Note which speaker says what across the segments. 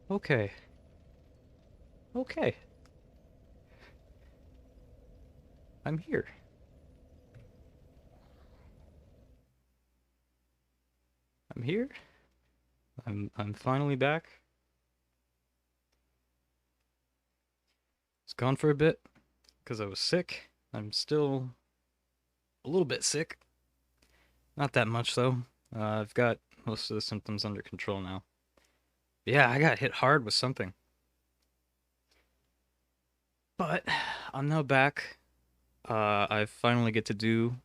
Speaker 1: Okay. Okay. I'm here. I'm here. I'm finally back. Was gone for a bit because I was sick. I'm still a little bit sick. Not that much though. I've got most of the symptoms under control now. But yeah, I got hit hard with something. But I'm now back. I finally get to do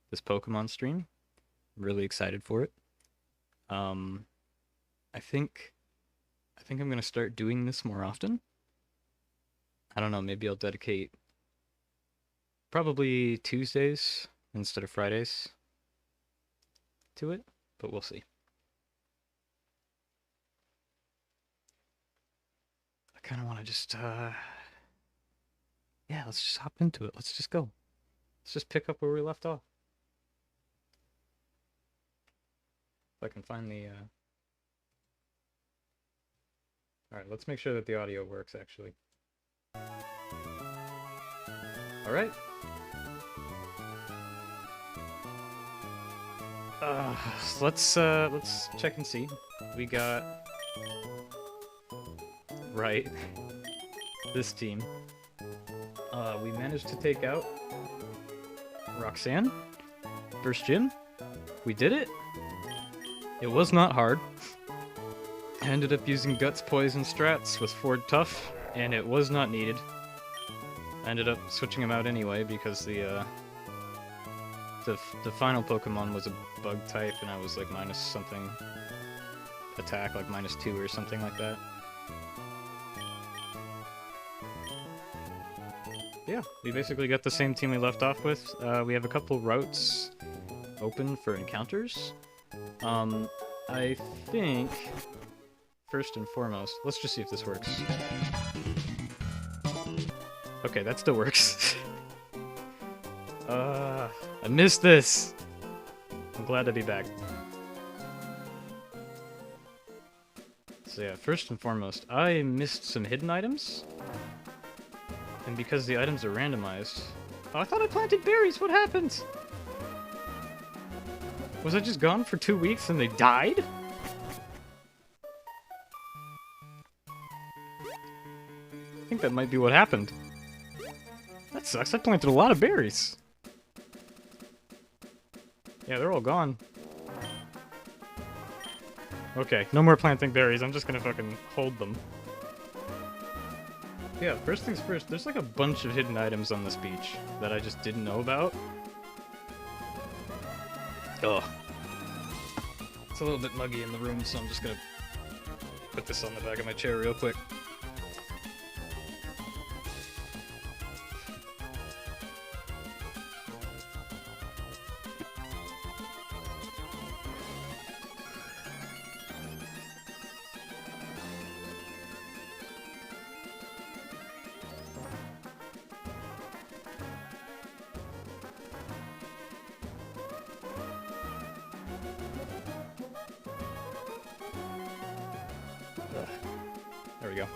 Speaker 1: this Pokemon stream. I'm really excited for it. Um, I think I'm gonna start doing this more often. I don't know, maybe I'll dedicate probably Tuesdays instead of Fridays to it, but we'll see. I kind of want to just, yeah, let's just hop into it. Let's just go. Let's just pick up where we left off. If I can find the, Alright, let's make sure that the audio works, actually. Alright. Let's check and see. We got... Right. This team. We managed to take out Roxanne. First gym. We did it. It was not hard. I ended up using Guts Poison strats with Ford Tough, and it was not needed. I ended up switching him out anyway because the final Pokemon was a bug type, and I was like minus something attack, like -2 or something like that. Yeah, we basically got the same team we left off with. We have a couple routes open for encounters. I think, first and foremost, let's just see if this works. Okay, that still works. I missed this! I'm glad to be back. So yeah, first and foremost, I missed some hidden items. And because the items are randomized... Oh, I thought I planted berries! What happened? Was I just gone for 2 weeks and they died? I think that might be what happened. That sucks, I planted a lot of berries. Yeah, they're all gone. Okay, no more planting berries, I'm just gonna fucking hold them. Yeah, first things first, there's like a bunch of hidden items on this beach that I just didn't know about. Ugh. It's a little bit muggy in the room, so I'm just gonna put this on the back of my chair real quick. There we go.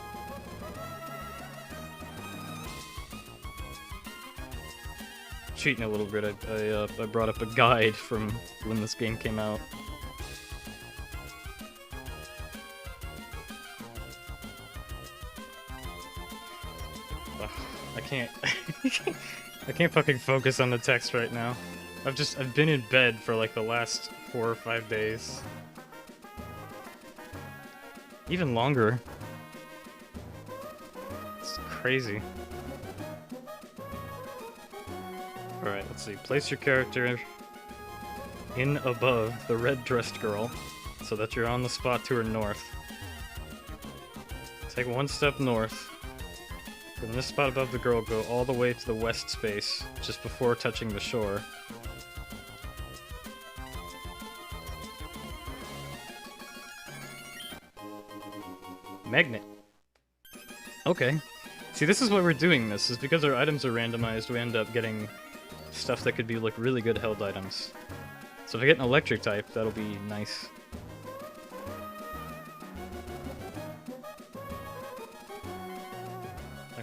Speaker 1: Cheating a little bit, I brought up a guide from when this game came out. Ugh, I can't... I can't fucking focus on the text right now. I've been in bed for like the last 4 or 5 days. Even longer. It's crazy. Alright, let's see. Place your character in above the red-dressed girl so that you're on the spot to her north. Take 1 step north. From this spot above the girl, go all the way to the west space, just before touching the shore. Magnet. Okay. See, this is why we're doing this, is because our items are randomized, we end up getting stuff that could be, like, really good held items. So if I get an electric type, that'll be nice.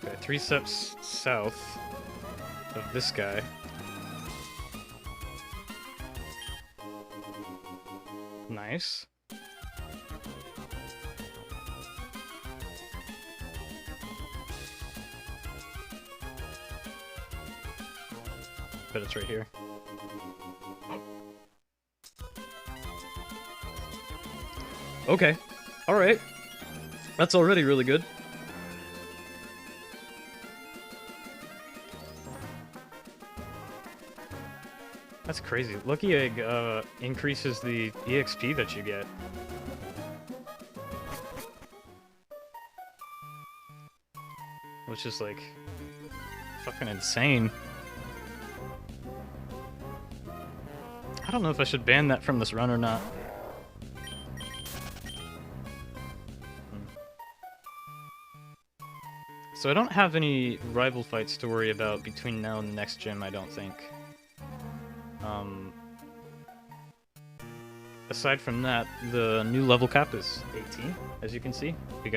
Speaker 1: Okay, 3 steps south of this guy. Nice. Bet it's right here. Okay. Alright. That's already really good. That's crazy. Lucky Egg increases the EXP that you get. Which is like fucking insane. I don't know if I should ban that from this run or not. So I don't have any rival fights to worry about between now and the next gym, I don't think. Aside from that, the new level cap is 18, as you can see. We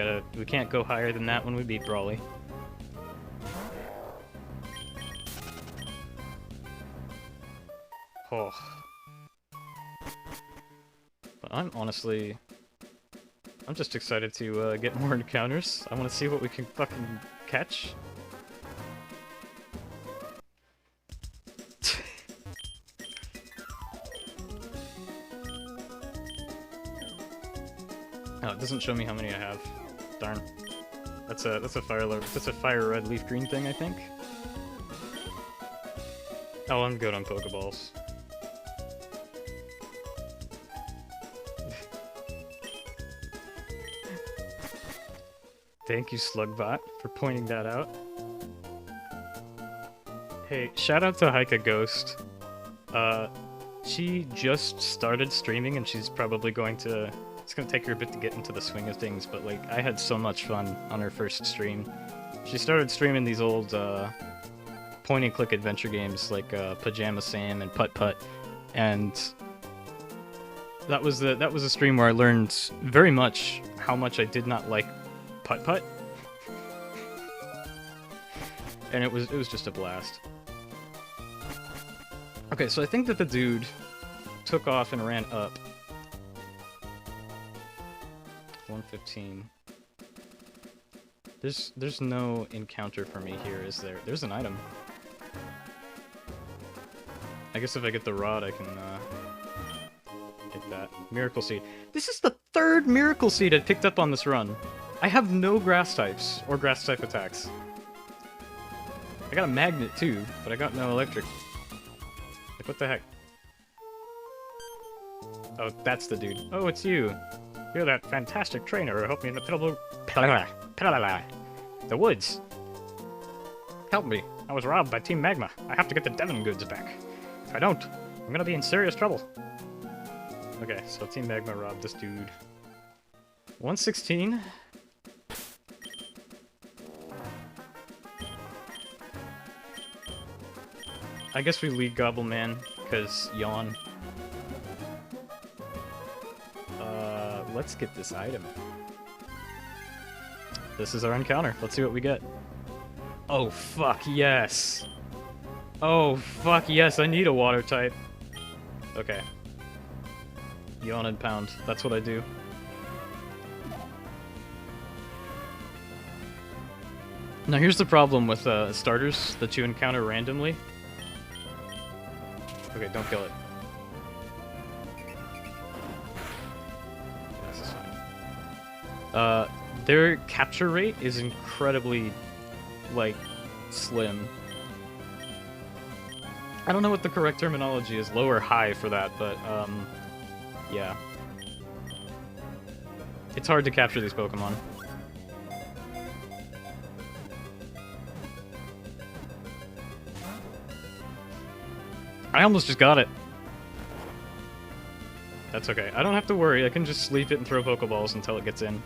Speaker 1: can't go higher than that when we beat Brawly. Oh. But I'm just excited to get more encounters. I want to see what we can fucking catch. Oh, it doesn't show me how many I have. Darn. That's a fire red leaf green thing, I think. Oh, I'm good on Pokeballs. Thank you, Slugbot, for pointing that out. Hey, shout out to Haika Ghost. She just started streaming, and she's probably going to... It's gonna take her a bit to get into the swing of things, but, like, I had so much fun on her first stream. She started streaming these old, point-and-click adventure games, like, Pajama Sam and Putt Putt, and... That was a stream where I learned very much how much I did not like Putt Putt. And it was just a blast. Okay, so I think that the dude took off and ran up. 115. There's no encounter for me here, is there? There's an item. I guess if I get the rod, I can get that. Miracle Seed. This is the third Miracle Seed I picked up on this run. I have no grass types or grass type attacks. I got a magnet too, but I got no electric. Like, what the heck? Oh, that's the dude. Oh, it's you. You're that fantastic trainer who helped me in the the woods. Help me. I was robbed by Team Magma. I have to get the Devon goods back. If I don't, I'm gonna be in serious trouble. Okay, so Team Magma robbed this dude. 116. I guess we lead Gobbleman, because yawn. Let's get this item. This is our encounter. Let's see what we get. Oh, fuck, yes. Oh, fuck, yes, I need a water type. Okay. Yawn and pound. That's what I do. Now, here's the problem with starters that you encounter randomly. Okay, don't kill it. This is fine. Their capture rate is incredibly, like, slim. I don't know what the correct terminology is, low or high for that, but, yeah. It's hard to capture these Pokemon. I almost just got it. That's okay. I don't have to worry. I can just sleep it and throw Pokeballs until it gets in.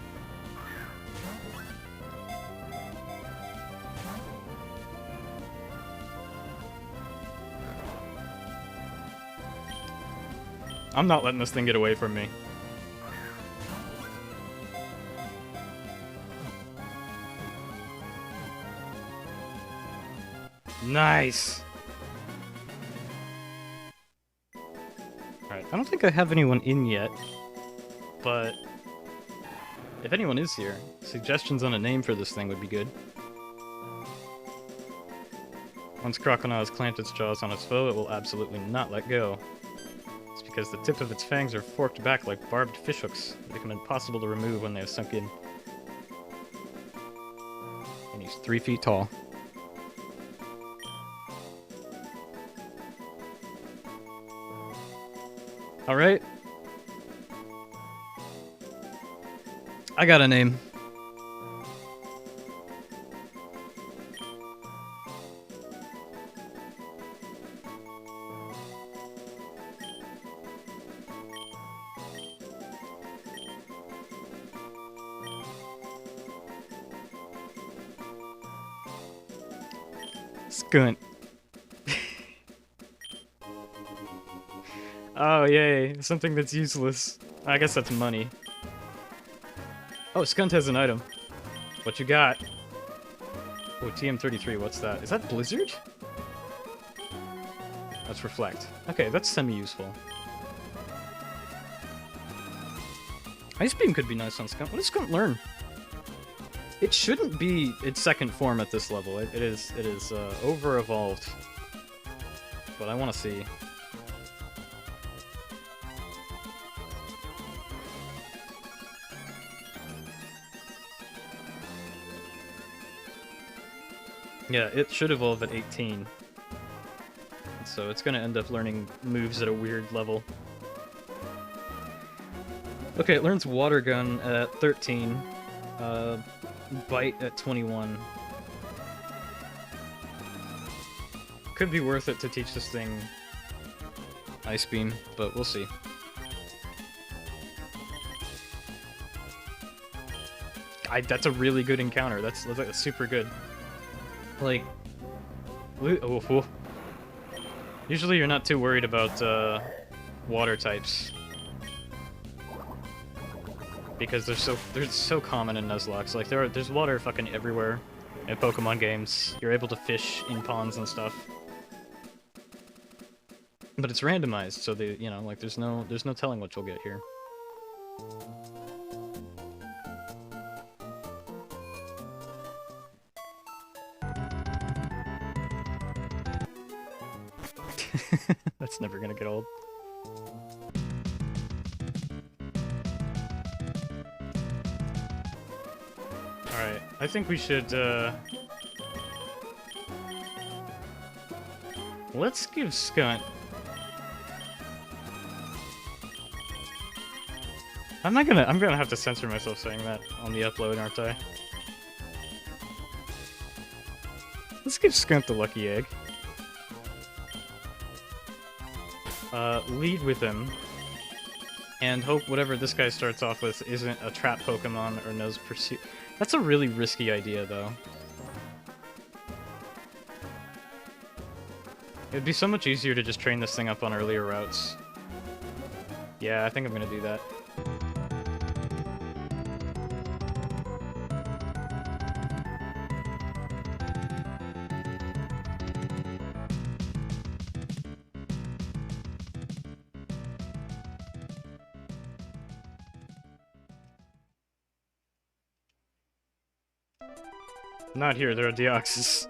Speaker 1: I'm not letting this thing get away from me. Nice! Alright, I don't think I have anyone in yet, but if anyone is here, suggestions on a name for this thing would be good. Once Crocodile has clamped its jaws on its foe, it will absolutely not let go. It's because the tip of its fangs are forked back like barbed fishhooks. They become impossible to remove when they have sunk in. And he's 3 feet tall. Alright. I got a name. Skunt. Oh, yay. Something that's useless. I guess that's money. Oh, Skunt has an item. What you got? Oh, TM33, what's that? Is that Blizzard? That's Reflect. Okay, that's semi-useful. Ice Beam could be nice on Skunt. What does Skunt learn? It shouldn't be its second form at this level. It is over-evolved. But I want to see. Yeah, it should evolve at 18. So it's going to end up learning moves at a weird level. Okay, it learns Water Gun at 13. Bite at 21. Could be worth it to teach this thing Ice Beam, but we'll see. That's a really good encounter. That's super good. Like, oh. Usually you're not too worried about water types. Because they're so common in Nuzlocke. Like there's water fucking everywhere in Pokemon games. You're able to fish in ponds and stuff. But it's randomized, so like there's no telling what you'll get here. That's never gonna get old. Alright, I think we should, let's give Skunt... I'm gonna have to censor myself saying that on the upload, aren't I? Let's give Skunt the Lucky Egg. Lead with him. And hope whatever this guy starts off with isn't a trap Pokemon or knows Pursuit. That's a really risky idea, though. It'd be so much easier to just train this thing up on earlier routes. Yeah, I think I'm gonna do that. Not here, there are Deoxys.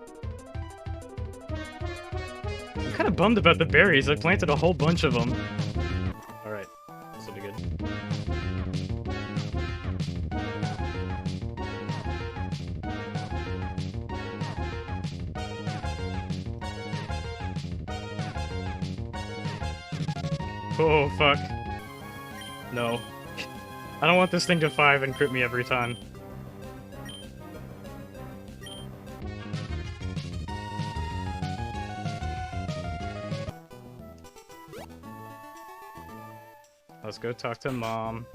Speaker 1: I'm kinda bummed about the berries, I planted a whole bunch of them. Alright, this will be good. Oh, fuck. No. I don't want this thing to 5 and crit me every time. Let's go talk to Mom.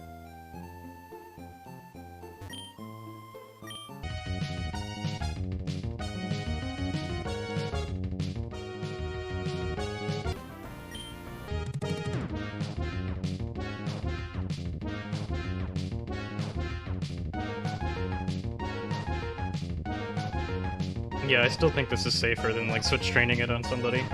Speaker 1: Yeah, I still think this is safer than, like, switch training it on somebody.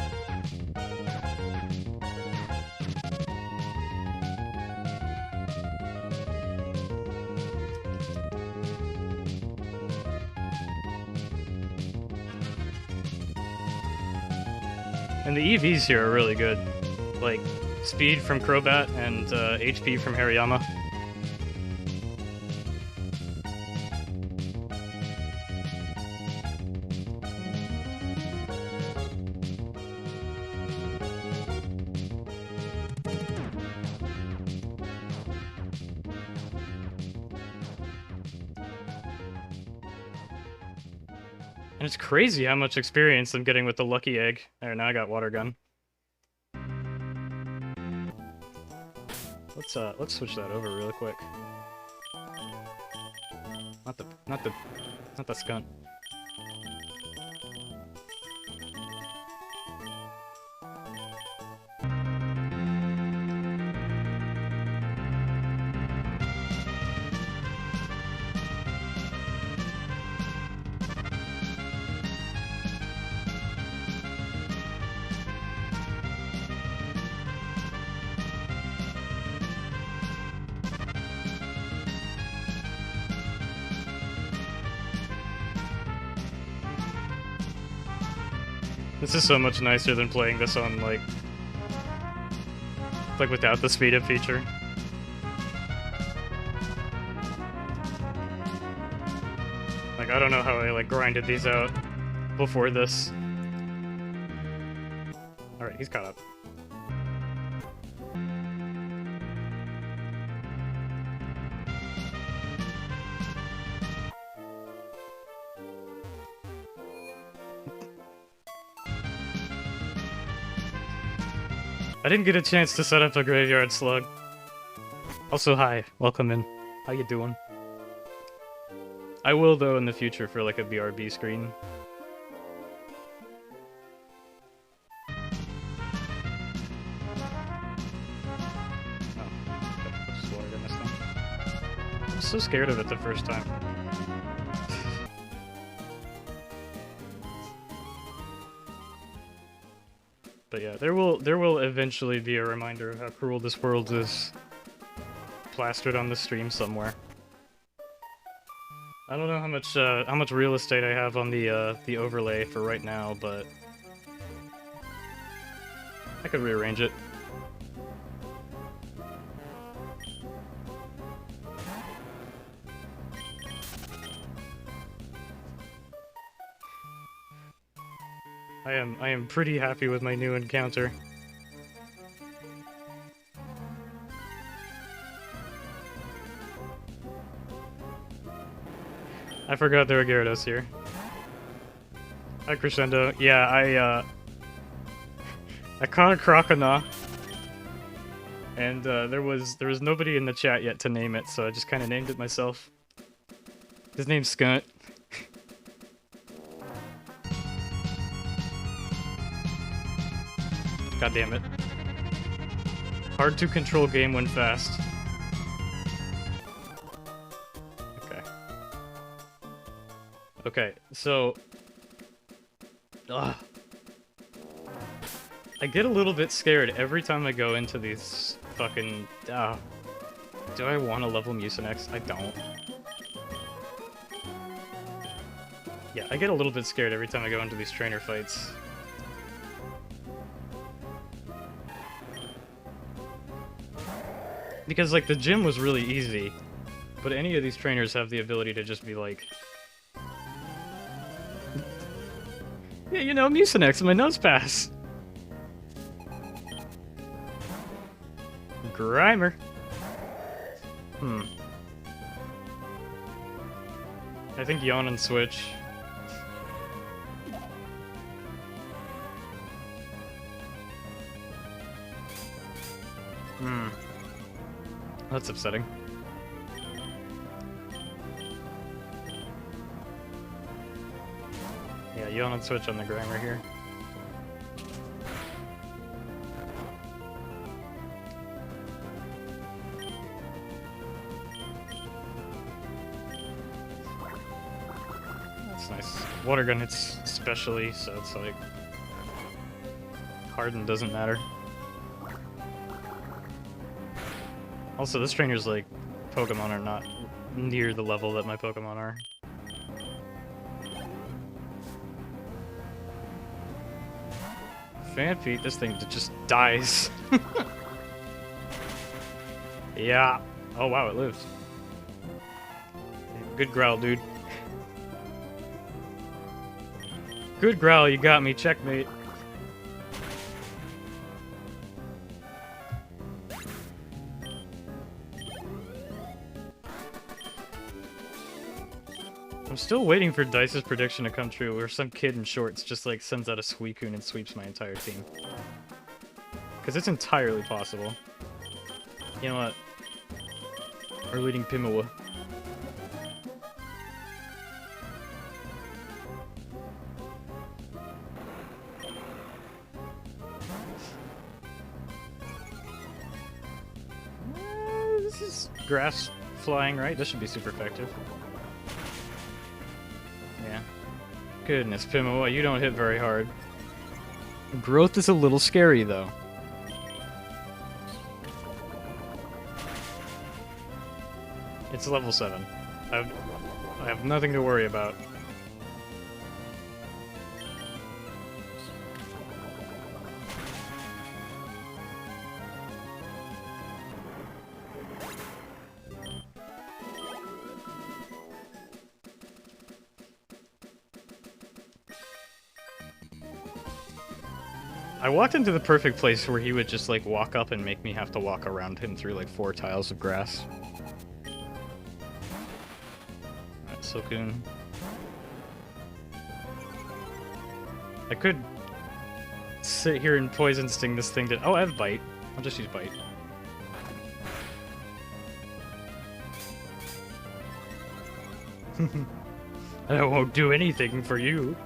Speaker 1: And the EVs here are really good. Like, speed from Crobat and HP from Hariyama. And it's crazy how much experience I'm getting with the Lucky Egg. There, now I got Water Gun. Let's switch that over real quick. Not the skunt. This is so much nicer than playing this on, like without the speed up feature. Like, I don't know how I, like, grinded these out before this. Alright, he's caught up. I didn't get a chance to set up a graveyard slug. Also, hi, welcome in. How you doing? I will, though, in the future for, like, a BRB screen. Oh, I just watered in this thing. I was so scared of it the first time. But yeah, there will eventually be a reminder of how cruel this world is, plastered on the stream somewhere. I don't know how much real estate I have on the overlay for right now, but I could rearrange it. I am pretty happy with my new encounter. I forgot there were Gyarados here. Hi, Crescendo. Yeah, I caught a Croconaw, and there was nobody in the chat yet to name it, so I just kind of named it myself. His name's Skunt. God damn it. Hard to control game when fast. Okay. Okay, so... Ugh. I get a little bit scared every time I go into these fucking... do I want to level Mucinex? I don't. Yeah, I get a little bit scared every time I go into these trainer fights. Because, like, the gym was really easy, but any of these trainers have the ability to just be like... Yeah, you know, Mucinex, my nose pass! Grimer. I think Yawn and Switch. That's upsetting. Yeah, Yawn and Switch on the Grimer here. It's nice. Water gun hits especially, so it's like... Harden doesn't matter. Also, this trainer's like... Pokemon are not near the level that my Pokemon are. Fanfeet, this thing just dies. Yeah. Oh wow, it lived. Good growl, dude. Good growl, you got me. Checkmate. I'm still waiting for Dice's prediction to come true, where some kid in shorts just like sends out a Suicune and sweeps my entire team. Because it's entirely possible. You know what? We're leading Pimawa. This is grass flying, right? This should be super effective. Yeah. Goodness, Pimawa, you don't hit very hard. Growth is a little scary, though. It's level 7. I have nothing to worry about. I walked into the perfect place where he would just like walk up and make me have to walk around him through like 4 tiles of grass. Alright, Silcoon. I could sit here and poison sting this thing to... Oh, I have Bite. I'll just use Bite. I won't do anything for you.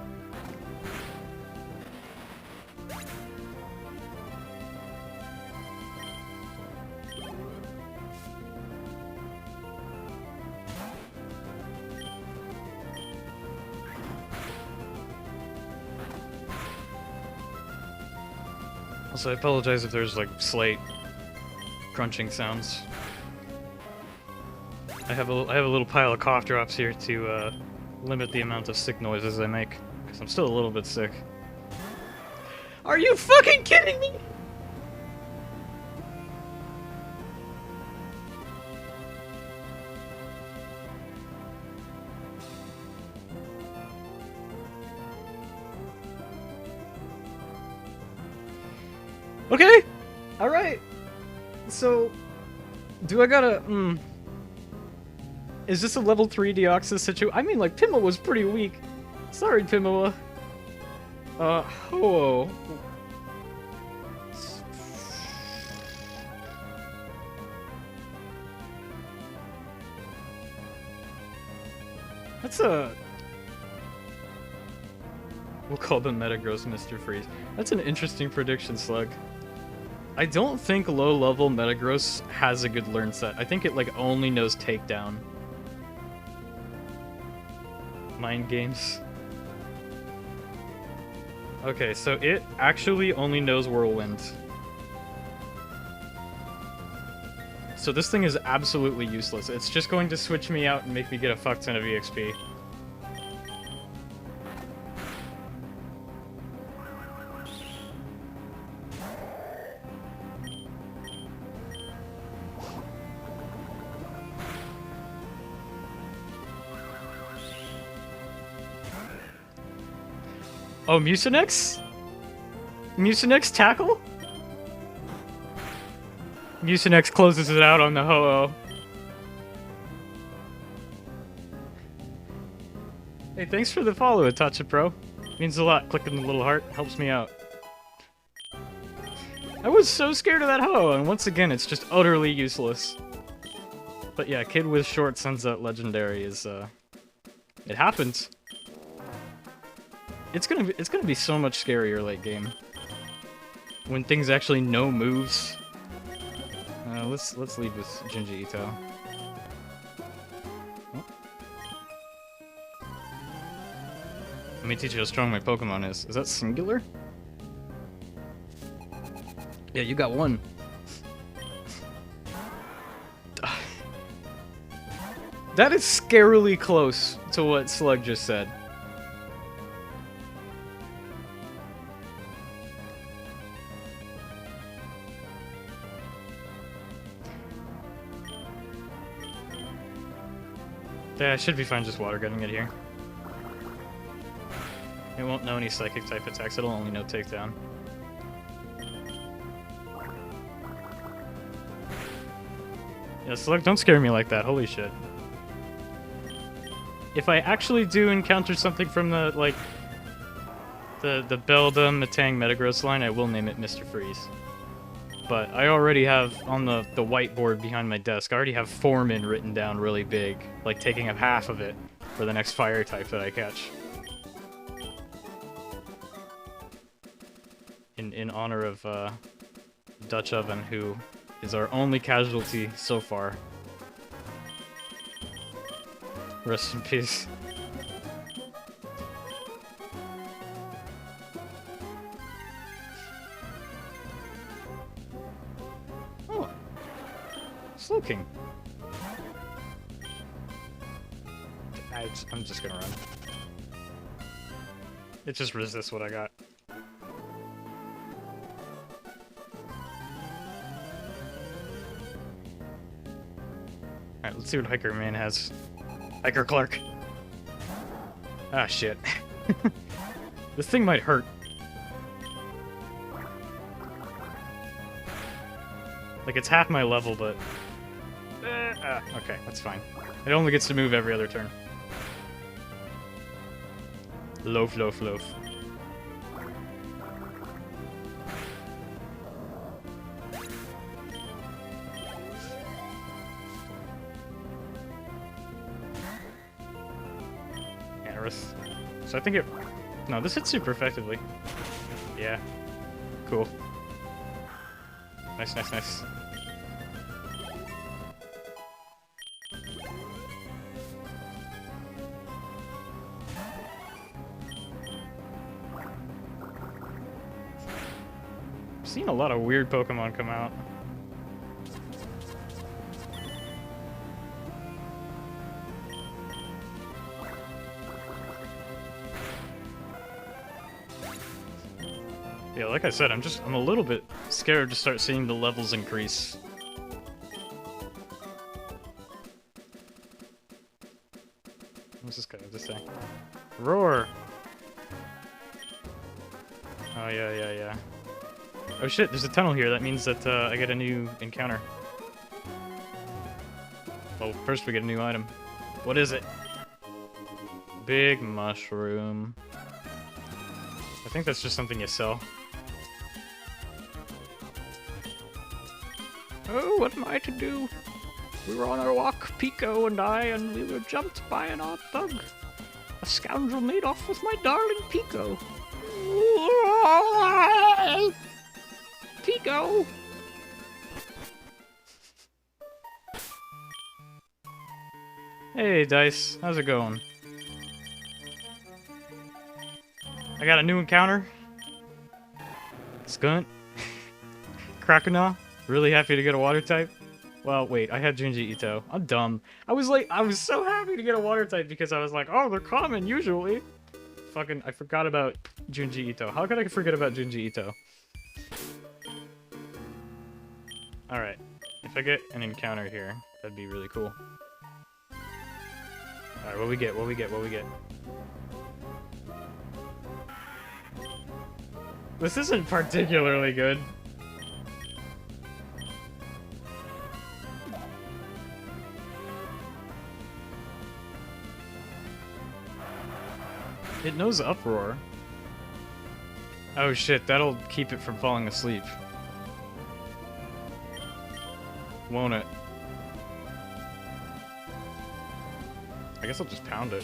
Speaker 1: Also, I apologize if there's like slate crunching sounds. I have a little pile of cough drops here to limit the amount of sick noises I make, because I'm still a little bit sick. Are you fucking kidding me? Okay! Alright! So, do I gotta, Is this a level 3 Deoxys situation? I mean, like, Pimawa was pretty weak. Sorry, Pimawa. Ho-Oh. That's a... We'll call them Metagross Mr. Freeze. That's an interesting prediction, Slug. I don't think low-level Metagross has a good learn set. I think it, like, only knows Takedown. Mind games. Okay, so it actually only knows Whirlwind. So this thing is absolutely useless. It's just going to switch me out and make me get a fuck ton of EXP. Oh, Mucinex? Mucinex tackle? Mucinex closes it out on the Ho-Oh. Hey, thanks for the follow, Itachi Pro. Means a lot. Clicking the little heart helps me out. I was so scared of that Ho-Oh, and once again, it's just utterly useless. But yeah, kid with short sends out legendary is, it happens. It's gonna be so much scarier late game when things actually know moves. Let's lead with Jinji Ito. Oh. Let me teach you how strong my Pokemon is. Is that singular? Yeah, you got one. That is scarily close to what Slug just said. Yeah, I should be fine just water gunning it here. It won't know any psychic type attacks, it'll only know takedown. Yeah, Slug, don't scare me like that, holy shit. If I actually do encounter something from the, like, the Beldum Matang Metagross line, I will name it Mr. Freeze. But I already have, on the whiteboard behind my desk, I already have Foreman written down really big, like taking up half of it for the next fire type that I catch. In honor of Dutch Oven, who is our only casualty so far. Rest in peace. Oh. Slowking. I'm just gonna run. It just resists what I got. Alright, let's see what Hiker Man has. Hiker Clark. Ah, shit. This thing might hurt. Like, it's half my level, but... okay, that's fine. It only gets to move every other turn. Loaf, loaf, loaf. So I think it... No, this hits super effectively. Yeah. Cool. Nice, nice, nice. I've seen a lot of weird Pokemon come out. Yeah, like I said, I'm a little bit scared to start seeing the levels increase. What's this guy have to say? Roar! Oh, yeah. Oh shit, there's a tunnel here. That means that I get a new encounter. Well, first we get a new item. What is it? Big mushroom. I think that's just something you sell. Oh, what am I to do? We were on our walk, Pico and I, and we were jumped by an odd thug. A scoundrel made off with my darling Pico. Pico! Hey, Dice. How's it going? I got a new encounter. Skunt. Krakena. Really happy to get a water type. Well, wait, I had Junji Ito. I'm dumb. I was so happy to get a water type because I was like, oh, they're common usually. Fucking, I forgot about Junji Ito. How could I forget about Junji Ito? Alright, if I get an encounter here, that'd be really cool. Alright, what we get? This isn't particularly good. It knows Uproar. Oh shit, that'll keep it from falling asleep. Won't it? I guess I'll just pound it.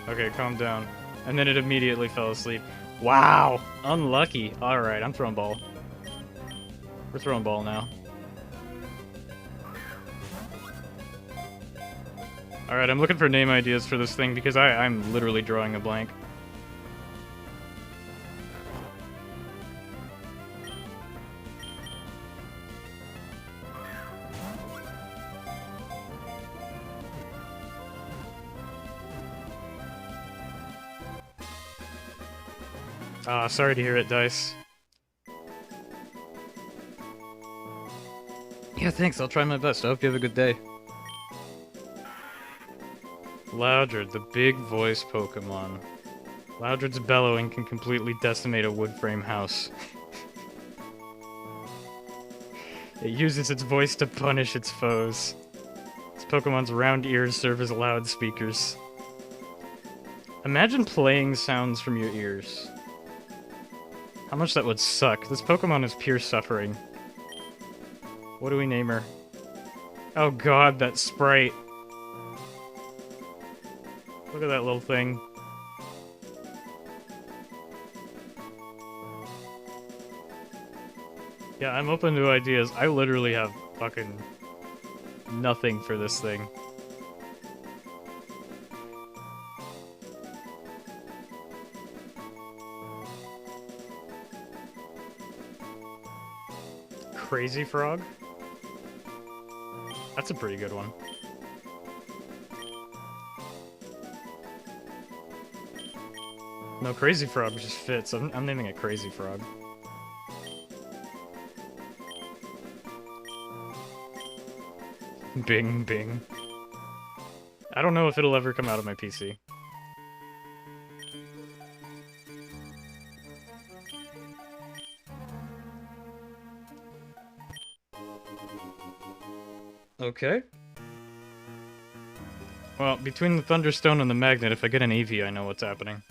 Speaker 1: Okay, calm down. And then it immediately fell asleep. Wow! Unlucky. Alright, I'm throwing ball. We're throwing ball now. Alright, I'm looking for name ideas for this thing because I'm literally drawing a blank. Ah, sorry to hear it, Dice. Yeah, thanks. I'll try my best. I hope you have a good day. Loudred, the big voice Pokemon. Loudred's bellowing can completely decimate a wood frame house. It uses its voice to punish its foes. This Pokemon's round ears serve as loudspeakers. Imagine playing sounds from your ears. How much that would suck. This Pokemon is pure suffering. What do we name her? Oh god, that sprite. Look at that little thing. Yeah, I'm open to ideas. I literally have fucking nothing for this thing. Crazy Frog? That's a pretty good one. No, Crazy Frog just fits. I'm naming it Crazy Frog. Bing, bing. I don't know if it'll ever come out of my PC. Okay. Well, between the Thunderstone and the Magnet, if I get an Eevee, I know what's happening.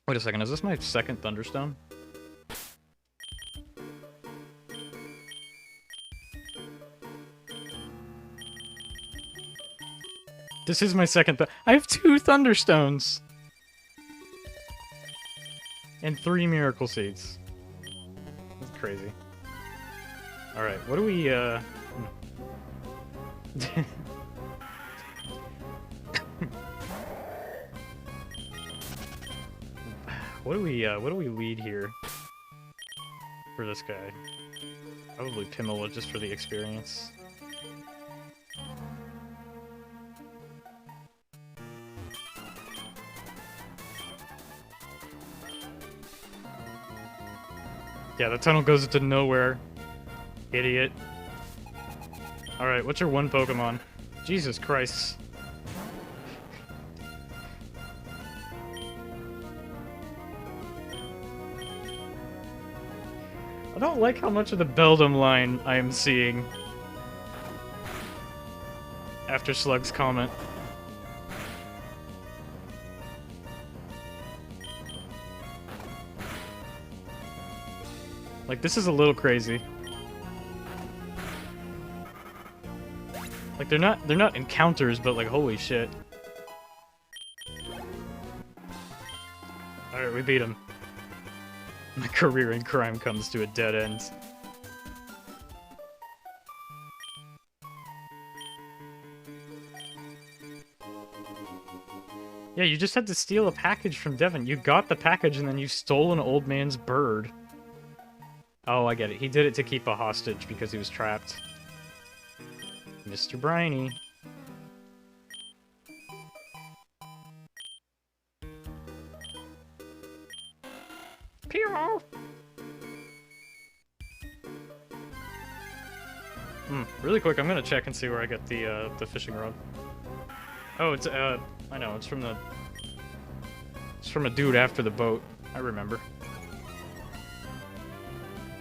Speaker 1: Wait a second, is this my second Thunderstone? This is my second I have 2 Thunderstones! And 3 Miracle Seeds. That's crazy. Alright, what do we, what do we lead here? For this guy? Probably Pimela just for the experience. Yeah, the tunnel goes into nowhere. Idiot. Alright, what's your one Pokemon? Jesus Christ. I don't like how much of the Beldum line I am seeing. After Slug's comment. Like, this is a little crazy. Like, they're not encounters, but like, holy shit. Alright, we beat him. My career in crime comes to a dead end. Yeah, you just had to steal a package from Devin. You got the package and then you stole an old man's bird. Oh, I get it. He did it to keep a hostage because he was trapped. Mr. Briny. Pew! Really quick, I'm gonna check and see where I get the fishing rod. Oh, it's, I know, it's from a dude after the boat. I remember.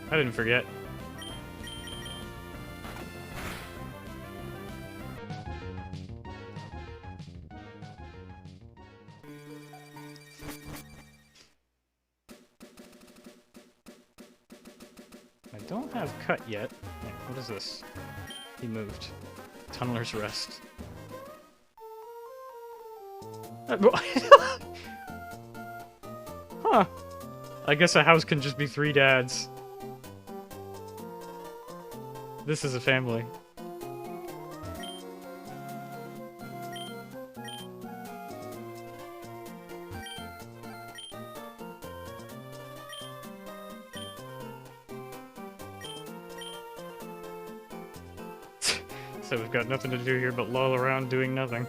Speaker 1: I didn't forget. I don't have cut yet. Wait, what is this? He moved. Tunneler's Rest. Huh. I guess a house can just be 3 dads. This is a family. So we've got nothing to do here but loll around doing nothing.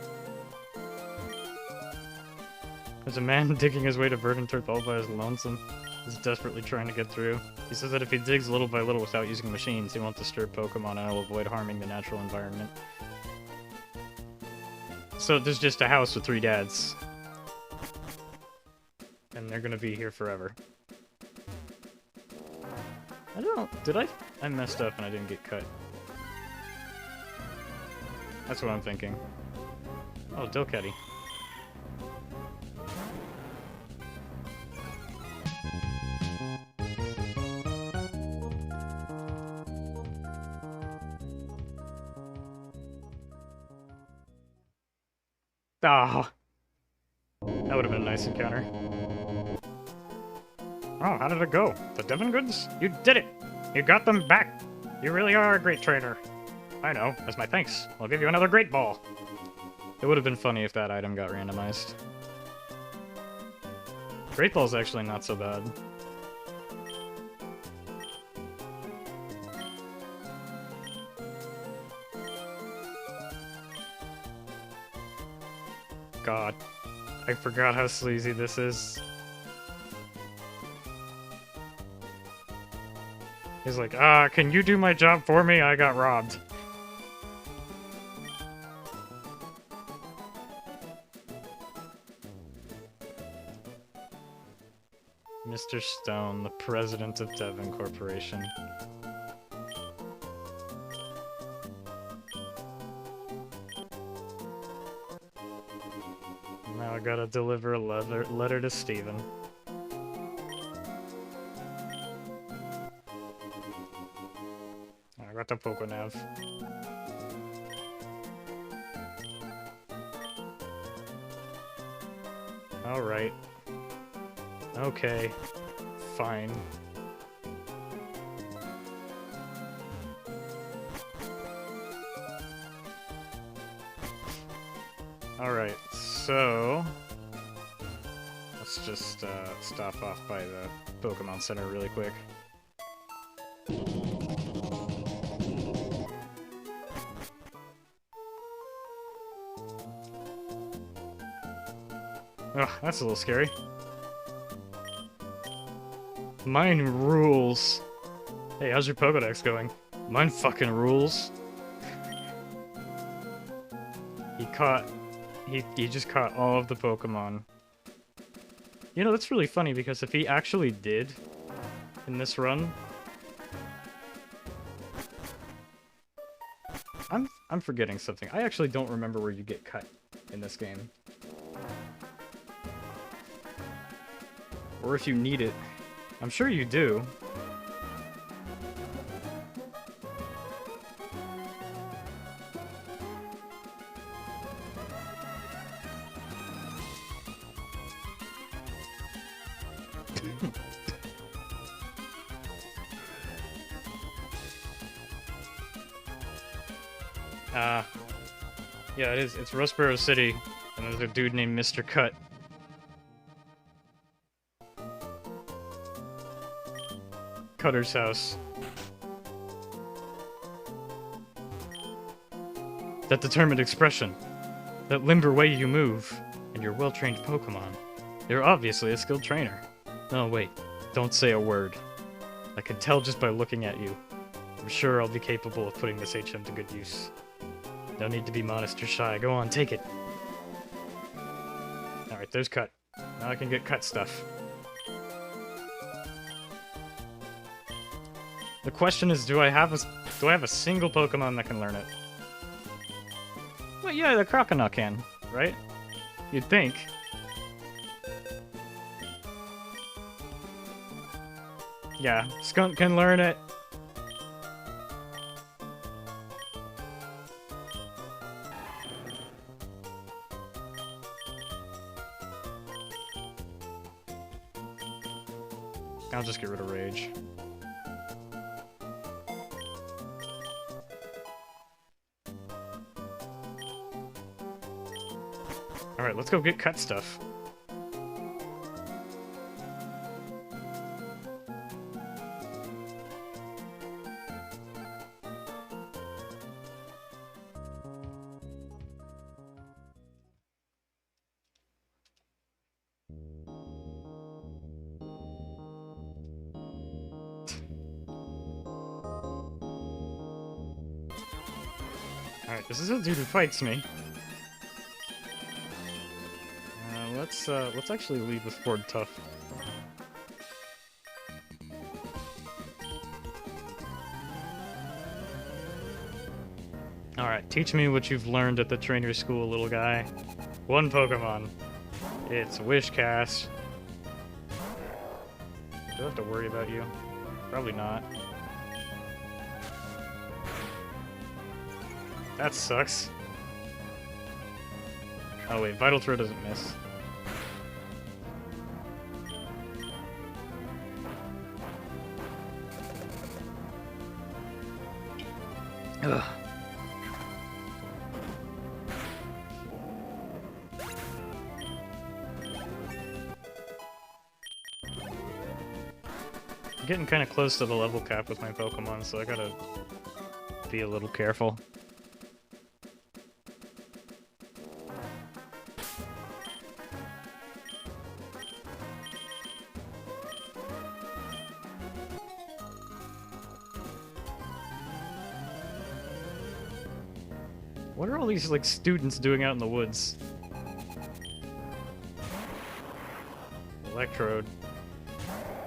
Speaker 1: There's a man digging his way to Verdanturf all by his lonesome. He's desperately trying to get through. He says that if he digs little by little without using machines, he won't disturb Pokemon and will avoid harming the natural environment. So there's just a house with 3 dads. And they're gonna be here forever. I don't know, did I messed up and I didn't get cut. That's what I'm thinking. Oh, Delcatty. Ah, that would have been a nice encounter. Oh, how did it go? The Devon goods? You did it! You got them back! You really are a great trainer. I know. As my thanks, I'll give you another Great Ball. It would have been funny if that item got randomized. Great Ball's actually not so bad. God, I forgot how sleazy this is. He's like, can you do my job for me? I got robbed. Mr. Stone, the president of Devon Corporation. Now I gotta deliver a letter to Steven. I got the Pokénav. Alright. Okay. Fine. Alright, so... let's just stop off by the Pokemon Center really quick. Oh, that's a little scary. Mine rules. Hey, how's your Pokedex going? Mine fucking rules. He just caught all of the Pokemon. You know, that's really funny because if he actually did in this run... I'm forgetting something. I actually don't remember where you get cut in this game. Or if you need it. I'm sure you do. Yeah, it is. It's Rustboro City, and there's a dude named Mr. Cut. Cutter's house. That determined expression. That limber way you move. And your well-trained Pokemon. You're obviously a skilled trainer. No, wait. Don't say a word. I can tell just by looking at you. I'm sure I'll be capable of putting this HM to good use. No need to be modest or shy. Go on, take it. Alright, there's Cut. Now I can get Cut stuff. The question is, do I have a single Pokemon that can learn it? Well, yeah, the Croconaw can, right? You'd think. Yeah, Skunk can learn it. I'll just get rid of Rage. Alright, let's go get Cut stuff. Alright, this is a dude who fights me. Let's actually lead with Ford Tough. Alright, teach me what you've learned at the trainer school, little guy. One Pokemon. It's Wishcast. Do I have to worry about you? Probably not. That sucks. Oh wait, Vital Throw doesn't miss. Ugh. I'm getting kind of close to the level cap with my Pokemon, so I gotta be a little careful. What are all these, like, students doing out in the woods? Electrode.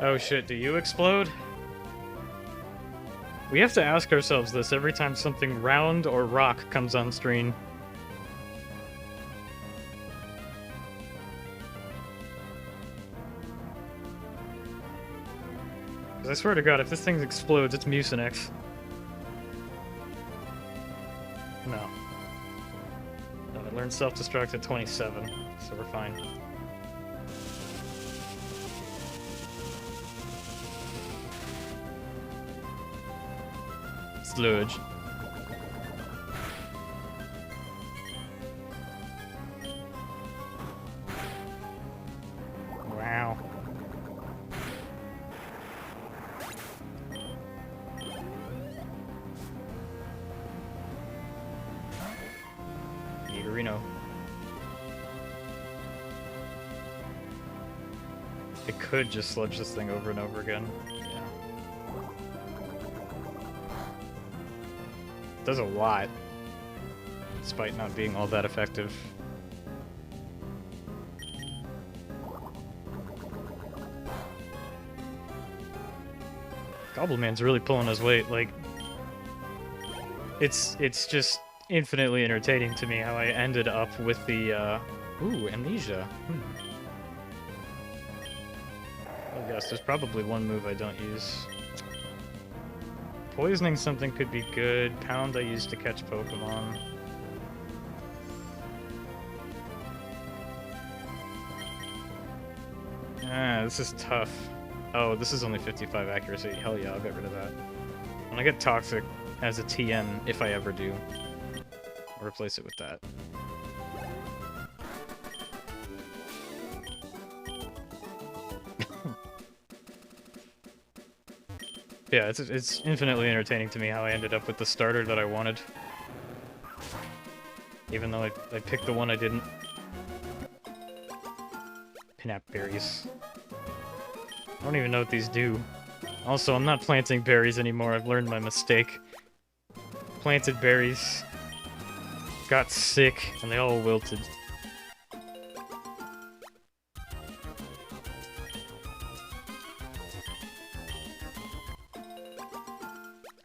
Speaker 1: Oh shit, do you explode? We have to ask ourselves this every time something round or rock comes on screen. Because I swear to god, if this thing explodes, it's Mucinex. No. No, I learned self-destruct at 27, so we're fine. Sludge. Wow. Nidorino. I could just sludge this thing over and over again. Does a lot, despite not being all that effective. Gobbleman's really pulling his weight, like... It's just infinitely entertaining to me how I ended up with the, Ooh, Amnesia. Oh yes, there's probably one move I don't use. Poisoning something could be good. Pound I used to catch Pokemon. Ah, this is tough. Oh, this is only 55 accuracy. Hell yeah, I'll get rid of that. When I get Toxic as a TN, if I ever do, I'll replace it with that. Yeah, it's infinitely entertaining to me how I ended up with the starter that I wanted. Even though I picked the one I didn't. Pinap berries. I don't even know what these do. Also, I'm not planting berries anymore. I've learned my mistake. Planted berries. Got sick, and they all wilted.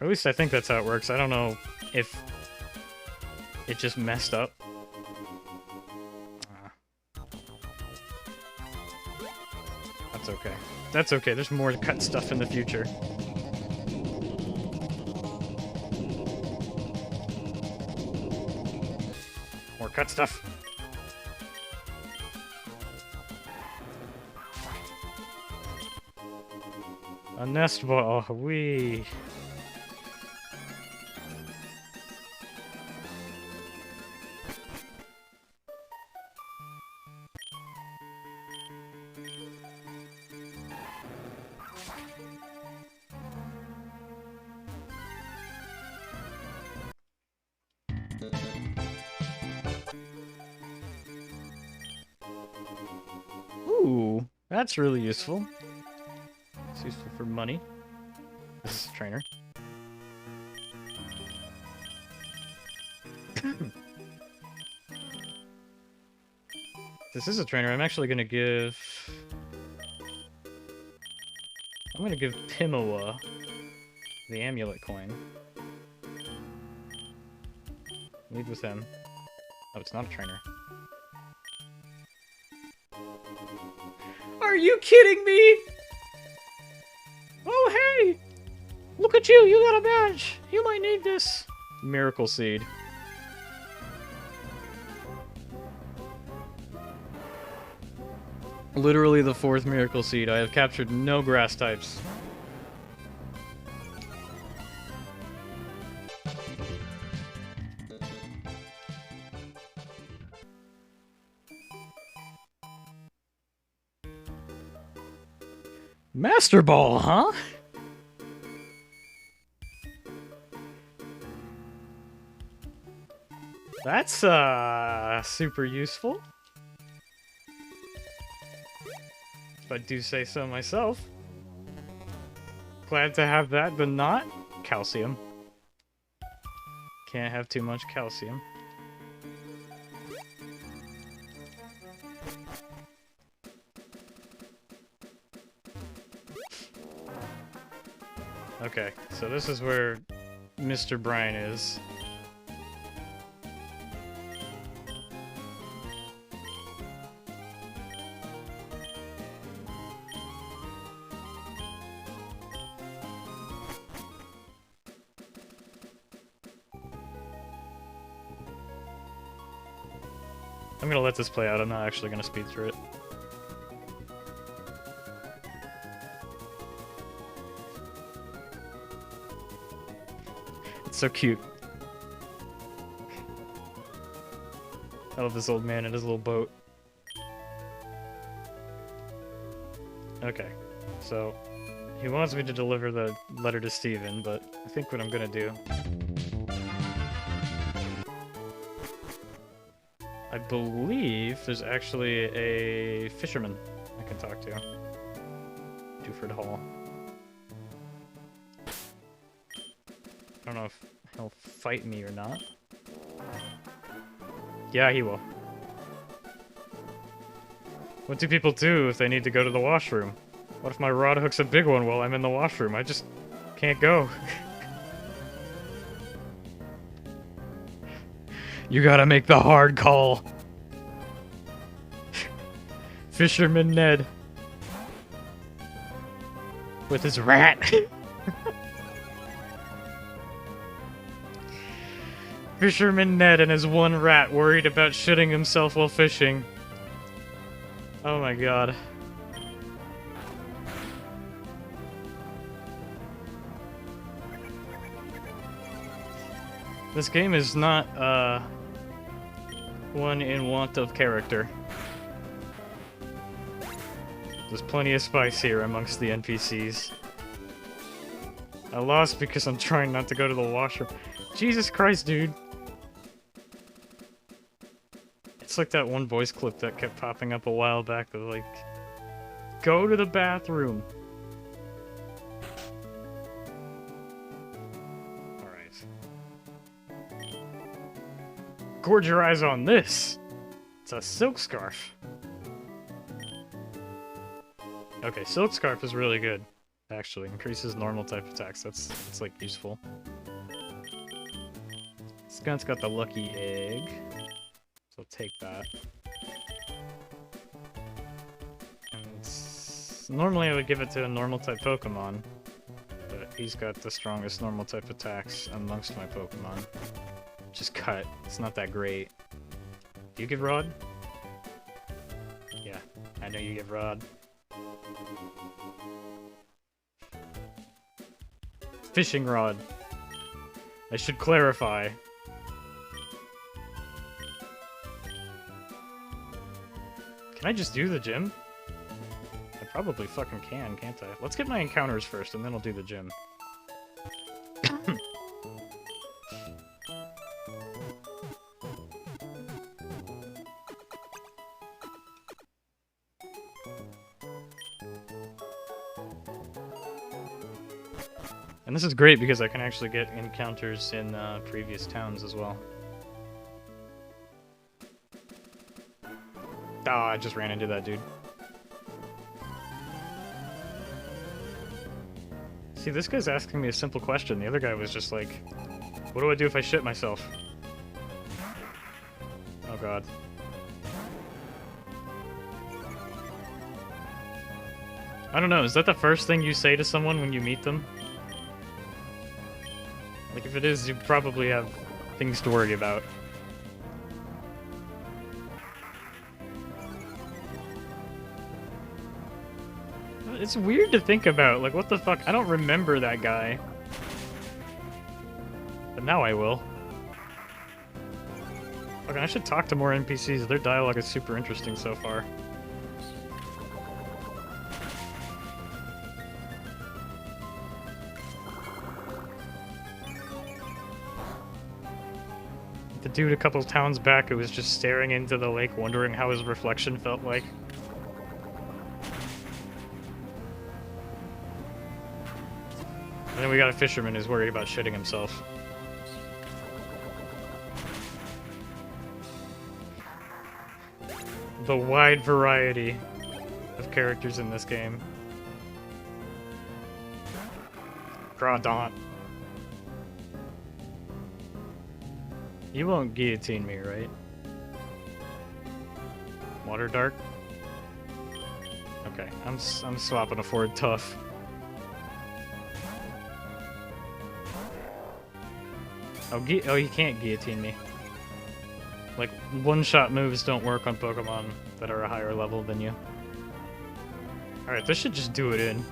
Speaker 1: Or at least I think that's how it works. I don't know if it just messed up. That's okay. That's okay. There's more cut stuff in the future. More cut stuff. A nest ball. Wee. Ooh, that's really useful. It's useful for money. This is a trainer. This is a trainer. I'm actually gonna give... I'm gonna give Pimoa the amulet coin. Lead with him. Oh, it's not a trainer. Are you kidding me? Oh, hey! Look at you! You got a badge! You might need this! Miracle Seed. Literally the 4th Miracle Seed. I have captured no grass types. Master Ball, huh? That's, super useful. If I do say so myself. Glad to have that, but not calcium. Can't have too much calcium. Okay, so this is where Mr. Brian is. I'm gonna let this play out, I'm not actually gonna speed through it. It's so cute. I love this old man and his little boat. Okay, so he wants me to deliver the letter to Steven, but I think what I'm gonna do... I believe there's actually a fisherman I can talk to. Dewford Hall. I don't know if he'll fight me or not. Yeah, he will. What do people do if they need to go to the washroom? What if my rod hooks a big one while I'm in the washroom? I just can't go. You gotta make the hard call. Fisherman Ned. With his rat. Fisherman Ned and his one rat worried about shitting himself while fishing. Oh my god. This game is not, one in want of character. There's plenty of spice here amongst the NPCs. I lost because I'm trying not to go to the washroom. Jesus Christ, dude. It's like that one voice clip that kept popping up a while back that like, go to the bathroom. Gorge your eyes on this! It's a silk scarf. Okay, silk scarf is really good. Actually, increases normal type attacks. That's like useful. Skunt's got the lucky egg, so take that. And normally I would give it to a normal type Pokemon, but he's got the strongest normal type attacks amongst my Pokemon. Just cut. It's not that great. Do you give Rod? Yeah, I know you give Rod. Fishing rod. I should clarify. Can I just do the gym? I probably fucking can, can't I? Let's get my encounters first, and then I'll do the gym. And this is great because I can actually get encounters in previous towns as well. Ah, I just ran into that dude. See, this guy's asking me a simple question. The other guy was just like, what do I do if I shit myself? Oh god. I don't know, is that the first thing you say to someone when you meet them? Like, if it is, you probably have things to worry about. It's weird to think about, like, what the fuck? I don't remember that guy. But now I will. Okay, I should talk to more NPCs. Their dialogue is super interesting so far. The dude a couple towns back who was just staring into the lake wondering how his reflection felt like. And then we got a fisherman who's worried about shitting himself. The wide variety of characters in this game. Crawdaunt. You won't guillotine me, right? Water Dart? Okay, I'm swapping a Ford Tough. Oh, you can't guillotine me. Like, one-shot moves don't work on Pokemon that are a higher level than you. Alright, this should just do it in.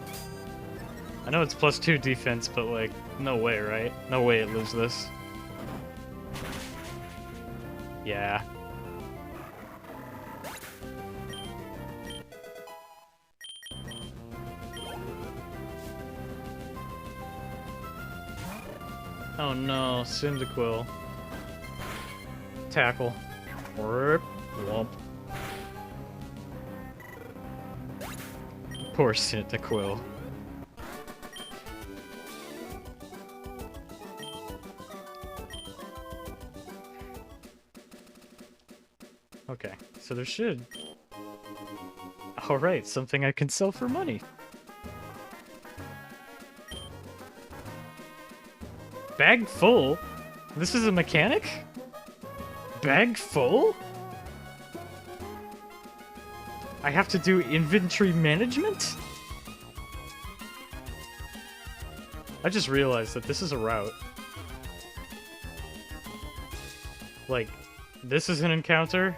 Speaker 1: I know it's +2 defense, but like, no way, right? No way it loses this. Yeah. Oh no, Cyndaquil. Tackle. Womp. Poor Cyndaquil. Okay, so there should... Alright, something I can sell for money. Bag full? This is a mechanic? Bag full? I have to do inventory management? I just realized that this is a route. Like, this is an encounter,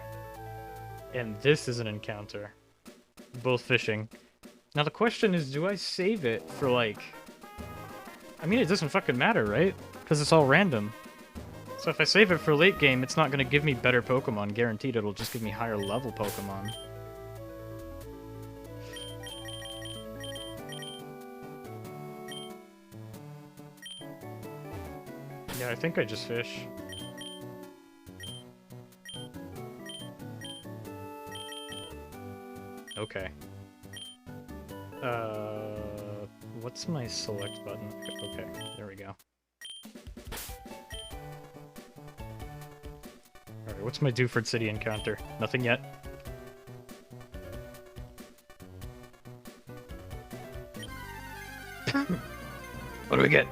Speaker 1: and this is an encounter. Both fishing. Now the question is, do I save it for, like... I mean, it doesn't fucking matter, right? Because it's all random. So if I save it for late game, it's not going to give me better Pokemon. Guaranteed, it'll just give me higher level Pokemon. Yeah, I think I just fish. Okay. What's my select button? Okay, there we go. Alright, what's my Dewford City encounter? Nothing yet? What do we get?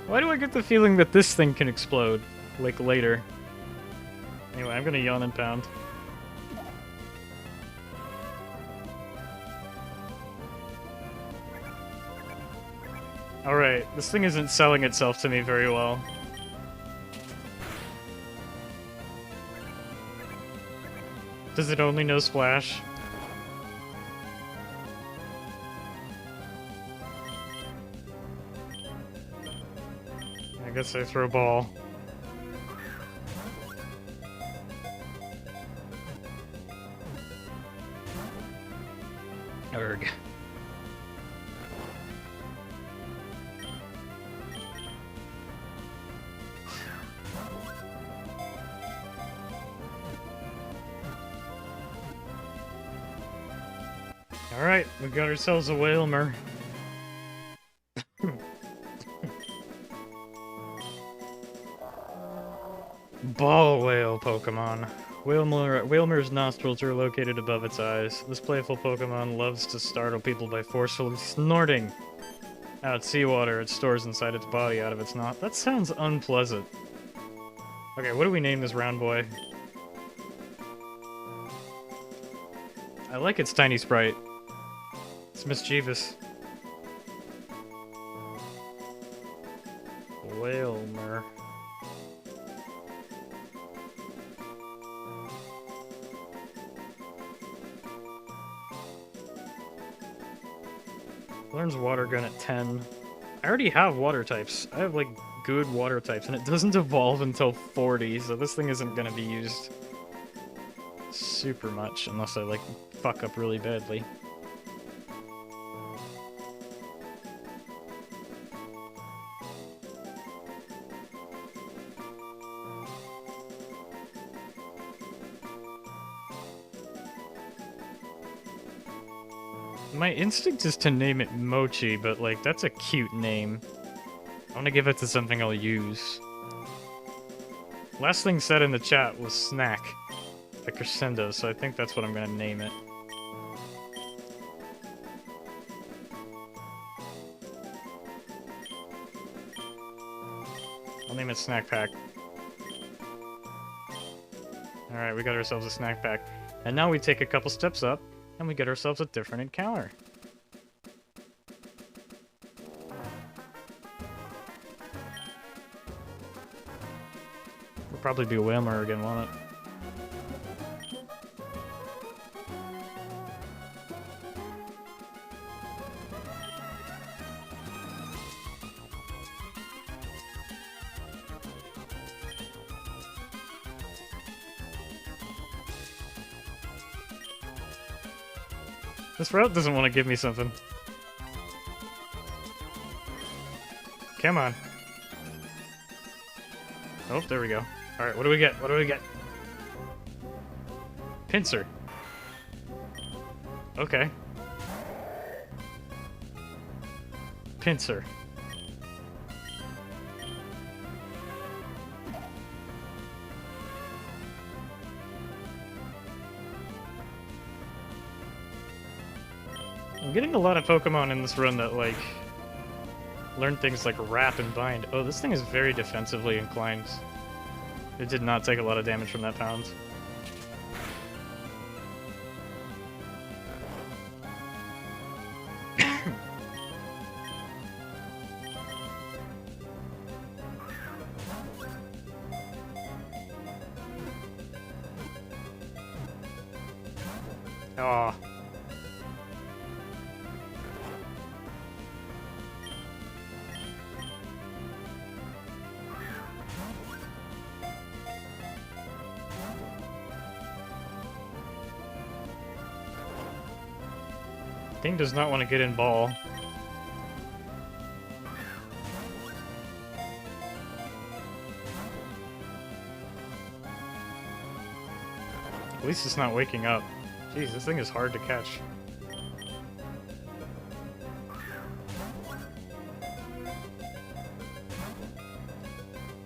Speaker 1: Why do I get the feeling that this thing can explode, like, later? Anyway, I'm gonna yawn and pound. Alright, this thing isn't selling itself to me very well. Does it only know Splash? I guess I throw a ball. Erg. Alright, we got ourselves a Whalmer. ball whale Pokemon. Whalmer's nostrils are located above its eyes. This playful Pokemon loves to startle people by forcefully snorting out seawater it stores inside its body out of its nostrils. That sounds unpleasant. Okay, what do we name this round boy? I like its tiny sprite. It's mischievous. Whalmer. Learns Water Gun at 10. I already have water types. I have, like, good water types, and it doesn't evolve until 40, so this thing isn't gonna be used super much, unless I, like, fuck up really badly. My instinct is to name it Mochi, but, like, that's a cute name. I want to give it to something I'll use. Last thing said in the chat was snack. The crescendo, so I think that's what I'm gonna name it. I'll name it Snack Pack. Alright, we got ourselves a Snack Pack. And now we take a couple steps up, and we get ourselves a different encounter. We'll probably be a Whalmer again, won't it? This route doesn't want to give me something. Come on. Oh, there we go. Alright, what do we get? What do we get? Pincer. Okay. Pincer. I'm getting a lot of Pokemon in this run that, like, learn things like Wrap and Bind. Oh, this thing is very defensively inclined. It did not take a lot of damage from that pound. Aw. Thing does not want to get in ball. At least it's not waking up. Jeez, this thing is hard to catch.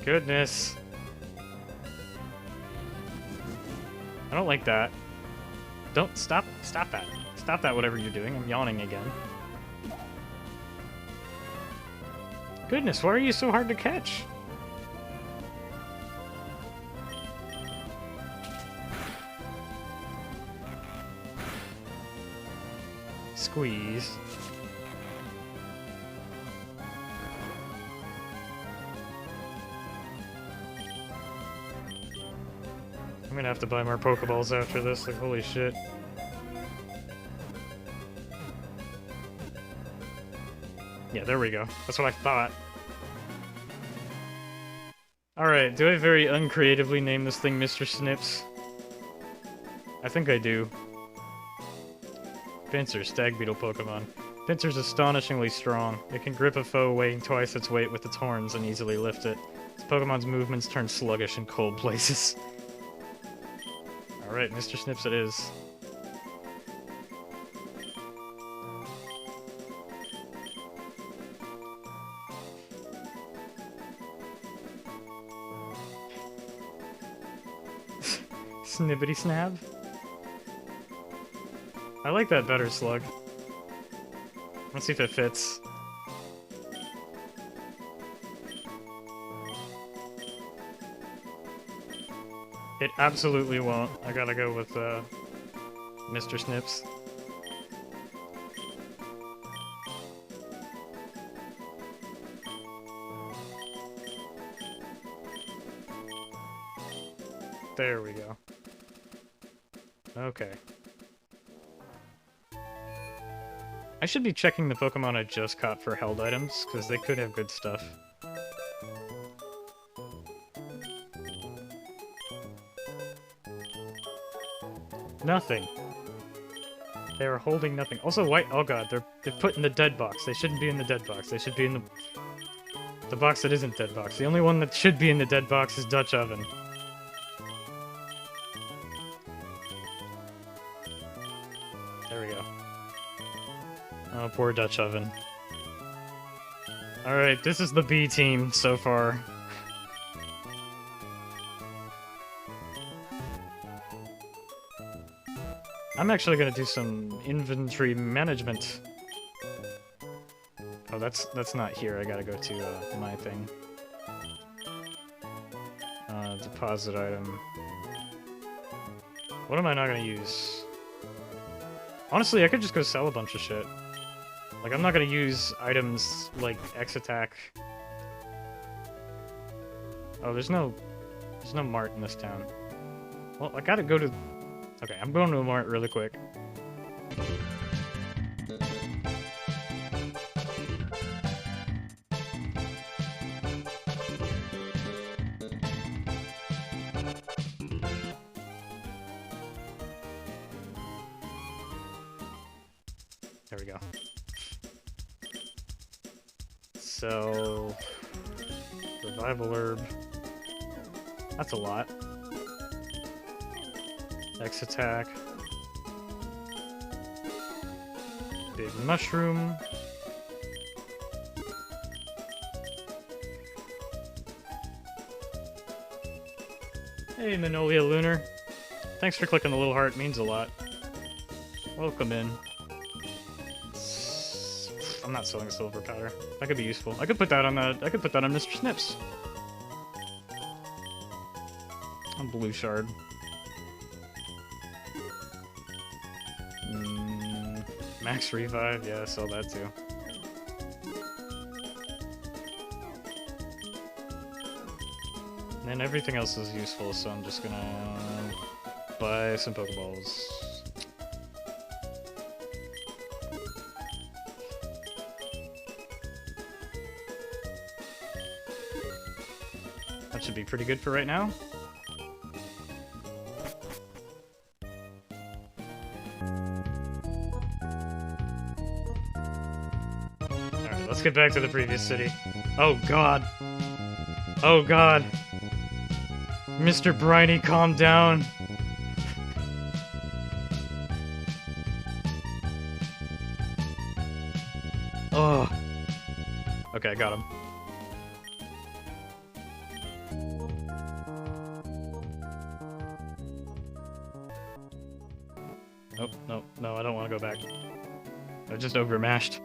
Speaker 1: Goodness. I don't like that. Don't stop that. Stop that, whatever you're doing. I'm yawning again. Goodness, why are you so hard to catch? Squeeze. I'm gonna have to buy more Pokeballs after this, like, holy shit. Yeah, there we go. That's what I thought. Alright, do I very uncreatively name this thing Mr. Snips? I think I do. Pinsir, Stag Beetle Pokemon. Pinsir's astonishingly strong. It can grip a foe weighing twice its weight with its horns and easily lift it. This Pokemon's movements turn sluggish in cold places. Alright, Mr. Snips it is. Snibbity Snab. I like that better, Slug. Let's see if it fits. It absolutely won't. I gotta go with Mr. Snips. There we go. Okay. I should be checking the Pokemon I just caught for held items, because they could have good stuff. Nothing. They are holding nothing. Also, white. Oh god, they're put in the dead box. They shouldn't be in the dead box. They should be in the box that isn't dead box. The only one that should be in the dead box is Dutch Oven. There we go. Oh, poor Dutch Oven. Alright, this is the B team so far. I'm actually gonna do some inventory management. Oh, that's not here. I gotta go to my thing. Deposit item. What am I not gonna use? Honestly, I could just go sell a bunch of shit. Like, I'm not gonna use items like X Attack. Oh, there's no mart in this town. Well, I gotta go to... Okay, I'm going to a mart really quick. There we go. So... Revival Herb. That's a lot. X Attack. Big Mushroom. Hey, Manolia Lunar. Thanks for clicking the little heart, means a lot. Welcome in. I'm not selling silver powder. That could be useful. I could put that on Mr. Snips. On Blue Shard. Max Revive, yeah, sell that too. And everything else is useful, so I'm just gonna buy some Pokeballs. That should be pretty good for right now. Let's get back to the previous city. Oh god. Oh god. Mr. Briny, calm down. Oh. Okay, I got him. Nope, nope, no, I don't want to go back. I just overmashed.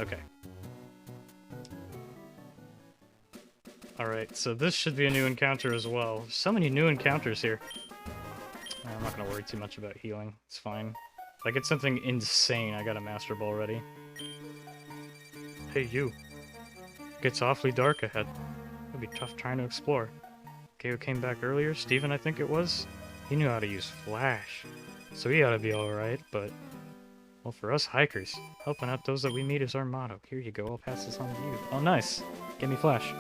Speaker 1: Okay. Alright, so this should be a new encounter as well. So many new encounters here. I'm not gonna worry too much about healing. It's fine. If I get something insane, I got a Master Ball ready. Hey, you. Gets awfully dark ahead. It'll be tough trying to explore. Geo came back earlier, Steven I think it was. He knew how to use Flash. So he ought to be alright, but... Well, for us hikers, helping out those that we meet is our motto. Here you go, I'll pass this on to you. Oh, nice. Give me Flash.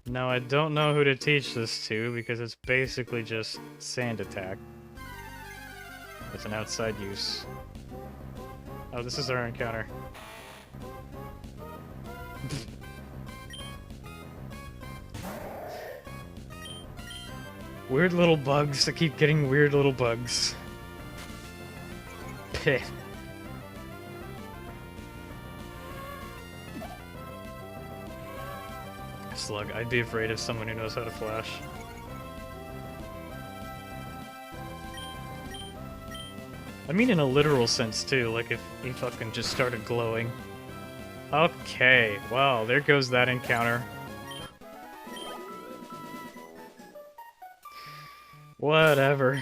Speaker 1: Now, I don't know who to teach this to, because it's basically just Sand Attack. With an outside use. Oh, this is our encounter. Weird little bugs that keep getting weird little bugs. Pit. Nuzlocke. I'd be afraid of someone who knows how to flash. I mean in a literal sense too, like if he fucking just started glowing. Okay, well, there goes that encounter. Whatever.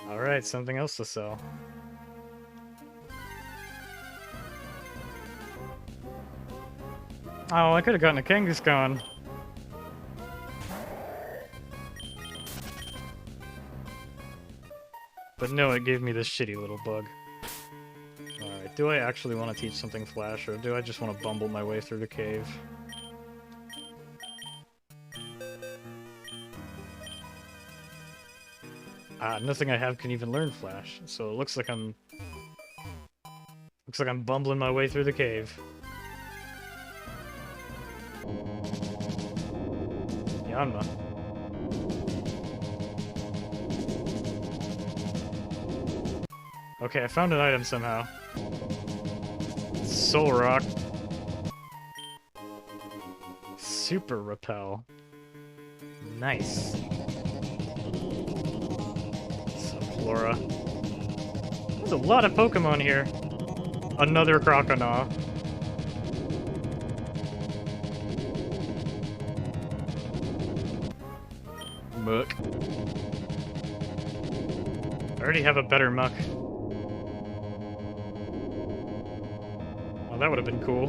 Speaker 1: Alright, something else to sell. Oh, I could have gotten a Kangaskhan. But no, it gave me this shitty little bug. Alright, do I actually want to teach something Flash, or do I just want to bumble my way through the cave? Ah, nothing I have can even learn Flash, so it looks like I'm bumbling my way through the cave. Yanma. Okay, I found an item somehow. Soul Rock. Super Repel. Nice. Flora. There's a lot of Pokemon here. Another Croconaw. Muck. I already have a better Muck. Oh, that would have been cool.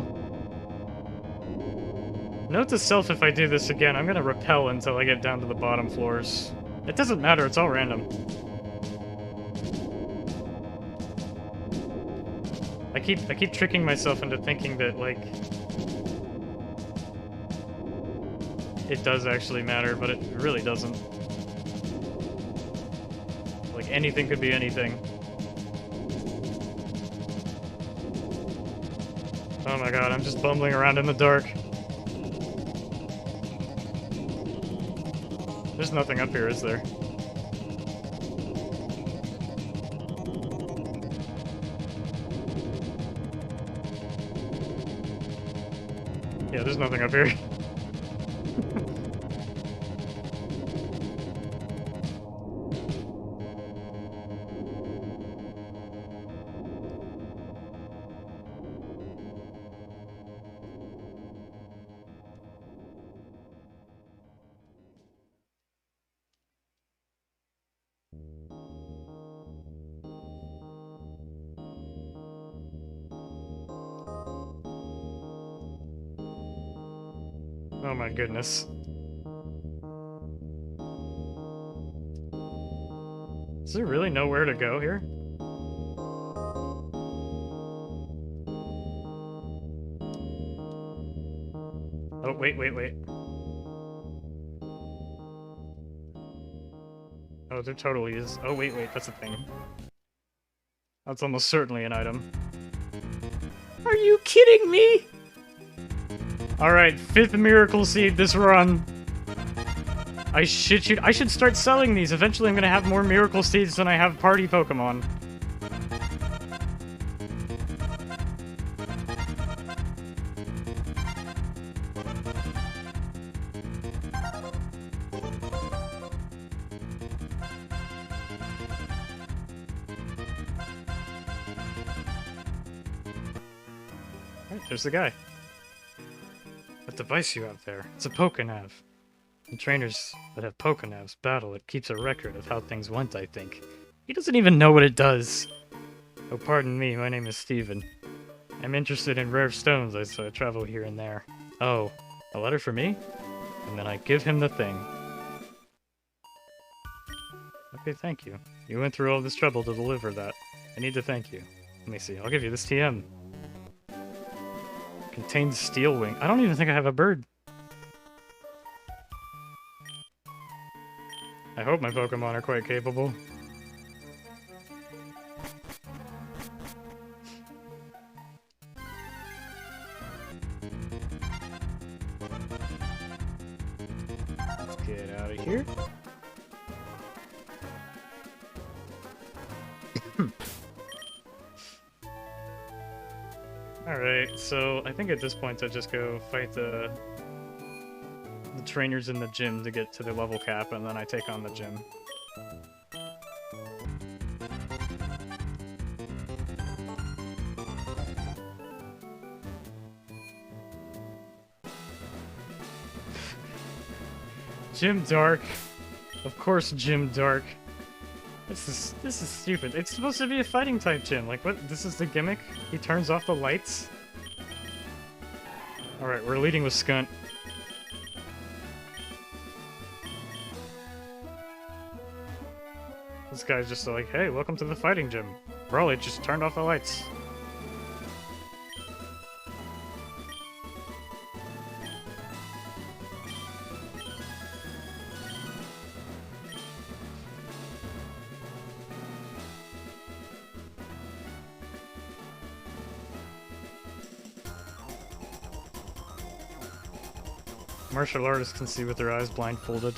Speaker 1: Note to self, if I do this again, I'm gonna repel until I get down to the bottom floors. It doesn't matter, it's all random. I keep tricking myself into thinking that, like, it does actually matter, but it really doesn't. Like, anything could be anything. Oh my god, I'm just bumbling around in the dark. There's nothing up here, is there? Yeah, there's nothing up here. Oh my goodness. Is there really nowhere to go here? Oh, wait. Oh, there totally is. Oh, wait, that's a thing. That's almost certainly an item. Are you kidding me? Alright, 5th Miracle Seed this run. I should start selling these. Eventually I'm gonna have more Miracle Seeds than I have party Pokemon. Alright, there's the guy. What device you have there? It's a Pokenav. And trainers that have Pokenavs battle, it keeps a record of how things went, I think. He doesn't even know what it does. Oh, pardon me, my name is Steven. I'm interested in rare stones, so I travel here and there. Oh, a letter for me? And then I give him the thing. Okay, thank you. You went through all this trouble to deliver that. I need to thank you. Let me see, I'll give you this TM. Contains steel wing. I don't even think I have a bird. I hope my Pokemon are quite capable. Let's get out of here. Alright, so I think at this point I just go fight the trainers in the gym to get to the level cap, and then I take on the gym. Gym Dark. Of course, Gym Dark. This is stupid. It's supposed to be a fighting type gym. Like, what? This is the gimmick? He turns off the lights? Alright, we're leading with Skunt. This guy's just like, hey, welcome to the fighting gym. Brawly just turned off the lights. Martial artists can see with their eyes blindfolded.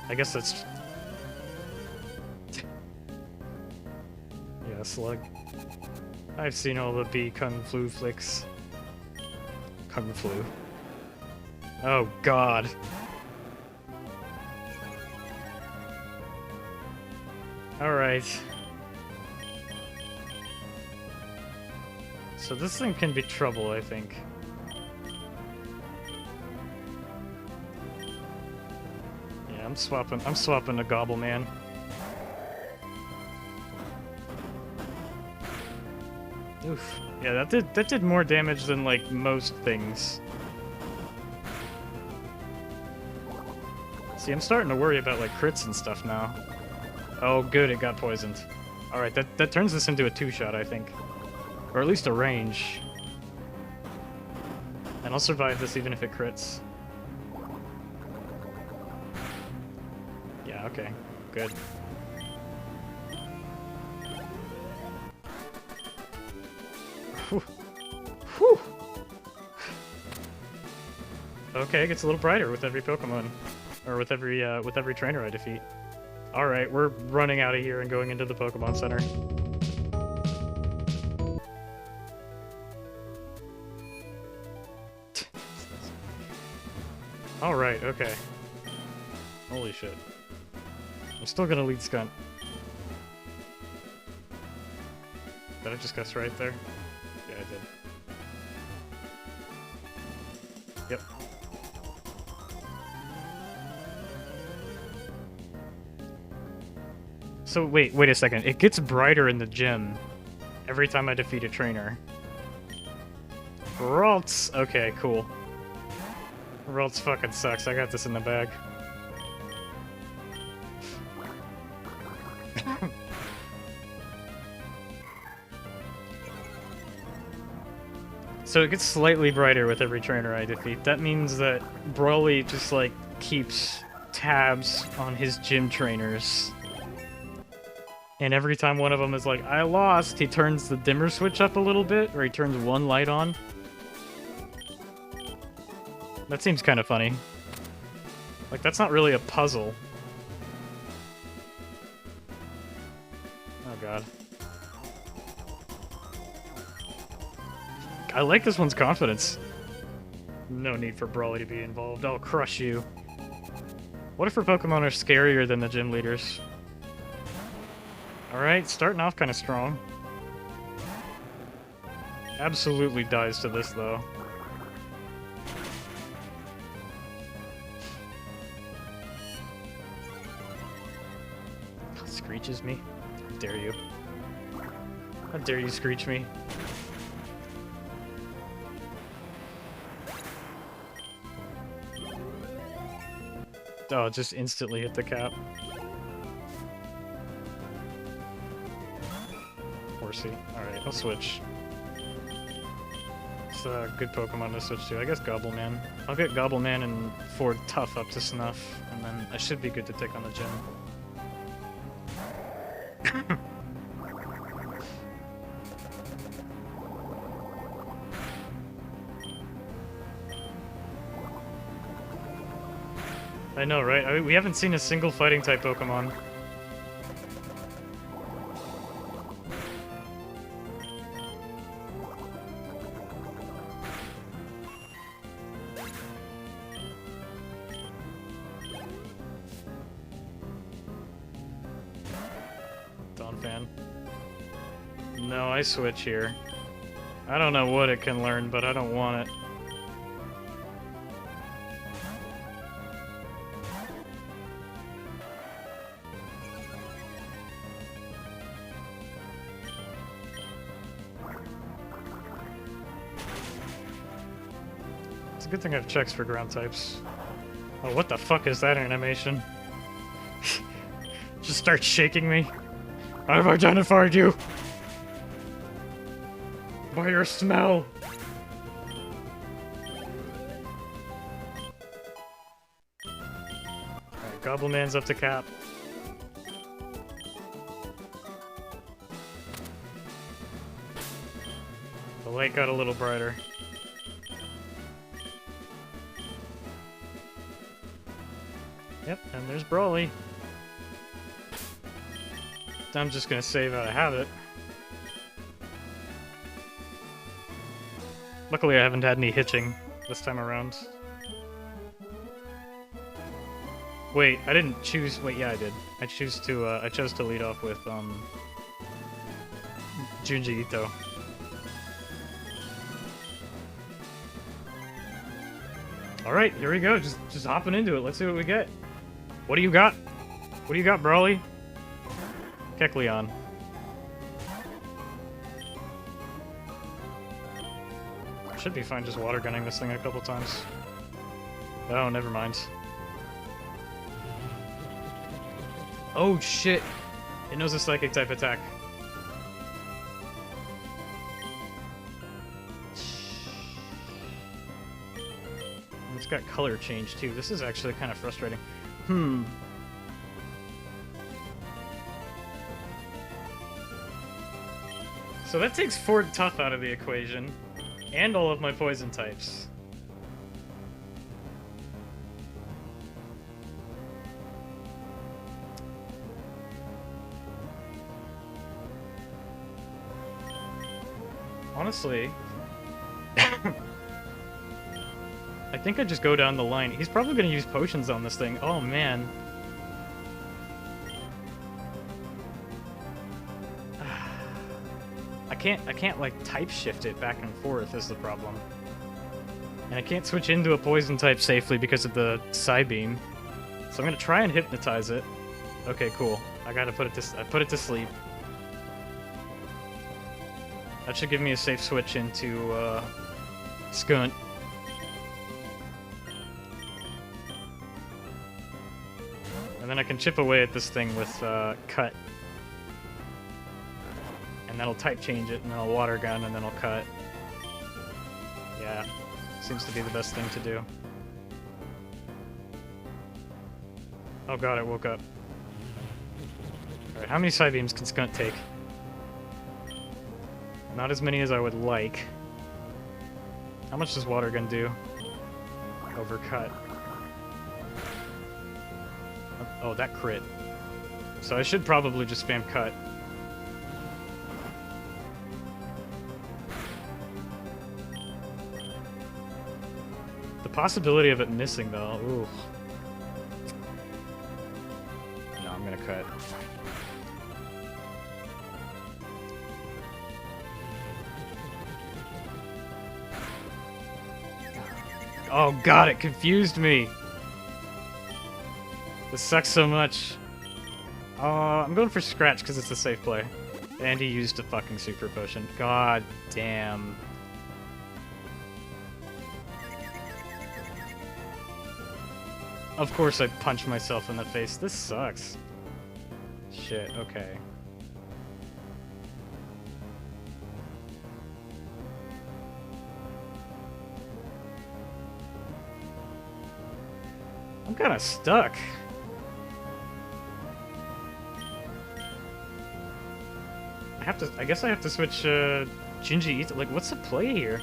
Speaker 1: I guess that's... yeah, slug. I've seen all the B Kung Flu flicks. Kung Flu. Oh god. Alright. So this thing can be trouble, I think. I'm swapping a Gobble Man. Oof. Yeah, that did more damage than like most things. See, I'm starting to worry about like crits and stuff now. Oh good, it got poisoned. Alright, that turns this into a 2-shot, I think. Or at least a range. And I'll survive this even if it crits. Yeah, okay. Good. Whew. Whew. Okay, it gets a little brighter with every Pokemon. Or with every trainer I defeat. Alright, we're running out of here and going into the Pokemon Center. Alright, okay. Holy shit. I'm still gonna lead Skunt. Did I just guess right there? Yeah, I did. Yep. So wait a second. It gets brighter in the gym every time I defeat a trainer. Ralts! Okay, cool. Ralts fucking sucks. I got this in the bag. So it gets slightly brighter with every trainer I defeat. That means that Brawly just, like, keeps tabs on his gym trainers. And every time one of them is like, I lost, he turns the dimmer switch up a little bit, or he turns one light on. That seems kind of funny. Like, that's not really a puzzle. Oh god. I like this one's confidence. No need for Brawly to be involved. I'll crush you. What if her Pokemon are scarier than the gym leaders? Alright, starting off kind of strong. Absolutely dies to this, though. Screeches me? How dare you? How dare you screech me? Oh, just instantly hit the cap. Horsey. Alright, I'll switch. It's a good Pokemon to switch to. I guess Gobble Man. I'll get Gobble Man and Ford Tough up to snuff, and then I should be good to take on the gym. I know, right? I mean, we haven't seen a single fighting-type Pokemon. Ice Switch here. I don't know what it can learn, but I don't want it. It's a good thing I have checks for ground types. Oh, what the fuck is that animation? Just start shaking me. I've identified you! By your smell! Alright, Goblin Man's up to cap. The light got a little brighter. Yep, and there's Brawly. I'm just gonna save out of habit. Luckily I haven't had any hitching this time around. Wait, I didn't choose... Wait, yeah I did. I chose to lead off with, Junji Ito. Alright, here we go. Just hopping into it. Let's see what we get. What do you got? What do you got, Brawly? Kecleon. Should be fine just water gunning this thing a couple times. Oh, never mind. Oh shit! It knows a psychic type attack. And it's got color change too. This is actually kind of frustrating. So that takes Ford Tough out of the equation, and all of my poison types. Honestly, I think I just go down the line. He's probably gonna use potions on this thing. Oh man. I can't like type shift it back and forth is the problem. And I can't switch into a poison type safely because of the Psybeam. So I'm gonna try and hypnotize it. Okay, cool. I put it to sleep. That should give me a safe switch into Skunt. And then I can chip away at this thing with Cut. And that'll type change it, and then I'll water gun, and then I'll cut. Yeah, seems to be the best thing to do. Oh god, I woke up. Alright, how many Psybeams can Skunt take? Not as many as I would like. How much does water gun do? Over cut. Oh, that crit. So I should probably just spam cut. Possibility of it missing though. Ooh. No, I'm gonna cut. Oh god, it confused me. This sucks so much. I'm going for Scratch because it's a safe play. And he used a fucking super potion. God damn. Of course I punch myself in the face. This sucks. Shit, okay. I'm kinda stuck. I guess I have to switch, Junji Ito. Like, what's the play here?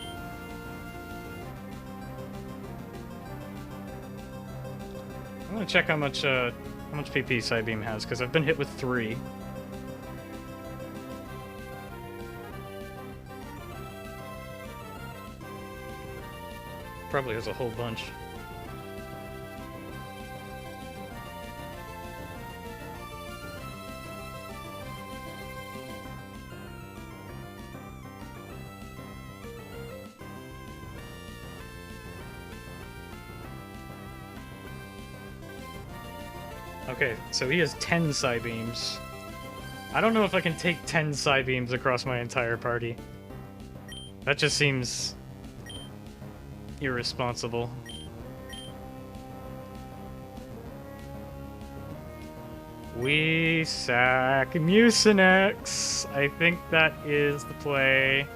Speaker 1: I'm gonna check how much PP Psybeam has, because I've been hit with 3. Probably has a whole bunch. Okay, so he has 10 Psybeams. I don't know if I can take 10 Psybeams across my entire party. That just seems irresponsible. We sack Mucinex. I think that is the play.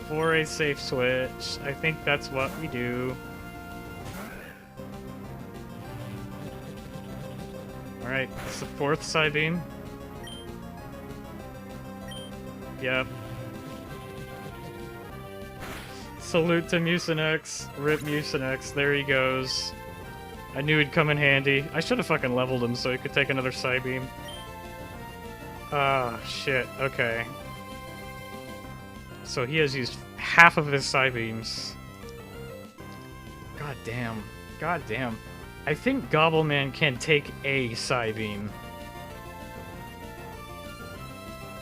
Speaker 1: For a safe switch. I think that's what we do. Alright, it's the 4th Psybeam. Yep. Salute to Mucinex. Rip Mucinex. There he goes. I knew he'd come in handy. I should have fucking leveled him so he could take another Psybeam. Ah, shit. Okay. So he has used half of his Psybeams. God damn. God damn. I think Gobbleman can take a Psybeam.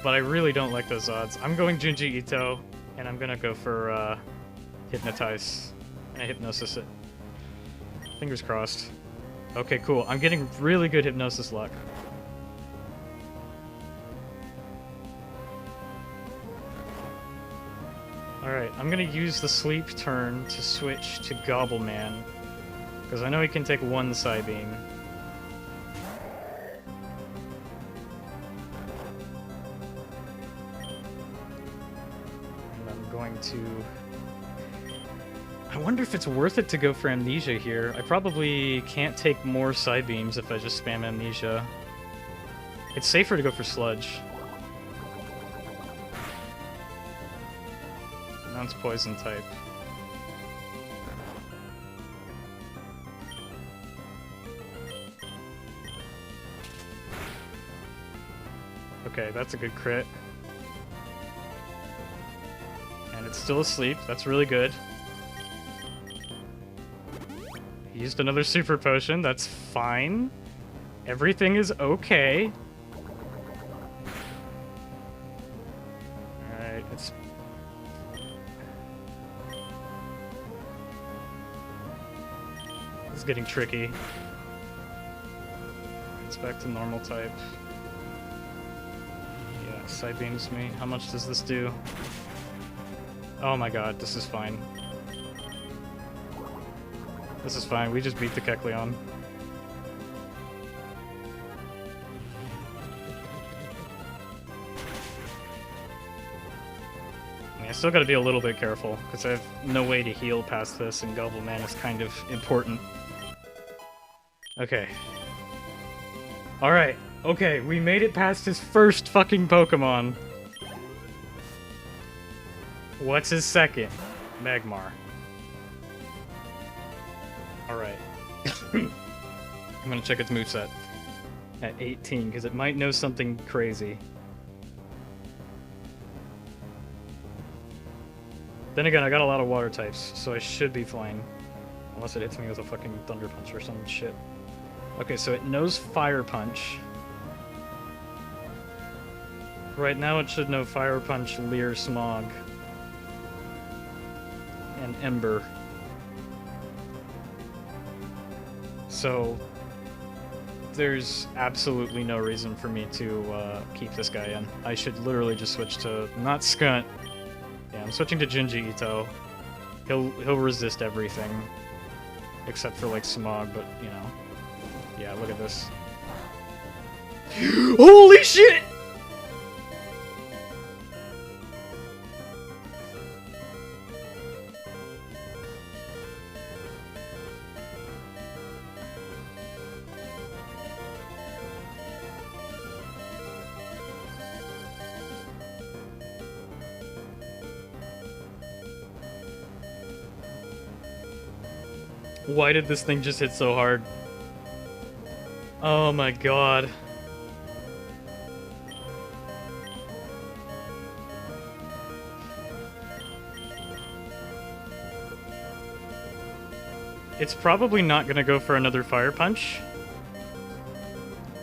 Speaker 1: But I really don't like those odds. I'm going Junji Ito, and I'm gonna go for Hypnotize. And I Hypnosis it. Fingers crossed. Okay, cool. I'm getting really good Hypnosis luck. Alright, I'm gonna use the sleep turn to switch to Gobbleman. Because I know he can take one Psybeam. And I'm going to... I wonder if it's worth it to go for Amnesia here. I probably can't take more Psybeams if I just spam Amnesia. It's safer to go for Sludge. Now it's Poison type. Okay, that's a good crit. And it's still asleep. That's really good. He used another super potion. That's fine. Everything is okay. Alright, it's... It's getting tricky. It's back to normal type. Yeah, Psybeams me. How much does this do? Oh my god, this is fine. This is fine, we just beat the Kecleon. I still gotta be a little bit careful, because I have no way to heal past this, and Gobbleman is kind of important. Okay. Alright, okay, we made it past his first fucking Pokemon. What's his second? Magmar. Alright. I'm gonna check its moveset at 18, because it might know something crazy. Then again, I got a lot of water types, so I should be fine. Unless it hits me with a fucking Thunder Punch or some shit. Okay, so it knows Fire Punch. Right now it should know Fire Punch, Leer, Smog. And Ember. So there's absolutely no reason for me to keep this guy in. I should literally just switch to... not Skunt. Yeah, I'm switching to Junji Ito. He'll resist everything. Except for, like, Smog, but, you know. Yeah, look at this. Holy shit! Why did this thing just hit so hard? Oh my god. It's probably not gonna go for another Fire Punch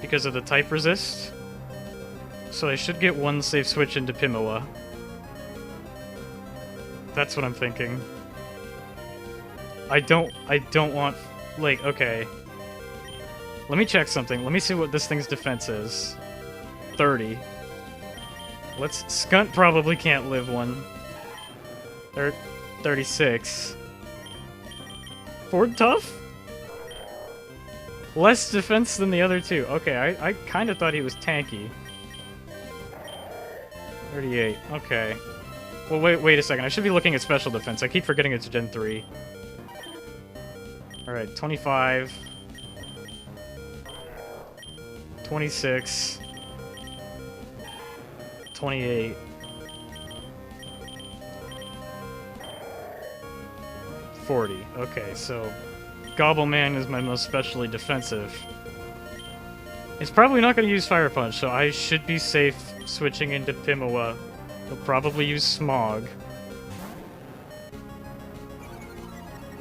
Speaker 1: because of the type resist. So I should get one safe switch into Pimoa. That's what I'm thinking. I don't want like, okay. Let me check something. Let me see what this thing's defense is. 30. Skunt probably can't live one. 36. Ford Tough? Less defense than the other two. Okay, I kind of thought he was tanky. 38. Okay. Well, wait a second. I should be looking at special defense. I keep forgetting it's Gen 3. Alright, 25. 26. 28. 40. Okay, so Gobbleman is my most specially defensive. It's probably not going to use Fire Punch, so I should be safe switching into Pimoa. He'll probably use Smog.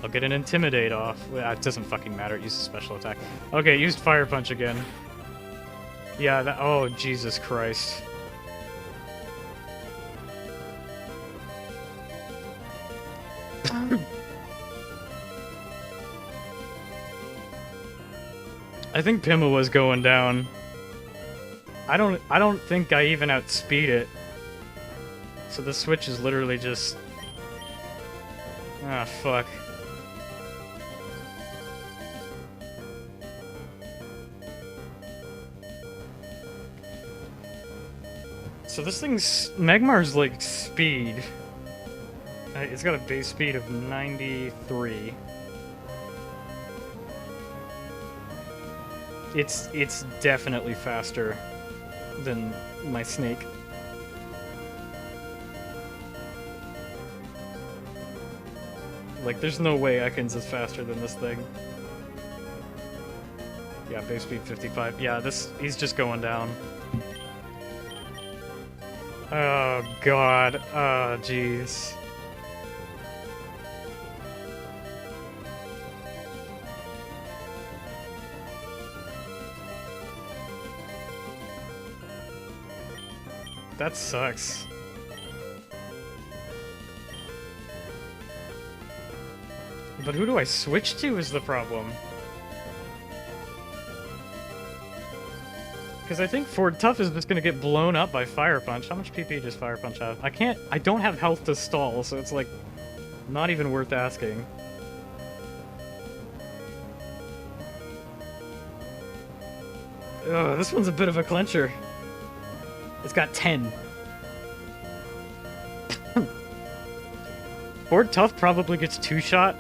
Speaker 1: I'll get an Intimidate off. Well, it doesn't fucking matter, it uses special attack. Okay, it used Fire Punch again. Yeah, that- oh, Jesus Christ. I think Pima was going down. I don't think I even outspeed it. So the switch is literally just... ah, fuck. So this thing's... Magmar's like speed. It's got a base speed of 93. It's definitely faster than my snake. Like, there's no way Ekans is faster than this thing. Yeah, base speed 55. Yeah, he's just going down. Oh, God. Oh, jeez. That sucks. But who do I switch to is the problem. Because I think Ford Tough is just gonna get blown up by Fire Punch. How much PP does Fire Punch have? I don't have health to stall, so it's like, not even worth asking. Ugh, this one's a bit of a clincher. It's got 10. Ford Tough probably gets 2-shot.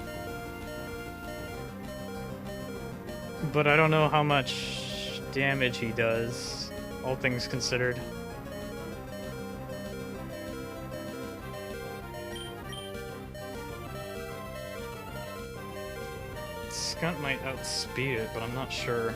Speaker 1: But I don't know how much damage he does, all things considered. Skunt might outspeed it, but I'm not sure.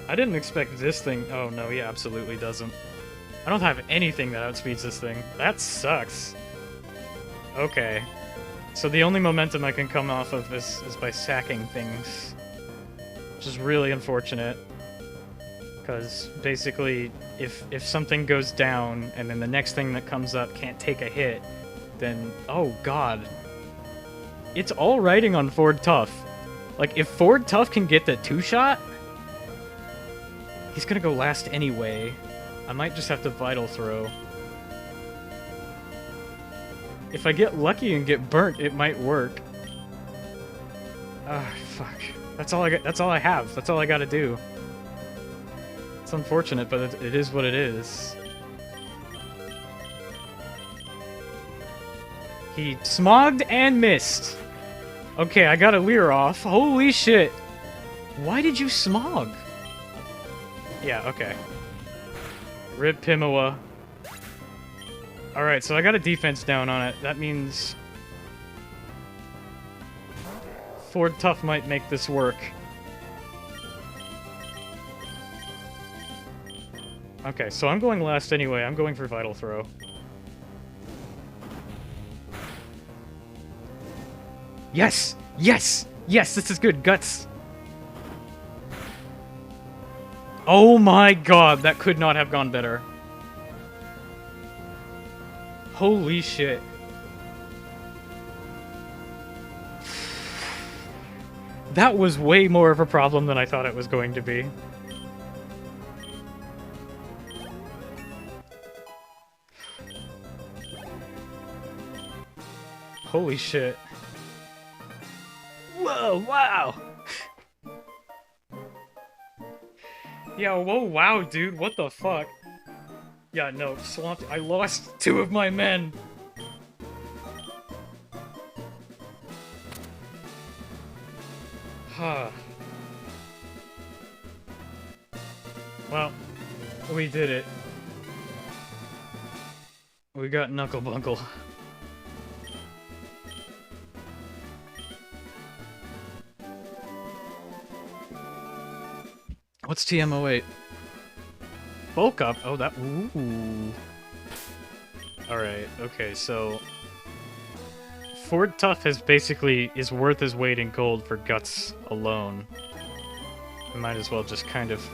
Speaker 1: I didn't expect this thing. Oh no, he absolutely doesn't. I don't have anything that outspeeds this thing. That sucks. Okay. So the only momentum I can come off of is by sacking things. Which is really unfortunate. Because basically, if something goes down and then the next thing that comes up can't take a hit, then, oh god. It's all riding on Ford Tough. Like, if Ford Tough can get the 2-shot, he's gonna go last anyway. I might just have to Vital Throw. If I get lucky and get burnt, it might work. Ah, fuck. That's all I got. That's all I have. That's all I gotta do. It's unfortunate, but it is what it is. He smogged and missed. Okay, I got a Leer off. Holy shit. Why did you smog? Yeah, okay. Rip Pimoa. Alright, so I got a defense down on it. That means Ford Tough might make this work. Okay, so I'm going last anyway. I'm going for Vital Throw. Yes! Yes! Yes, this is good. Guts! Oh my god, that could not have gone better. Holy shit. That was way more of a problem than I thought it was going to be. Holy shit. Whoa, wow! Yeah, whoa, wow, dude, what the fuck? Yeah, no, Swamp... I lost 2 of my men! Huh. Well, we did it. We got Knuckle Bunkle. What's TM08? Bulk up? Oh, that... Ooh. Alright, okay, so... Ford Tough is worth his weight in gold for Guts alone. I might as well just kind of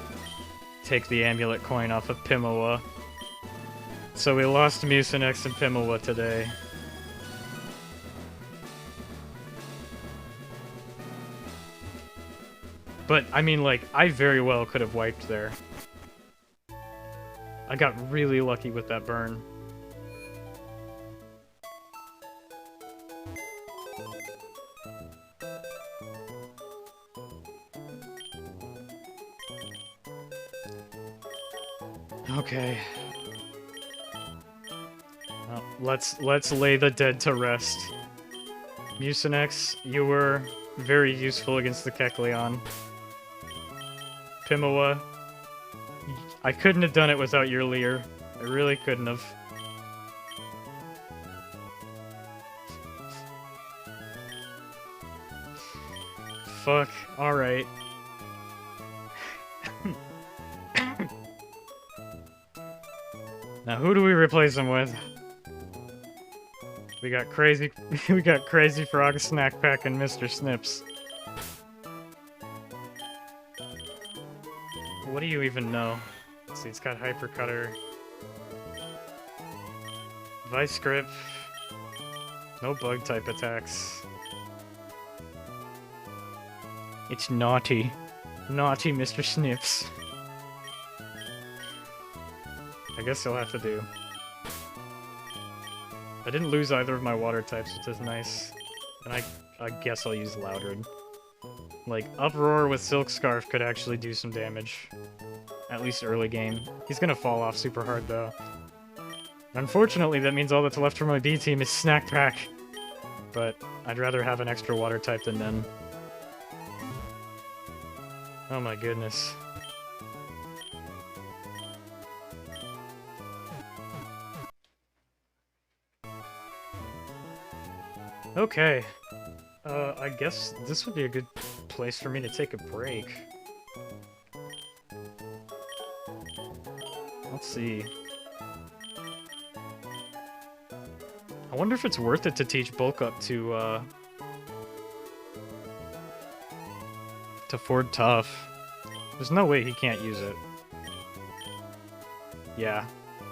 Speaker 1: take the amulet coin off of Pimowa. So we lost Mucinex and Pimowa today. But, I mean, like, I very well could have wiped there. I got really lucky with that burn. Okay. Well, let's lay the dead to rest. Mucinex, you were very useful against the Kecleon. Pimowa, I couldn't have done it without your Leer. I really couldn't have. Fuck, alright. Now who do we replace him with? We got Crazy Frog, Snack Pack, and Mr. Snips. What do you even know? Let's see, it's got Hyper Cutter. Vice Grip. No bug type attacks. It's naughty. Naughty Mr. Snips. I guess he'll have to do. I didn't lose either of my water types, which is nice. And I guess I'll use Loudred. Like, Uproar with Silk Scarf could actually do some damage. At least early game. He's gonna fall off super hard, though. Unfortunately, that means all that's left for my B team is Snack Pack. But I'd rather have an extra water type than none. Oh my goodness. Okay. I guess this would be a good place for me to take a break. Let's see. I wonder if it's worth it to teach Bulk Up to Ford Tough. There's no way he can't use it. Yeah.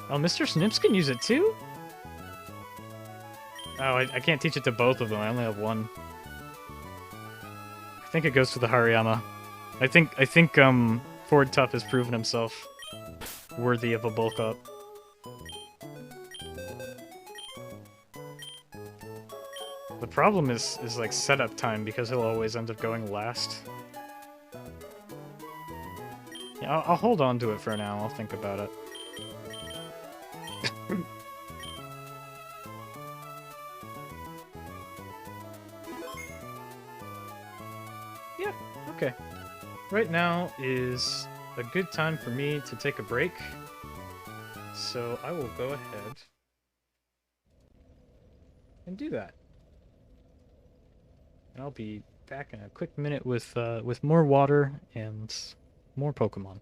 Speaker 1: Oh, Mr. Snips can use it too? Oh, I can't teach it to both of them. I only have one. I think it goes to the Hariyama. I think Ford Tough has proven himself worthy of a Bulk Up. The problem is like setup time because he'll always end up going last. Yeah, I'll hold on to it for now. I'll think about it. Yeah, okay. Right now is a good time for me to take a break. So I will go ahead and do that. And I'll be back in a quick minute with more water and more Pokemon.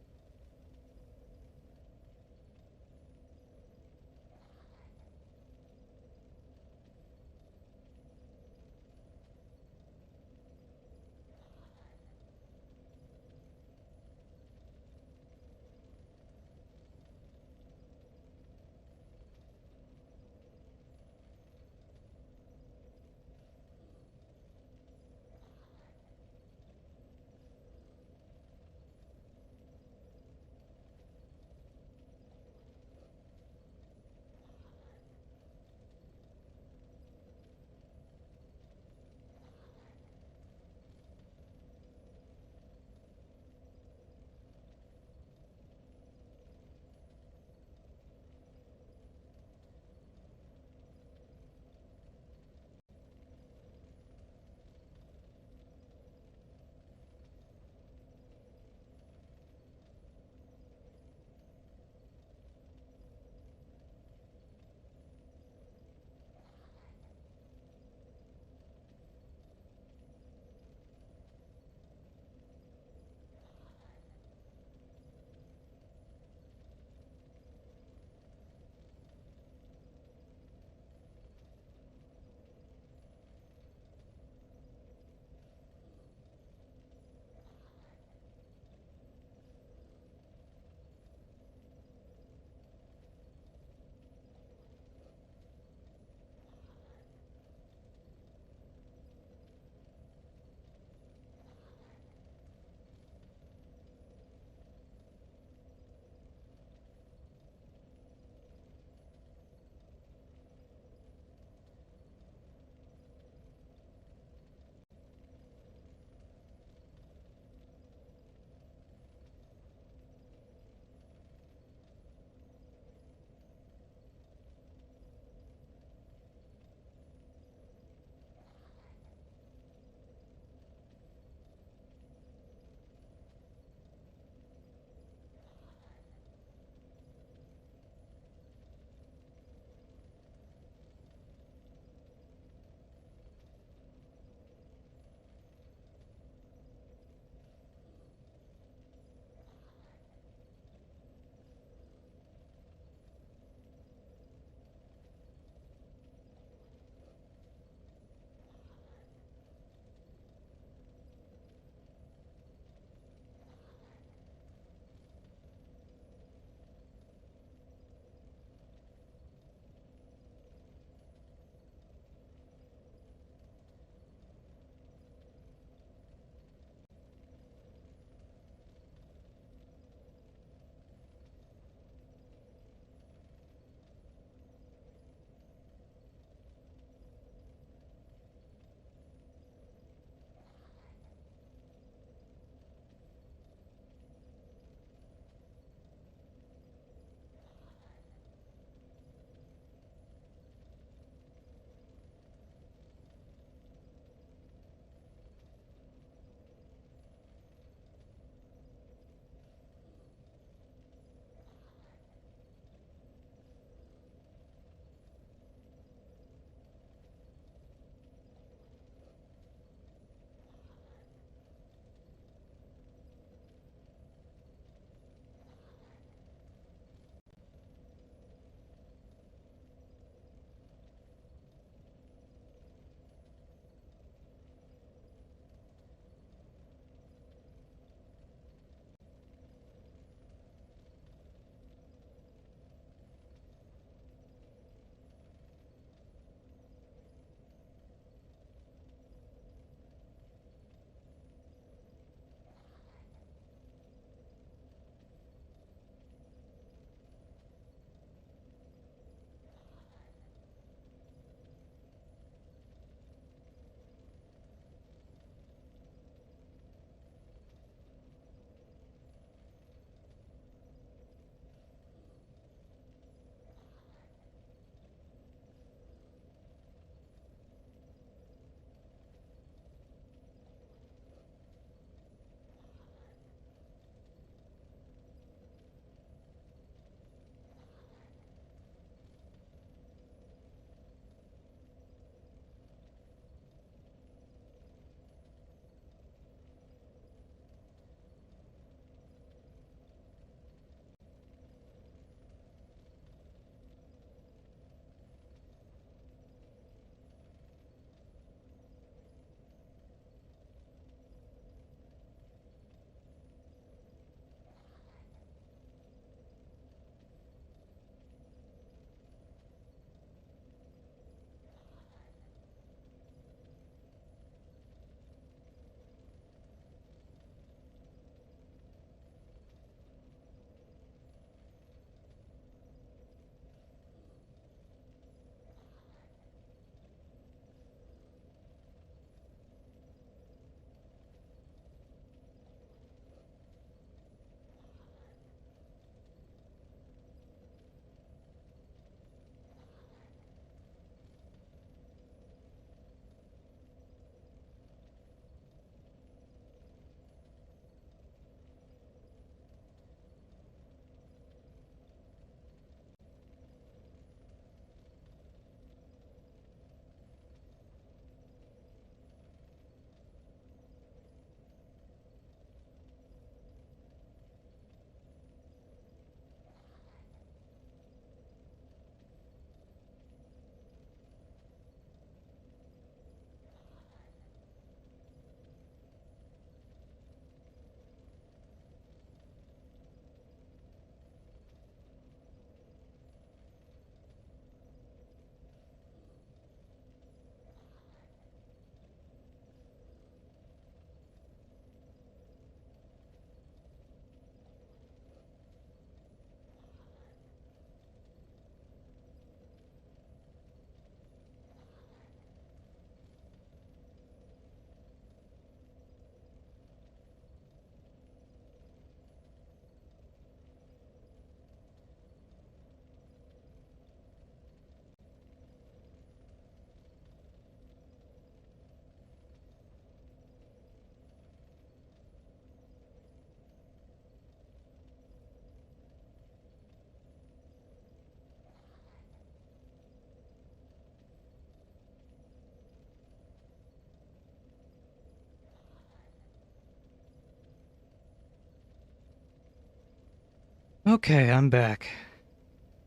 Speaker 1: Okay, I'm back.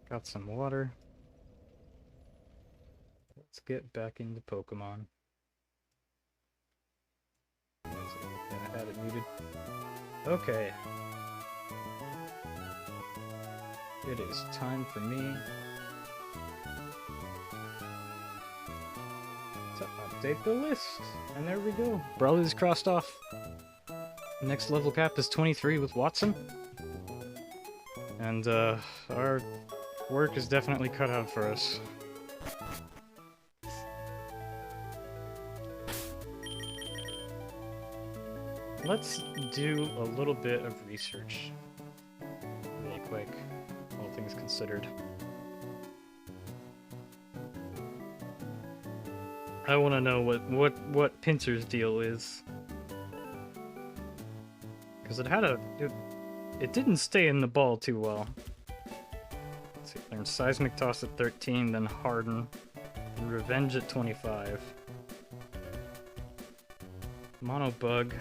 Speaker 1: Got some water. Let's get back into Pokemon. I had it muted. Okay. It is time for me to update the list. And there we go. Brawly is crossed off. Next level cap is 23 with Wattson. And our work is definitely cut out for us. Let's do a little bit of research really quick, all things considered. I want to know what Pinsir's deal is. Because it didn't stay in the ball too well. Let's see, learned Seismic Toss at 13, then Harden, and Revenge at 25. Mono Bug.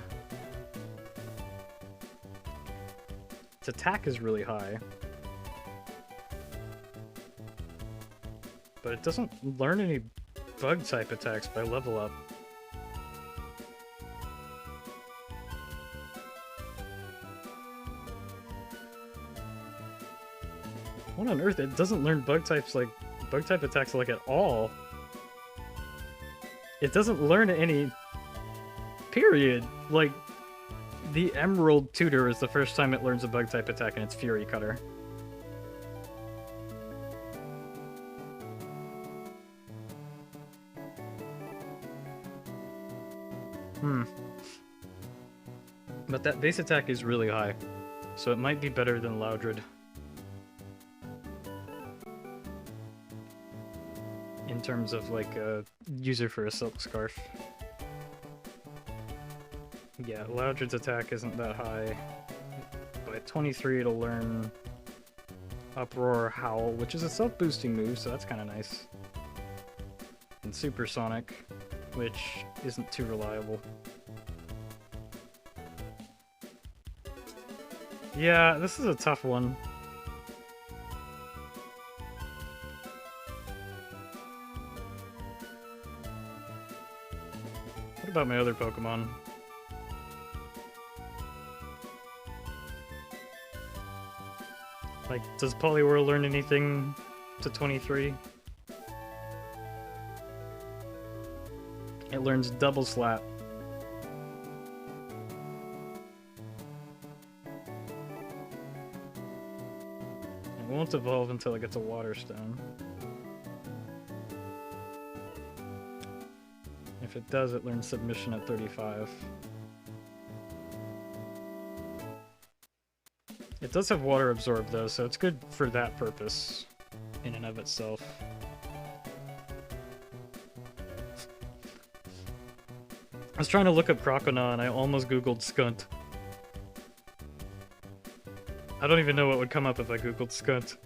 Speaker 1: Its attack is really high. But it doesn't learn any bug type attacks by level up. What on earth? It doesn't learn bug type attacks like at all. It doesn't learn any period. Like the Emerald Tutor is the first time it learns a bug type attack, and it's Fury Cutter. But that base attack is really high, so it might be better than Loudred. In terms of like a user for a Silk Scarf. Yeah, Loudred's attack isn't that high. By 23 it'll learn Uproar Howl, which is a self-boosting move, so that's kind of nice. And Supersonic, which isn't too reliable. Yeah, this is a tough one. What about my other Pokemon? Like, does Poliwhirl learn anything to 23? It learns Double Slap. It won't evolve until it gets a Water Stone. If it does, it learns Submission at 35. It does have Water Absorb though, so it's good for that purpose in and of itself. I was trying to look up Croconaw and I almost googled Skunt. I don't even know what would come up if I googled Skunt.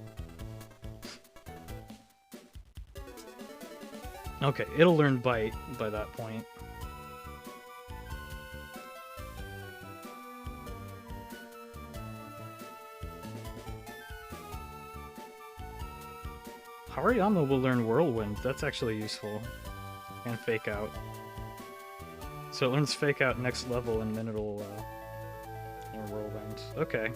Speaker 1: Okay, it'll learn Bite by that point. Hariyama will learn Whirlwind. That's actually useful. And Fake Out. So it learns Fake Out next level and then it'll learn Whirlwind. Okay.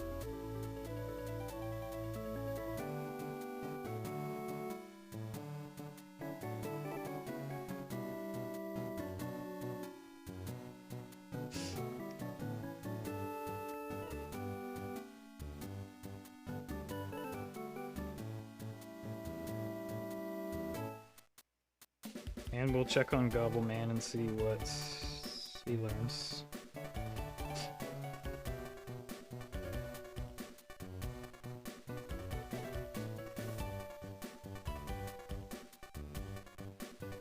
Speaker 1: And we'll check on Gobbleman and see what he learns.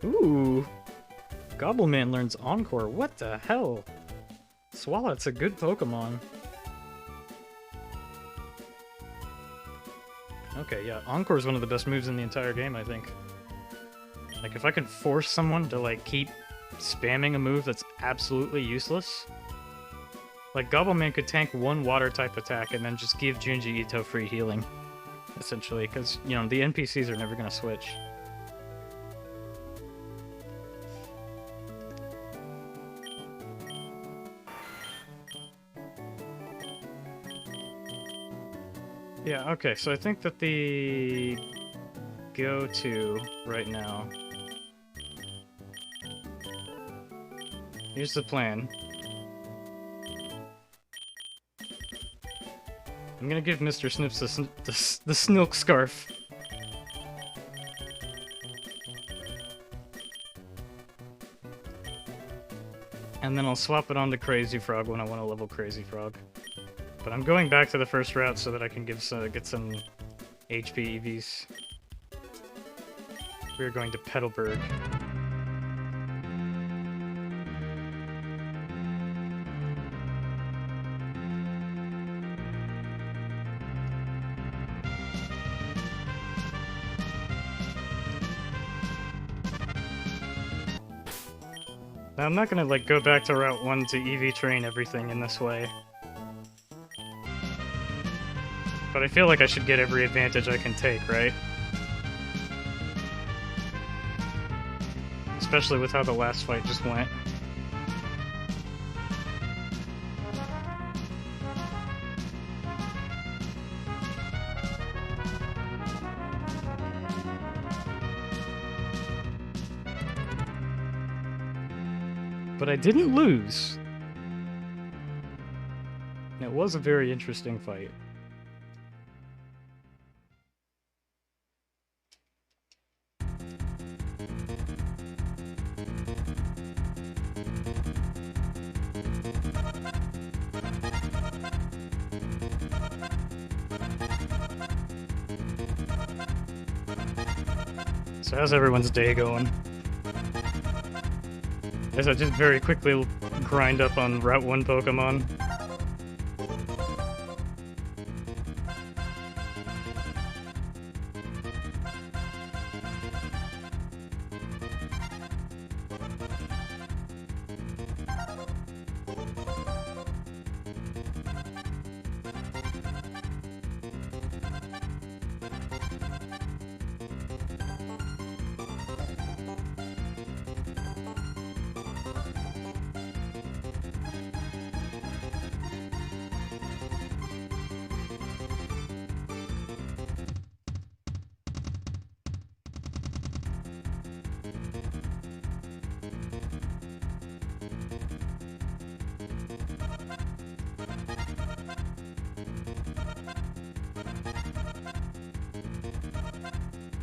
Speaker 1: Ooh! Gobbleman learns Encore. What the hell? Swalot's a good Pokemon. Okay, yeah, Encore is one of the best moves in the entire game, I think. Like, if I can force someone to, like, keep spamming a move that's absolutely useless... Like, Gobbleman could tank one water-type attack and then just give Junji Ito free healing, essentially, because, you know, the NPCs are never going to switch. Yeah, okay, so I think that the go-to right now... Here's the plan. I'm gonna give Mr. Snips the Snilk Scarf. And then I'll swap it on to Crazy Frog when I want to level Crazy Frog. But I'm going back to the first route so that I can get some HP EVs. We're going to Petalburg. Now, I'm not gonna, like, go back to Route 1 to EV train everything in this way. But I feel like I should get every advantage I can take, right? Especially with how the last fight just went. But I didn't lose. It was a very interesting fight. So how's everyone's day going? As I just very quickly grind up on Route 1 Pokemon.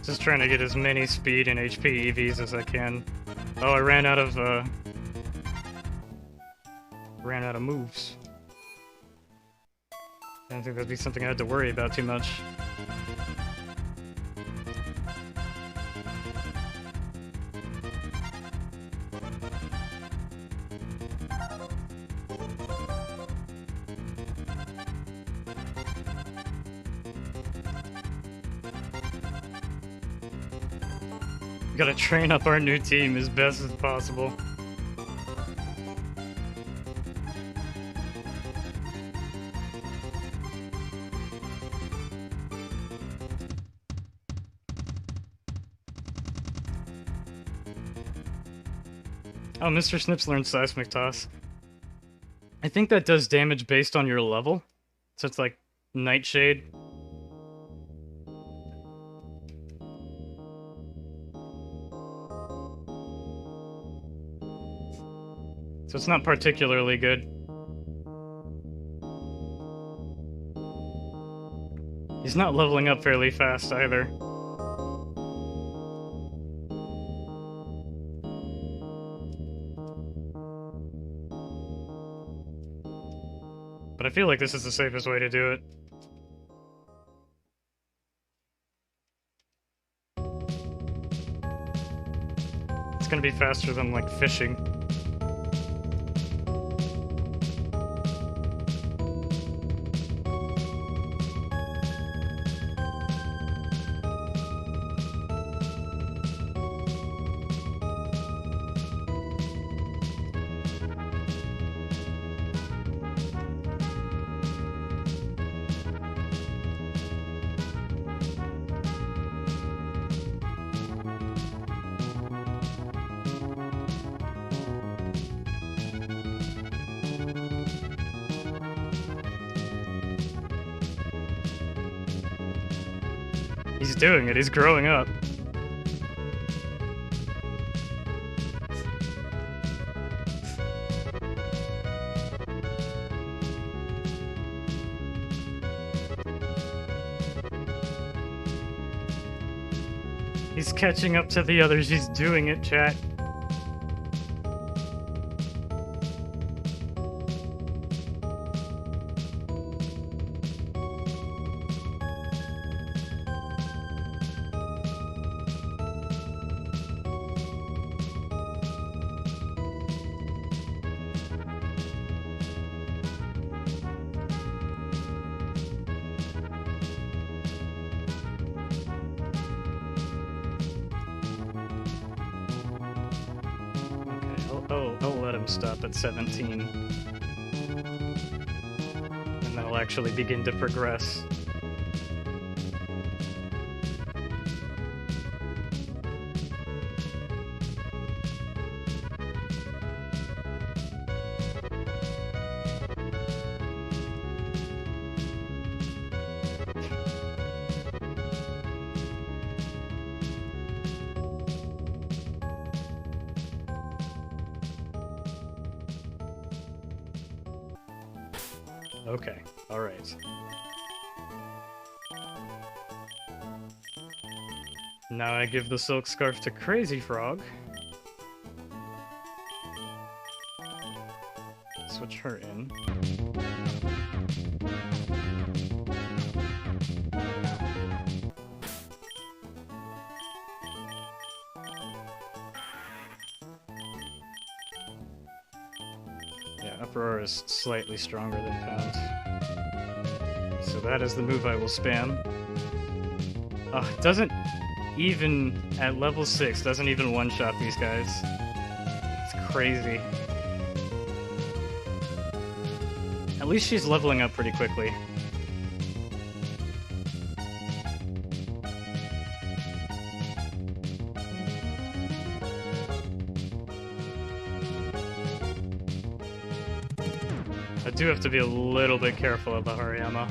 Speaker 1: Just trying to get as many speed and HP EVs as I can. Oh, I ran out of moves. I don't think that'd be something I had to worry about too much. Gotta train up our new team as best as possible. Oh, Mr. Snips learned Seismic Toss. I think that does damage based on your level. So it's like Nightshade. So it's not particularly good. He's not leveling up fairly fast either. But I feel like this is the safest way to do it. It's gonna be faster than, like, fishing. He's doing it, he's growing up. He's catching up to the others, he's doing it, chat. I'll let him stop at 17. And then I'll actually begin to progress. Okay, alright. Now I give the silk scarf to Crazy Frog. Switch her in. Yeah, Uproar is slightly stronger than Pound. So that is the move I will spam. It doesn't even, at level 6, doesn't even one-shot these guys. It's crazy. At least she's leveling up pretty quickly. I do have to be a little bit careful about Hariyama.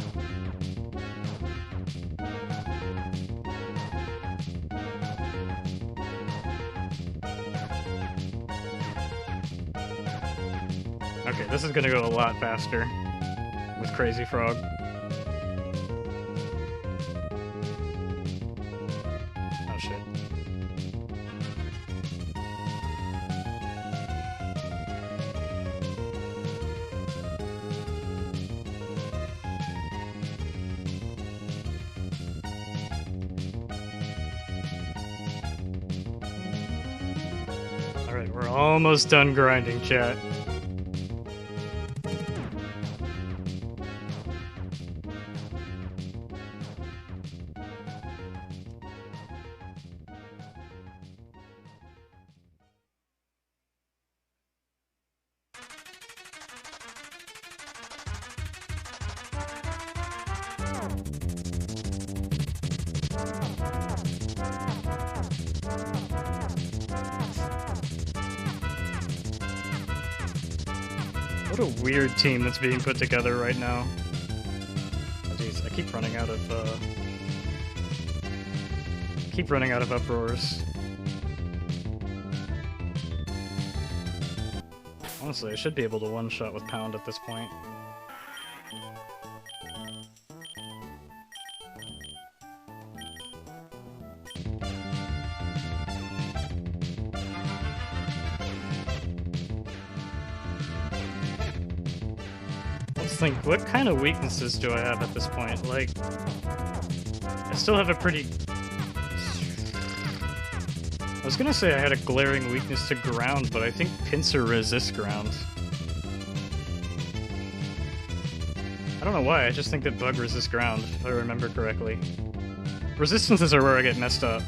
Speaker 1: Okay, this is gonna go a lot faster with Crazy Frog. Oh shit. Alright, we're almost done grinding, chat. What a weird team that's being put together right now. Oh, jeez, I keep running out of uproars. Honestly, I should be able to one-shot with Pound at this point. Think, what kind of weaknesses do I have at this point? Like, I still have a pretty... I was gonna say I had a glaring weakness to ground, but I think Pinsir resists ground. I don't know why, I just think that Bug resists ground, if I remember correctly. Resistances are where I get messed up.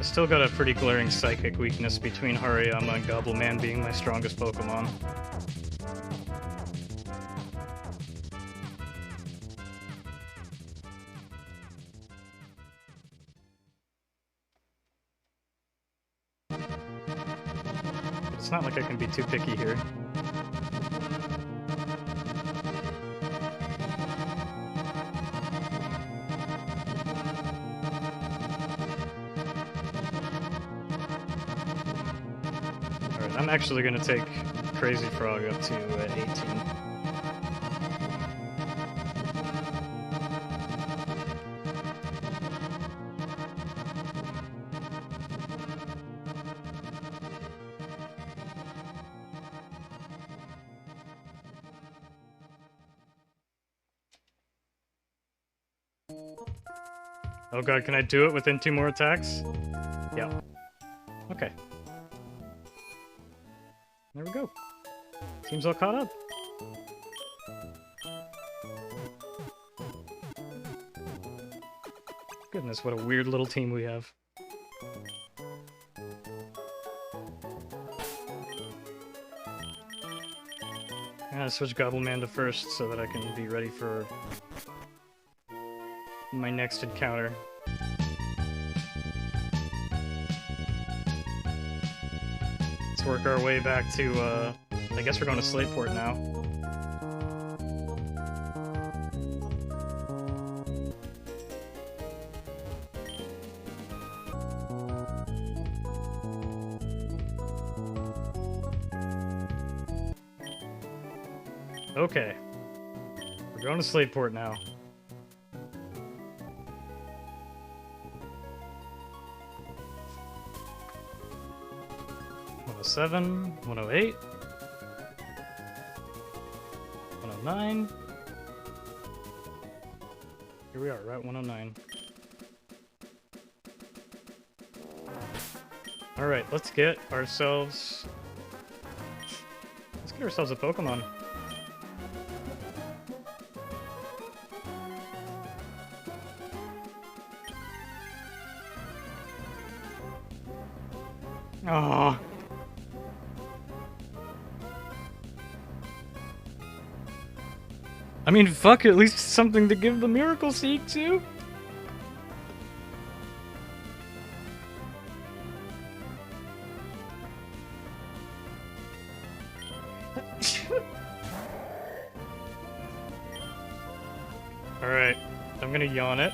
Speaker 1: Still got a pretty glaring psychic weakness between Hariyama and Gobbleman being my strongest Pokemon. It's not like I can be too picky here. Alright, I'm actually gonna take Crazy Frog up to 18. Oh god, can I do it within 2 more attacks? Yeah. Okay. There we go. Seems all caught up. Goodness, what a weird little team we have. I'm gonna switch Gobbleman to first so that I can be ready for my next encounter. Let's work our way back to, I guess we're going to Slateport now. Okay. We're going to Slateport now. 107, 108, 109. Here we are, Route 109. Alright, let's get ourselves a Pokemon. Aww. I mean, fuck, at least something to give the Miracle Seed to. Alright, I'm gonna yawn it.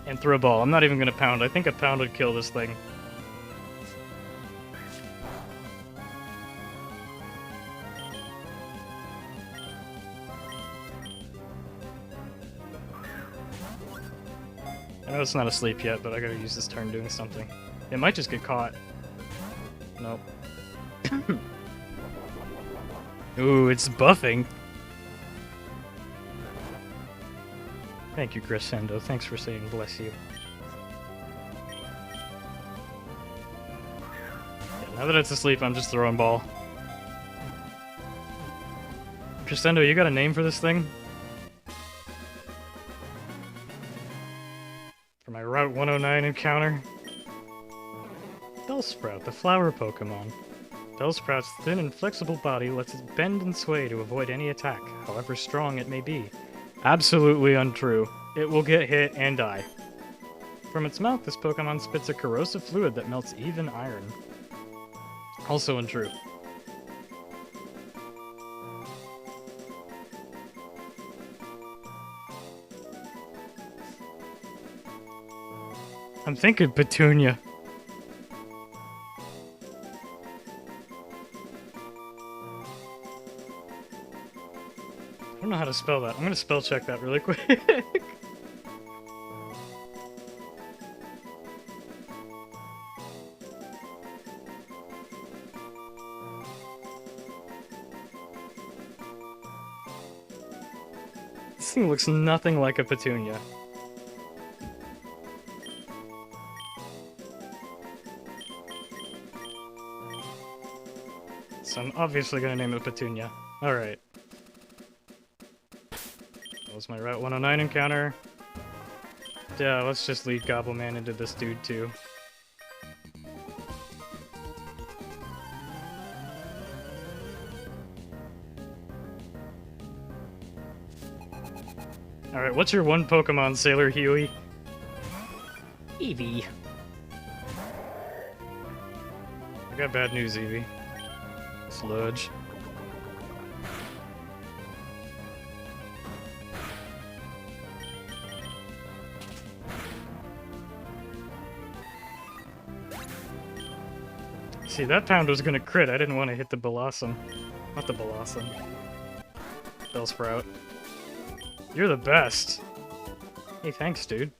Speaker 1: And throw a ball. I'm not even gonna pound. I think a pound would kill this thing. I know it's not asleep yet, but I gotta use this turn doing something. It might just get caught. Nope. Ooh, it's buffing. Thank you, Crescendo. Thanks for saying bless you. Yeah, now that it's asleep, I'm just throwing ball. Crescendo, you got a name for this thing? For my Route 109 encounter? Bellsprout, the flower Pokemon. Bellsprout's thin and flexible body lets it bend and sway to avoid any attack, however strong it may be. Absolutely untrue. It will get hit and die. From its mouth, this Pokemon spits a corrosive fluid that melts even iron. Also untrue. I'm thinking Petunia. I don't know how to spell that. I'm gonna spell check that really quick. This thing looks nothing like a Petunia. So I'm obviously gonna name it Petunia. Alright. That was my Route 109 encounter. Yeah, let's just lead Gobbleman into this dude too. Alright, what's your one Pokemon, Sailor Huey? Eevee. I got bad news, Evie. Sludge. See, that pound was gonna crit. I didn't want to hit the Blossom. Not the Blossom. Bellsprout. You're the best. Hey, thanks, dude.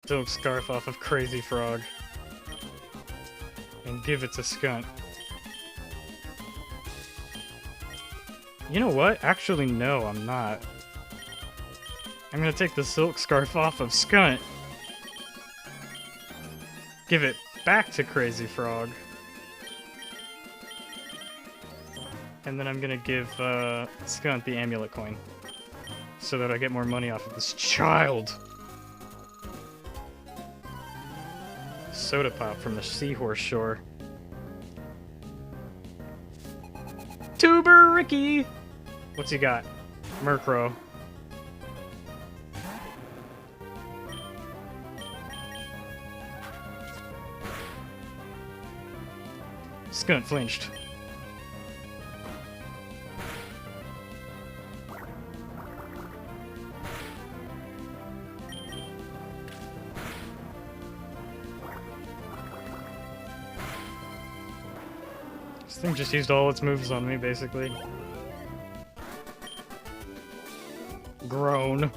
Speaker 1: Silk Scarf off of Crazy Frog. And give it to Skunt. You know what? Actually, no, I'm not. I'm gonna take the Silk Scarf off of Skunt. Give it back to Crazy Frog. And then I'm gonna give Skunt the Amulet Coin. So that I get more money off of this child. Soda Pop from the Seahorse Shore. Tuber Ricky! What's he got? Murkrow. Skunt flinched. This thing just used all its moves on me, basically. Grown.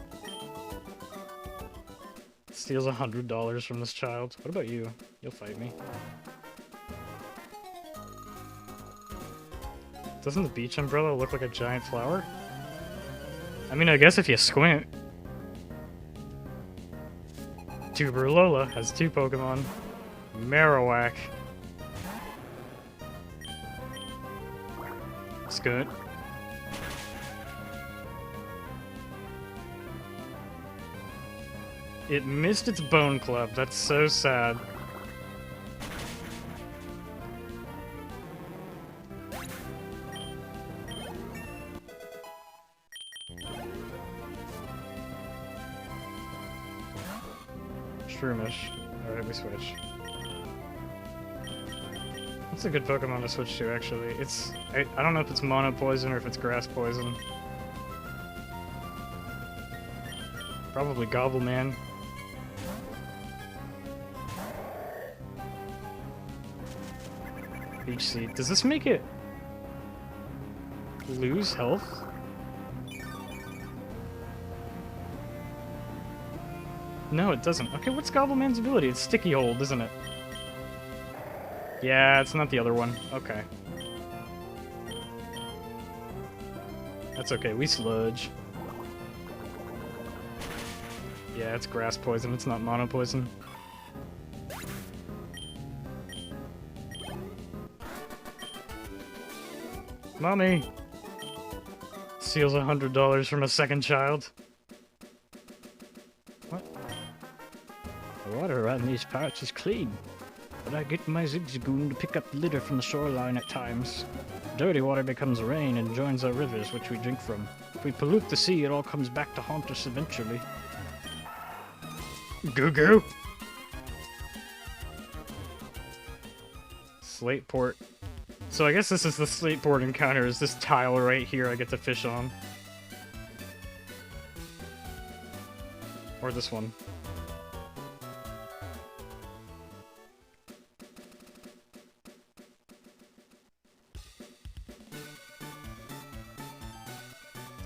Speaker 1: Steals $100 from this child. What about you? You'll fight me. Doesn't the beach umbrella look like a giant flower? I mean, I guess if you squint. Tuber Lola has 2 Pokemon. Marowak. Skunt. It missed its Bone Club. That's so sad. Shroomish. Alright, we switch. That's a good Pokemon to switch to, actually. It's... I don't know if it's Mono Poison or if it's Grass Poison. Probably Gobbleman. Beach Seed. Does this make it lose health? No, it doesn't. Okay, what's Gobbleman's ability? It's Sticky Hold, isn't it? Yeah, it's not the other one. Okay. That's okay, we sludge. Yeah, it's Grass Poison, it's not Mono Poison. Mommy! Steals $100 from a second child. What? The water around these parts is clean, but I get my Zigzagoon to pick up litter from the shoreline at times. Dirty water becomes rain and joins our rivers, which we drink from. If we pollute the sea, it all comes back to haunt us eventually. Goo-goo! Slateport. So I guess this is the Slateport encounter, is this tile right here I get to fish on. Or this one.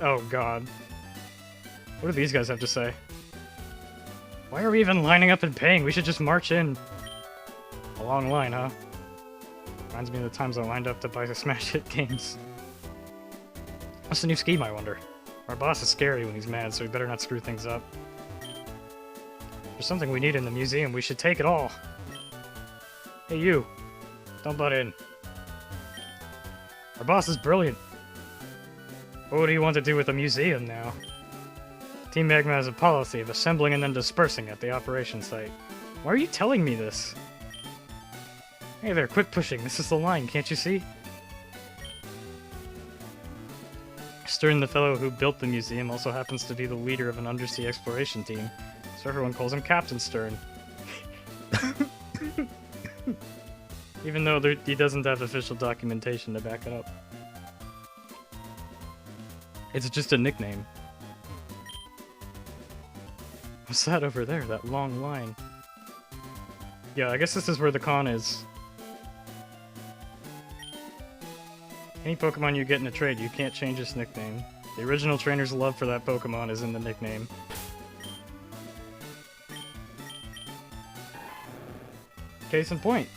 Speaker 1: Oh god. What do these guys have to say? Why are we even lining up and paying? We should just march in. A long line, huh? Reminds me of the times I lined up to buy the Smash Hit games. What's the new scheme, I wonder? Our boss is scary when he's mad, so we better not screw things up. There's something we need in the museum. We should take it all. Hey, you. Don't butt in. Our boss is brilliant. What do you want to do with the museum now? Team Magma has a policy of assembling and then dispersing at the operation site.
Speaker 2: Why are you telling me this? Hey there, quit pushing. This is the line, can't you see? Stern, the fellow who built the museum, also happens to be the leader of an undersea exploration team, so everyone calls him Captain Stern. Even though he doesn't have official documentation to back it up. It's just a nickname. What's that over there? That long line? Yeah, I guess this is where the con is. Any Pokemon you get in a trade, you can't change its nickname. The original trainer's love for that Pokemon is in the nickname. Case in point.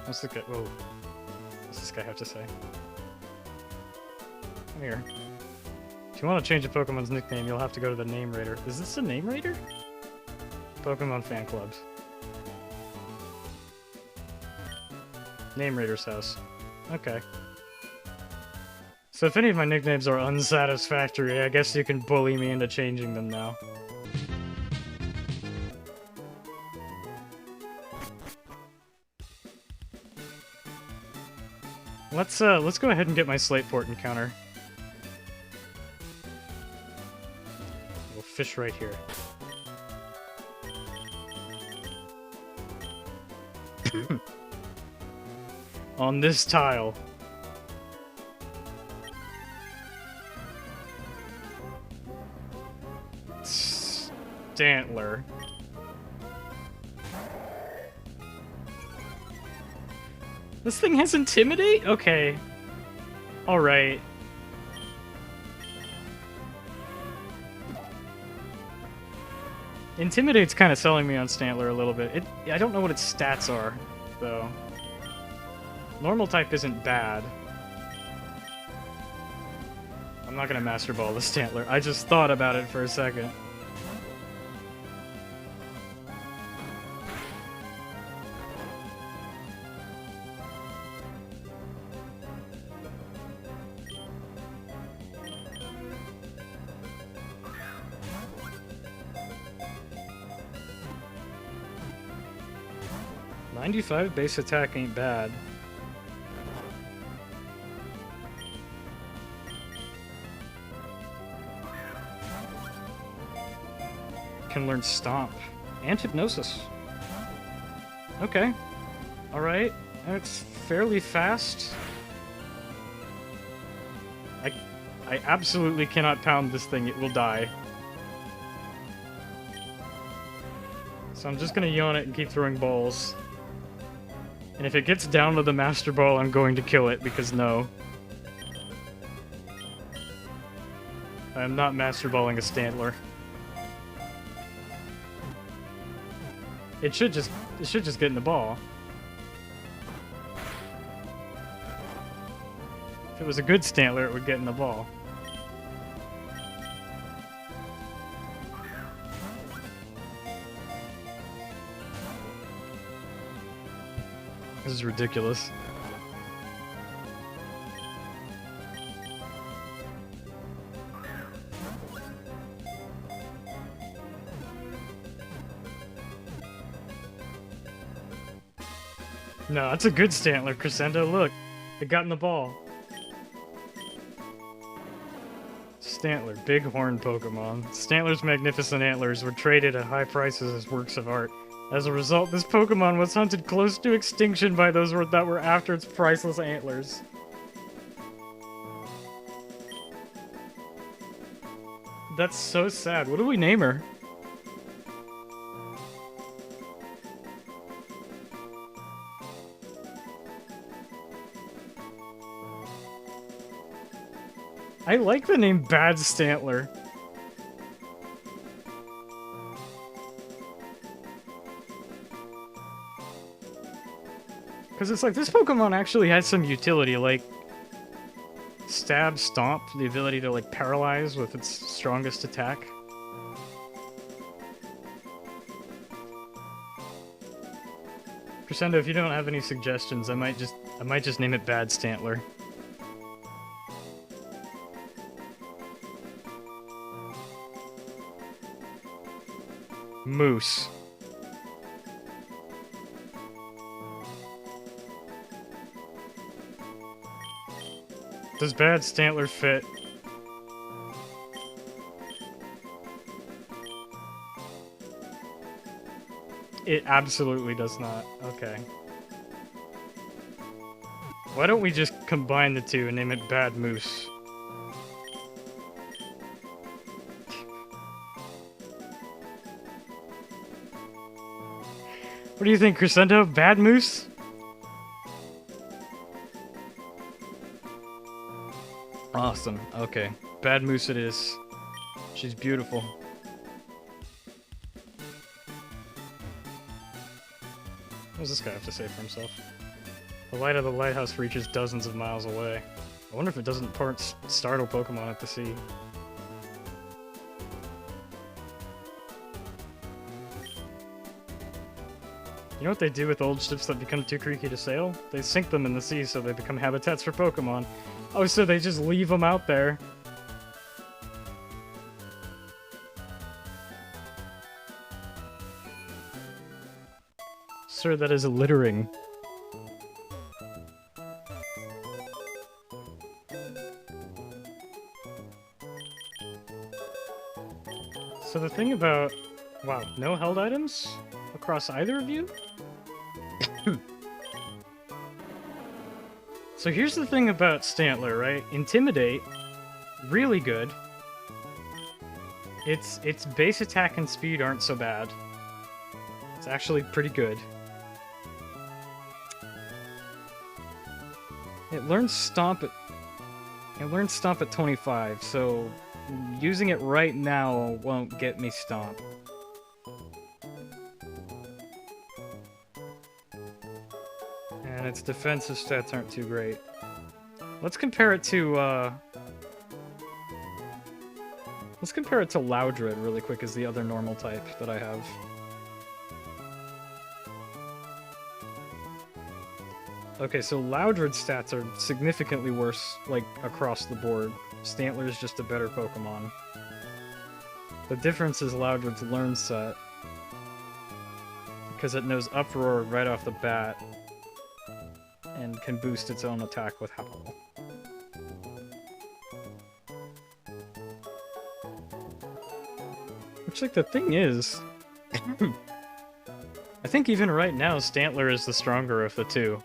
Speaker 2: What's this guy? Whoa. What's this guy have to say? Come here. If you want to change a Pokemon's nickname, you'll have to go to the Name Raider. Is this a Name Raider? Pokemon fan clubs. Name Raider's house. Okay. So if any of my nicknames are unsatisfactory, I guess you can bully me into changing them now. Let's go ahead and get my Slateport encounter. We'll fish right here. On this tile. Stantler. This thing has Intimidate? Okay. Alright. Intimidate's kind of selling me on Stantler a little bit. I don't know what its stats are, though. Normal type isn't bad. I'm not gonna Master Ball the Stantler. I just thought about it for a second. .95 base attack ain't bad. Can learn Stomp and Hypnosis. Okay. Alright. And it's fairly fast. I absolutely cannot pound this thing, it will die. So I'm just gonna yawn it and keep throwing balls. And if it gets down to the Master Ball, I'm going to kill it, because no. I am not Master Balling a Stantler. It should just get in the ball. If it was a good Stantler, it would get in the ball. This is ridiculous. No, that's a good Stantler, Crescendo. Look, it got in the ball. Stantler, big horn Pokemon. Stantler's magnificent antlers were traded at high prices as works of art. As a result, this Pokemon was hunted close to extinction by those that were after its priceless antlers. That's so sad. What do we name her? I like the name Bad Stantler. Because it's like, this Pokemon actually has some utility, like Stab, Stomp, the ability to like paralyze with its strongest attack. Crescendo, if you don't have any suggestions, I might just name it Bad Stantler. Moose. Does bad Stantler fit? It absolutely does not. Okay. Why don't we just combine the two and name it Bad Moose? What do you think, Crescendo? Bad Moose? Awesome. Okay. Bad Moose it is. She's beautiful. What does this guy have to say for himself? The light of the lighthouse reaches dozens of miles away. I wonder if it doesn't startle Pokemon at the sea. You know what they do with old ships that become too creaky to sail? They sink them in the sea so they become habitats for Pokemon. Oh, so they just leave them out there. Sir, that is littering. So the thing about... Wow, no held items across either of you? So here's the thing about Stantler, right? Intimidate, really good. Its base attack and speed aren't so bad. It's actually pretty good. It learns Stomp at 25, so using it right now won't get me Stomp. And its defensive stats aren't too great. Let's compare it to Loudred really quick as the other normal type that I have. Okay, so Loudred's stats are significantly worse, like, across the board. Stantler is just a better Pokemon. The difference is Loudred's Learn Set, because it knows Uproar right off the bat, and can boost its own attack with Howl. Which, like, the thing is... I think even right now, Stantler is the stronger of the two.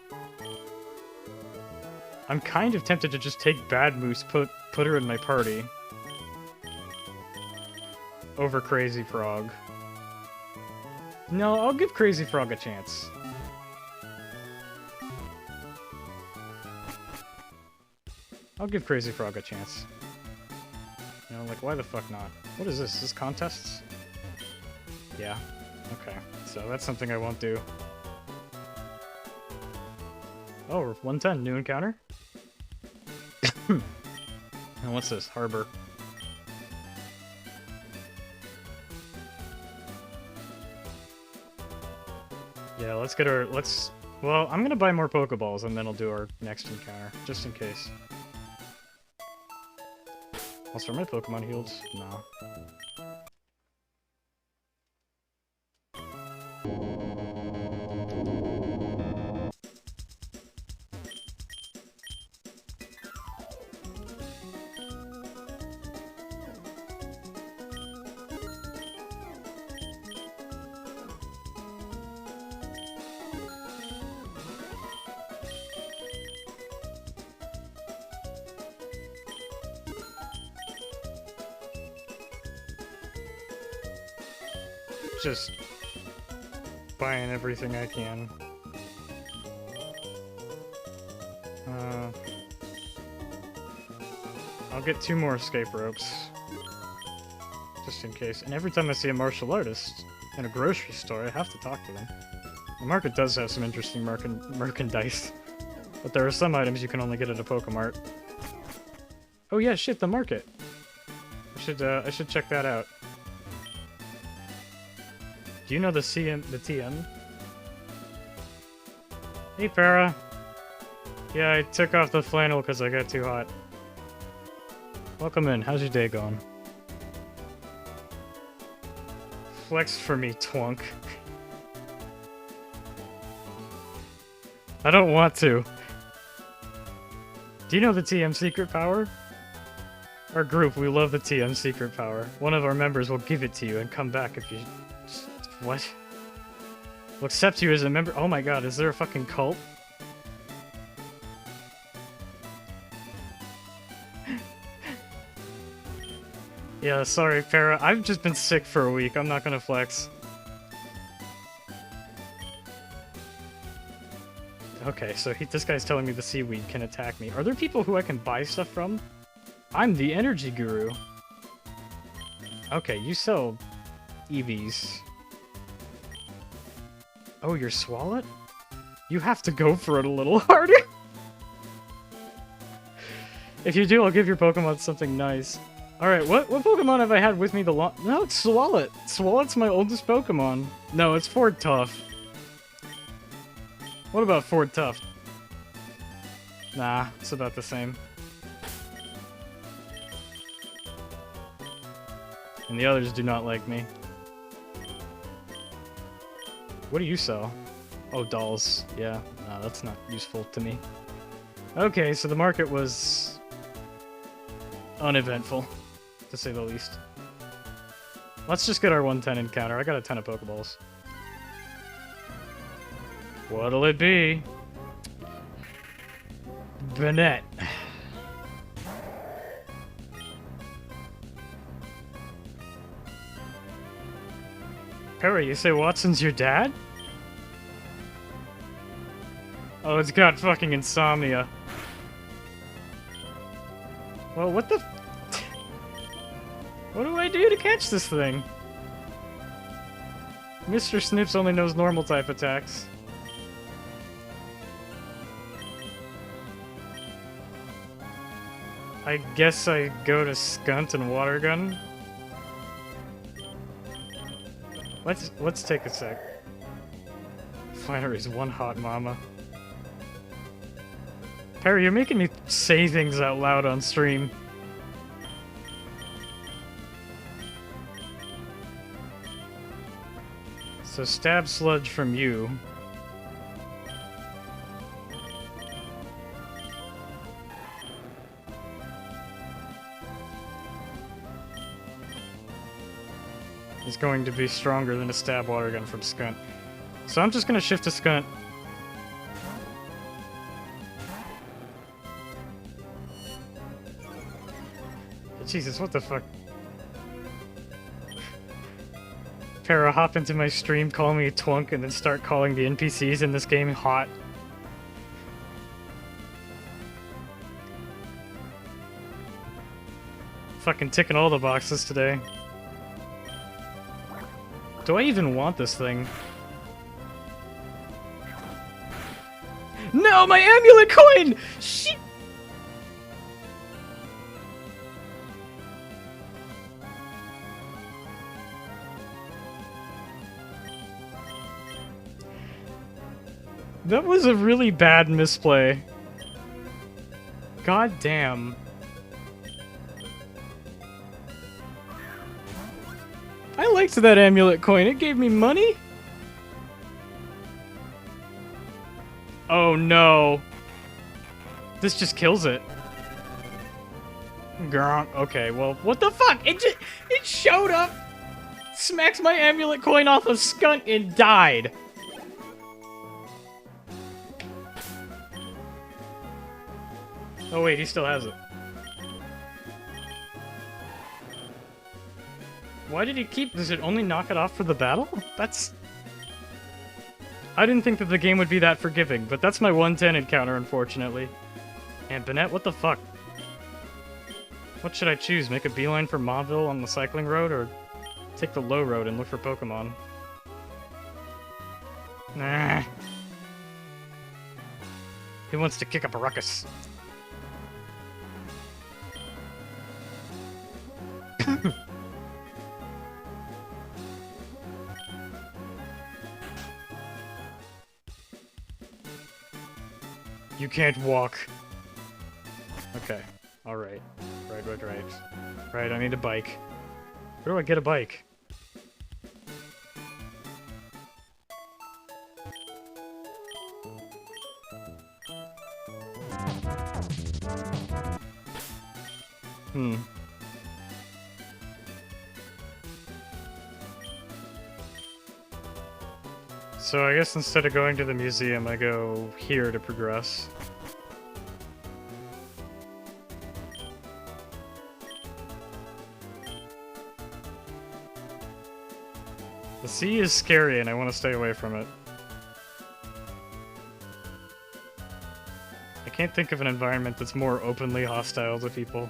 Speaker 2: I'm kind of tempted to just take Bad Moose, put her in my party. Over Crazy Frog. No, I'll give Crazy Frog a chance. I'll give Crazy Frog a chance. You know, like, why the fuck not? What is this? Is this contests? Yeah. Okay. So that's something I won't do. Oh, 110. New encounter? And what's this? Harbor. Yeah, let's get our... Well, I'm gonna buy more Pokeballs and then I'll do our next encounter, just in case. Also, are my Pokemon healed? No. Just buying everything I can. I'll get 2 more escape ropes. Just in case. And every time I see a martial artist in a grocery store, I have to talk to them. The market does have some interesting merchandise. But there are some items you can only get at a Pokemart. Oh yeah, shit, the market! I should check that out. Do you know the TM? Hey, Para. Yeah, I took off the flannel because I got too hot. Welcome in. How's your day going? Flex for me, twunk. I don't want to. Do you know the TM secret power? Our group, we love the TM secret power. One of our members will give it to you and come back if you... What? We'll accept you as a member... Oh my god, is there a fucking cult? Yeah, sorry, Para. I've just been sick for a week. I'm not gonna flex. Okay, so this guy's telling me the seaweed can attack me. Are there people who I can buy stuff from? I'm the energy guru. Okay, you sell EVs. Oh, you're Swalot? You have to go for it a little harder. If you do, I'll give your Pokemon something nice. Alright, what Pokemon have I had with me the long... No, it's Swalot. Swalot's my oldest Pokemon. No, it's Ford Tough. What about Ford Tough? Nah, it's about the same. And the others do not like me. What do you sell? Oh, dolls. Yeah, no, that's not useful to me. Okay, so the market was... uneventful, to say the least. Let's just get our 110 encounter. I got a ton of Pokeballs. What'll it be? Bennett. Perry, you say Watson's your dad? Oh, it's got fucking insomnia. Well, what the... What do I do to catch this thing? Mr. Snips only knows normal type attacks. I guess I go to Skunt and Water Gun. Let's take a sec. Flannery's one hot mama. Perry, you're making me say things out loud on stream. So stab sludge from you. Is going to be stronger than a stab water gun from Skunt. So I'm just gonna shift to Skunt. Jesus, what the fuck? Para, hop into my stream, call me a twunk, and then start calling the NPCs in this game hot. Fucking ticking all the boxes today. Do I even want this thing? No, my amulet coin! Shit! That was a really bad misplay. God damn. I liked that amulet coin. It gave me money. Oh no. This just kills it. Grr. Okay, well, what the fuck? It showed up, smacks my amulet coin off of Skunt, and died. Oh wait, he still has it. Why did he keep... Does it only knock it off for the battle? That's... I didn't think that the game would be that forgiving, but that's my 110 encounter, unfortunately. And Bennett, what the fuck? What should I choose? Make a beeline for Mauville on the cycling road, or take the low road and look for Pokemon? Nah. Who wants to kick up a ruckus? You can't walk. Okay. Alright. Right. Right, I need a bike. Where do I get a bike? Hmm. So I guess instead of going to the museum, I go here to progress. The sea is scary and I want to stay away from it. I can't think of an environment that's more openly hostile to people.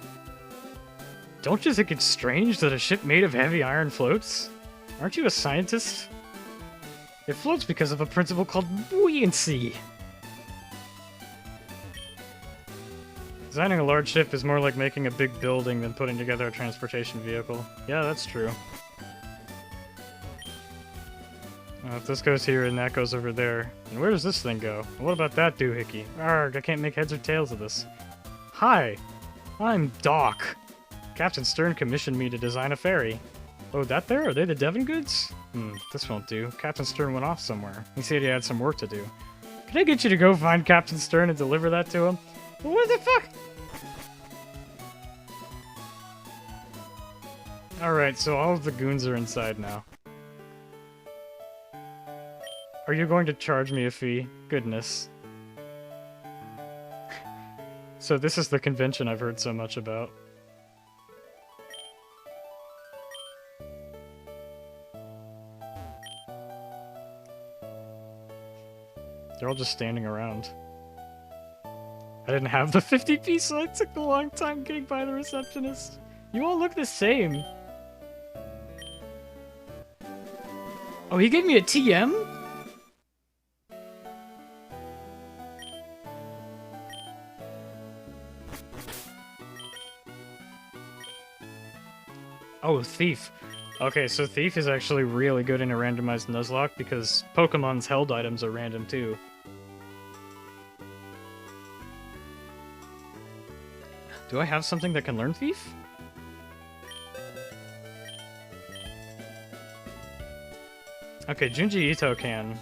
Speaker 2: Don't you think it's strange that a ship made of heavy iron floats? Aren't you a scientist? It floats because of a principle called buoyancy. Designing a large ship is more like making a big building than putting together a transportation vehicle. Yeah, that's true. If this goes here and that goes over there, and where does this thing go? And what about that doohickey? Arrgh, I can't make heads or tails of this. Hi, I'm Doc. Captain Stern commissioned me to design a ferry. Oh, that there? Are they the Devon goods? This won't do. Captain Stern went off somewhere. He said he had some work to do. Can I get you to go find Captain Stern and deliver that to him? What the fuck? Alright, so all of the goons are inside now. Are you going to charge me a fee? Goodness. So this is the convention I've heard so much about. They're all just standing around. I didn't have the 50p, so it took a long time getting by the receptionist. You all look the same. Oh, he gave me a TM? Oh, Thief. Okay, so Thief is actually really good in a randomized Nuzlocke because Pokemon's held items are random too. Do I have something that can learn Thief? Okay, Junji Ito can.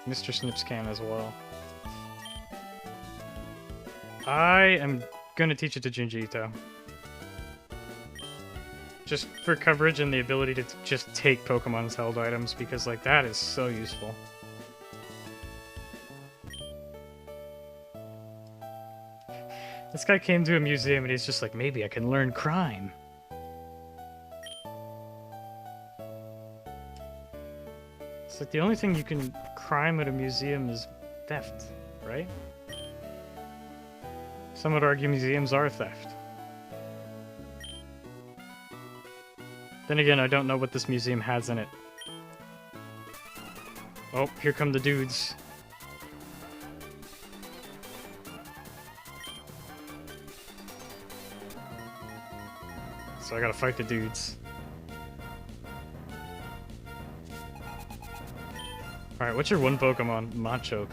Speaker 2: Mr. Snips can as well. I am gonna teach it to Junji Ito. Just for coverage and the ability to just take Pokemon's held items, because like that is so useful. This guy came to a museum and he's just like, maybe I can learn crime. It's like the only thing you can crime at a museum is theft, right? Some would argue museums are theft. Then again, I don't know what this museum has in it. Oh, here come the dudes. So I gotta fight the dudes. Alright, what's your one Pokemon? Machoke.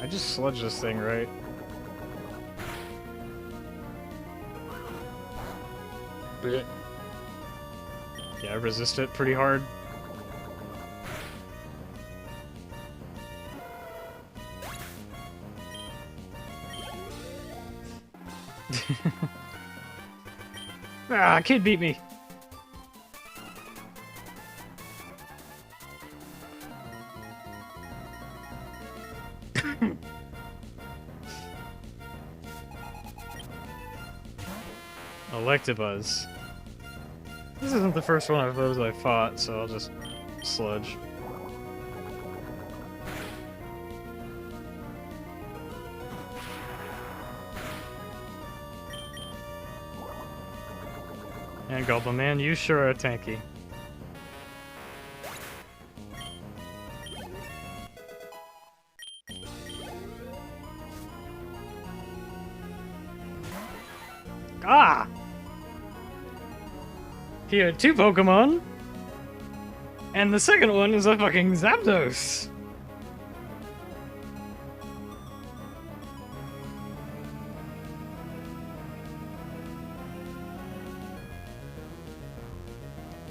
Speaker 2: I just sludge this thing, right? Yeah, I resist it pretty hard. Ah, kid beat me. Electabuzz. This isn't the first one of those I fought, so I'll just sludge. And Goblin Man, you sure are tanky. Ah! He had two Pokemon, and the second one is a fucking Zapdos.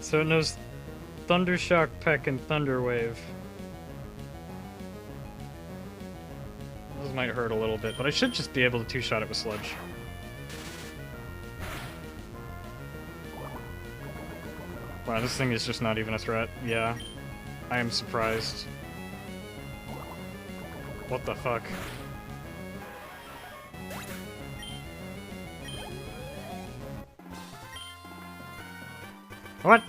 Speaker 2: So it knows Thundershock, Peck, and Thunder Wave. Those might hurt a little bit, but I should just be able to two-shot it with Sludge. Wow, this thing is just not even a threat. Yeah. I am surprised. What the fuck? What?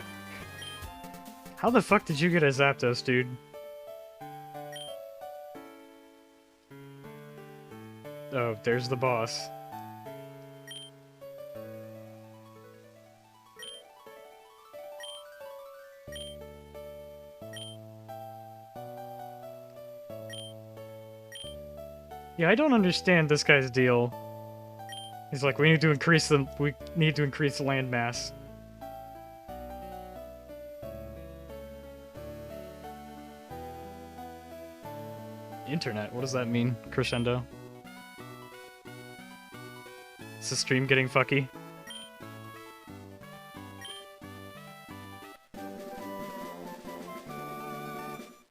Speaker 2: How the fuck did you get a Zapdos, dude? Oh, there's the boss. Yeah, I don't understand this guy's deal. He's like, we need to increase the land mass. Internet, what does that mean? Crescendo? Is the stream getting fucky?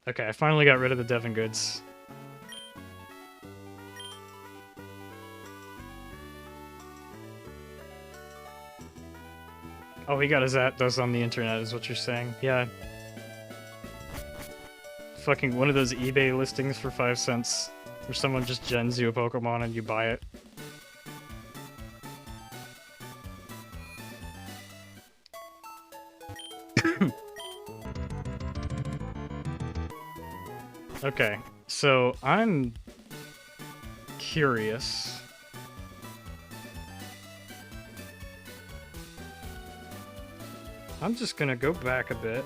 Speaker 2: Okay, I finally got rid of the Devon goods. Oh, he got his Zapdos on the internet, is what you're saying. Yeah. Fucking one of those eBay listings for 5 cents, where someone just gens you a Pokemon and you buy it. Okay, so I'm curious. I'm just gonna go back a bit.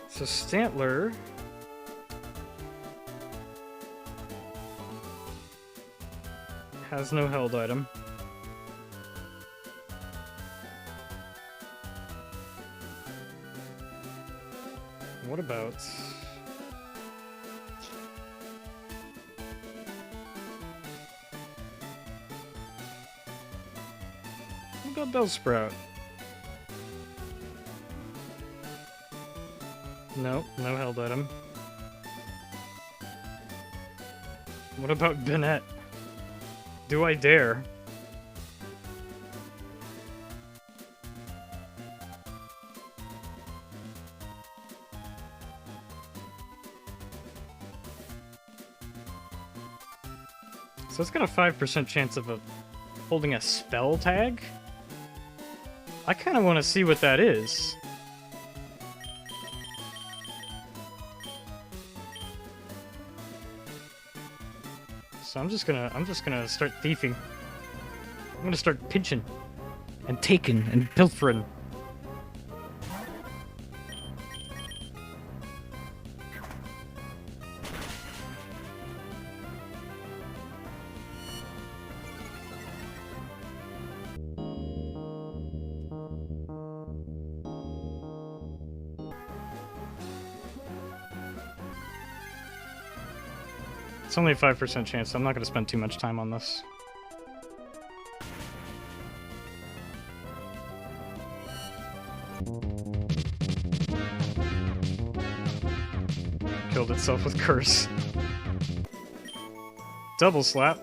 Speaker 2: So Stantler has no held item. What about... What about Bellsprout? No, no held item. What about Bennett? Do I dare? So it's got a 5% chance of holding a spell tag? I kind of want to see what that is. So I'm just gonna start thieving. I'm gonna start pinching and taking and pilfering. It's only a 5% chance, so I'm not going to spend too much time on this. Killed itself with Curse. Double Slap.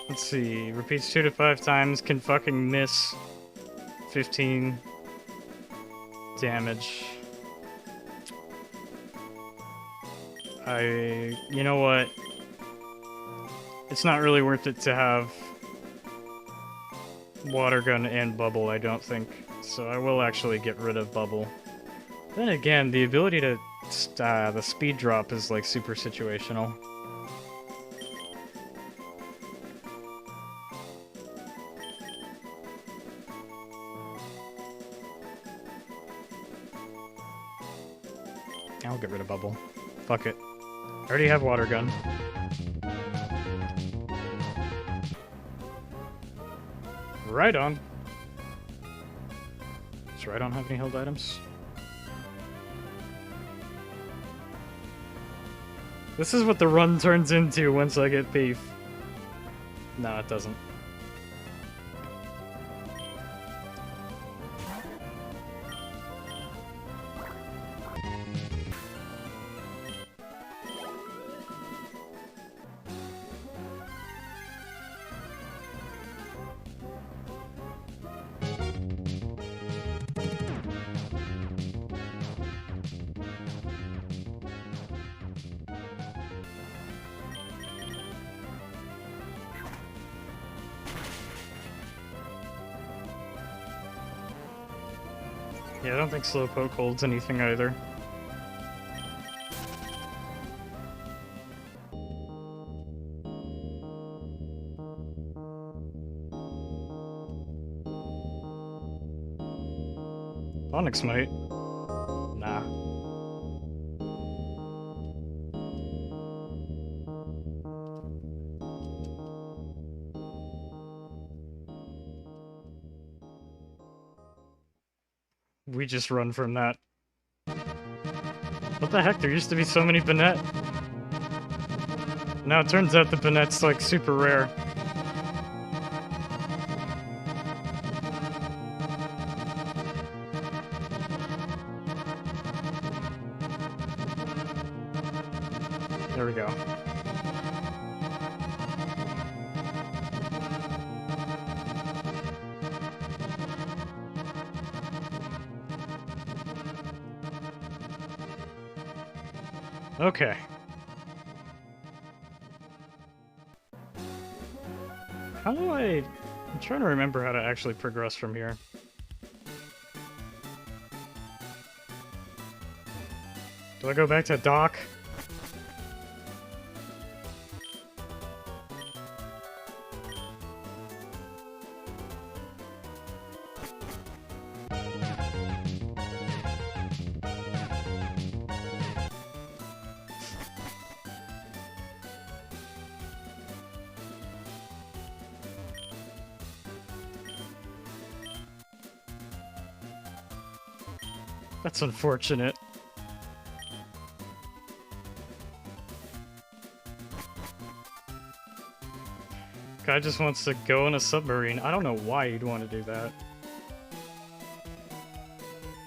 Speaker 2: Let's see, repeats 2 to 5 times, can fucking miss 15 damage. You know what? It's not really worth it to have Water Gun and Bubble, I don't think. So I will actually get rid of Bubble. Then again, the ability to... the speed drop is like super situational. I'll get rid of Bubble. Fuck it. I already have Water Gun. Right on. Does Rhydon have any held items? This is what the run turns into once I get Thief. No, it doesn't. Yeah, I don't think Slowpoke holds anything either. Onyx might. Nah. We just run from that. What the heck? There used to be so many Banette. Now it turns out the Banette's like super rare. There we go. Okay. How do I'm trying to remember how to actually progress from here. Do I go back to Doc? That's unfortunate. Guy just wants to go in a submarine. I don't know why you'd want to do that.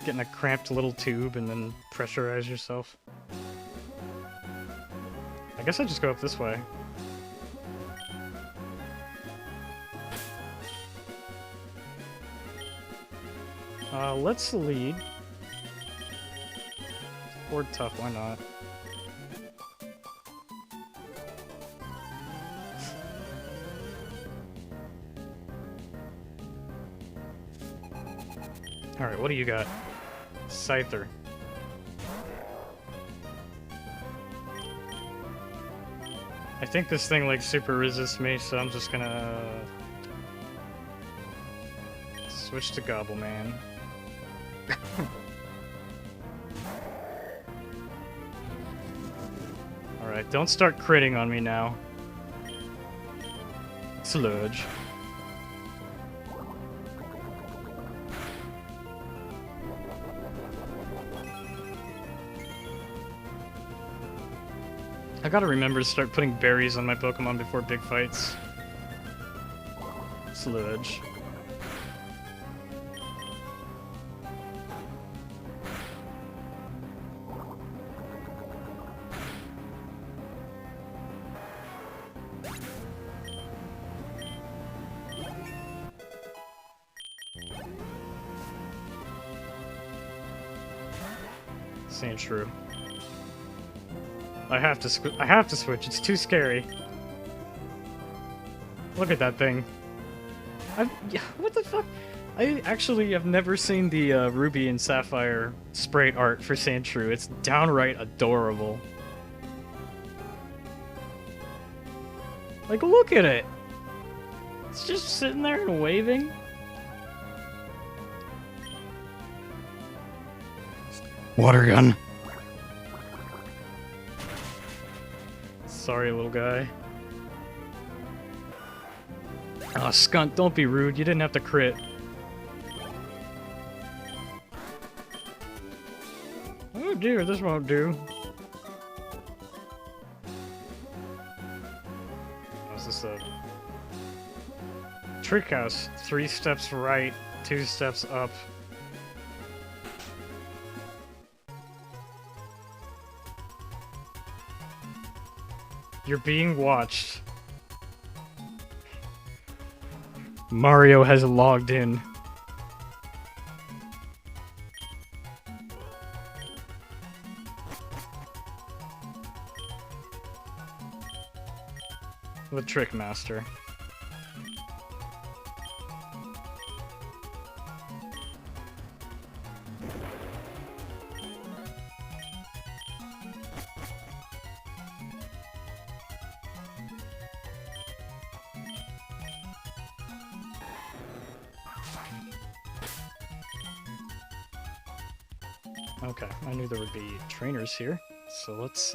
Speaker 2: Get in a cramped little tube and then pressurize yourself. I guess I just go up this way. Let's lead. Board tough, why not? Alright, what do you got? Scyther. I think this thing like super resists me, so I'm just gonna switch to Gobbleman. Alright, don't start critting on me now. Sludge. I gotta remember to start putting berries on my Pokemon before big fights. Sludge. This ain't true. I have to switch. It's too scary. Look at that thing. What the fuck? I actually have never seen the Ruby and Sapphire sprite art for Sandshrew. It's downright adorable. Like, look at it! It's just sitting there and waving. Water gun. Sorry, little guy. Aw, Skunt, don't be rude. You didn't have to crit. Oh dear, this won't do. Is this a trick house? 3 steps right, 2 steps up. You're being watched. Mario has logged in. The Trick Master. Okay, I knew there would be trainers here, so let's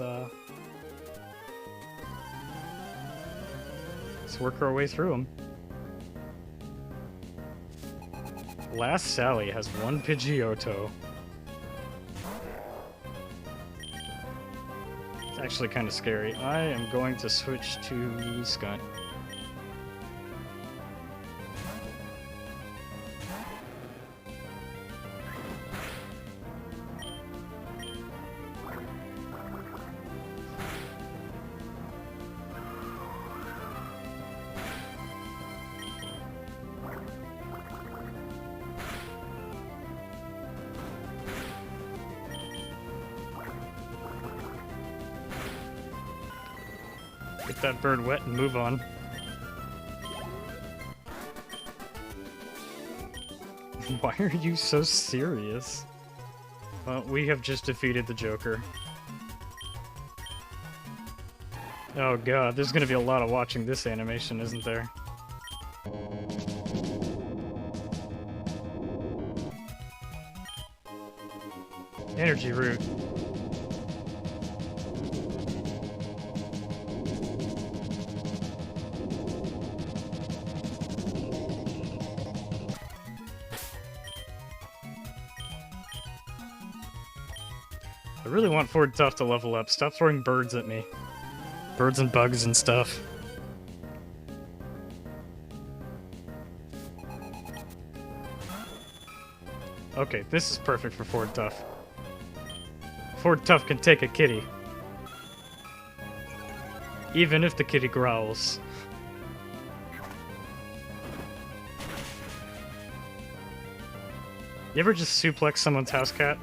Speaker 2: work our way through them. Last Sally has 1 Pidgeotto. It's actually kind of scary. I am going to switch to Skunt. Get that bird wet and move on. Why are you so serious? Well, we have just defeated the Joker. Oh god, there's gonna be a lot of watching this animation, isn't there? Energy root. I really want Ford Tough to level up. Stop throwing birds at me. Birds and bugs and stuff. Okay, this is perfect for Ford Tough. Ford Tough can take a kitty. Even if the kitty growls. You ever just suplex someone's house cat?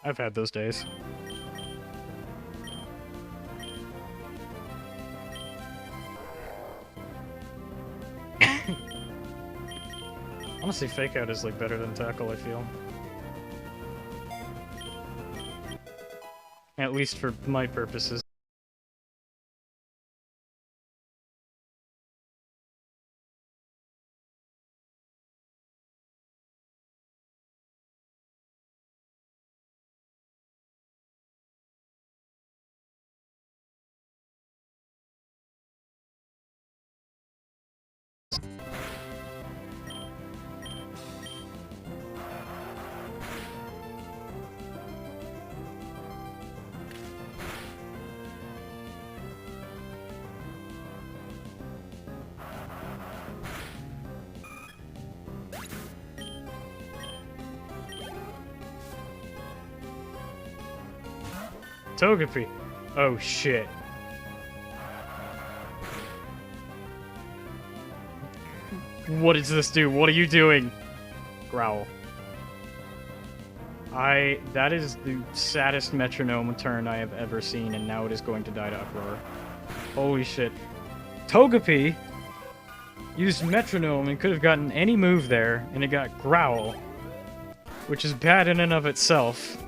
Speaker 2: I've had those days. Honestly, Fake Out is like better than Tackle, I feel. At least for my purposes. Togepi. Oh shit. What does this do? What are you doing? Growl. That is the saddest metronome turn I have ever seen, and now it is going to die to Uproar. Holy shit. Togepi used metronome and could have gotten any move there, and it got Growl, which is bad in and of itself.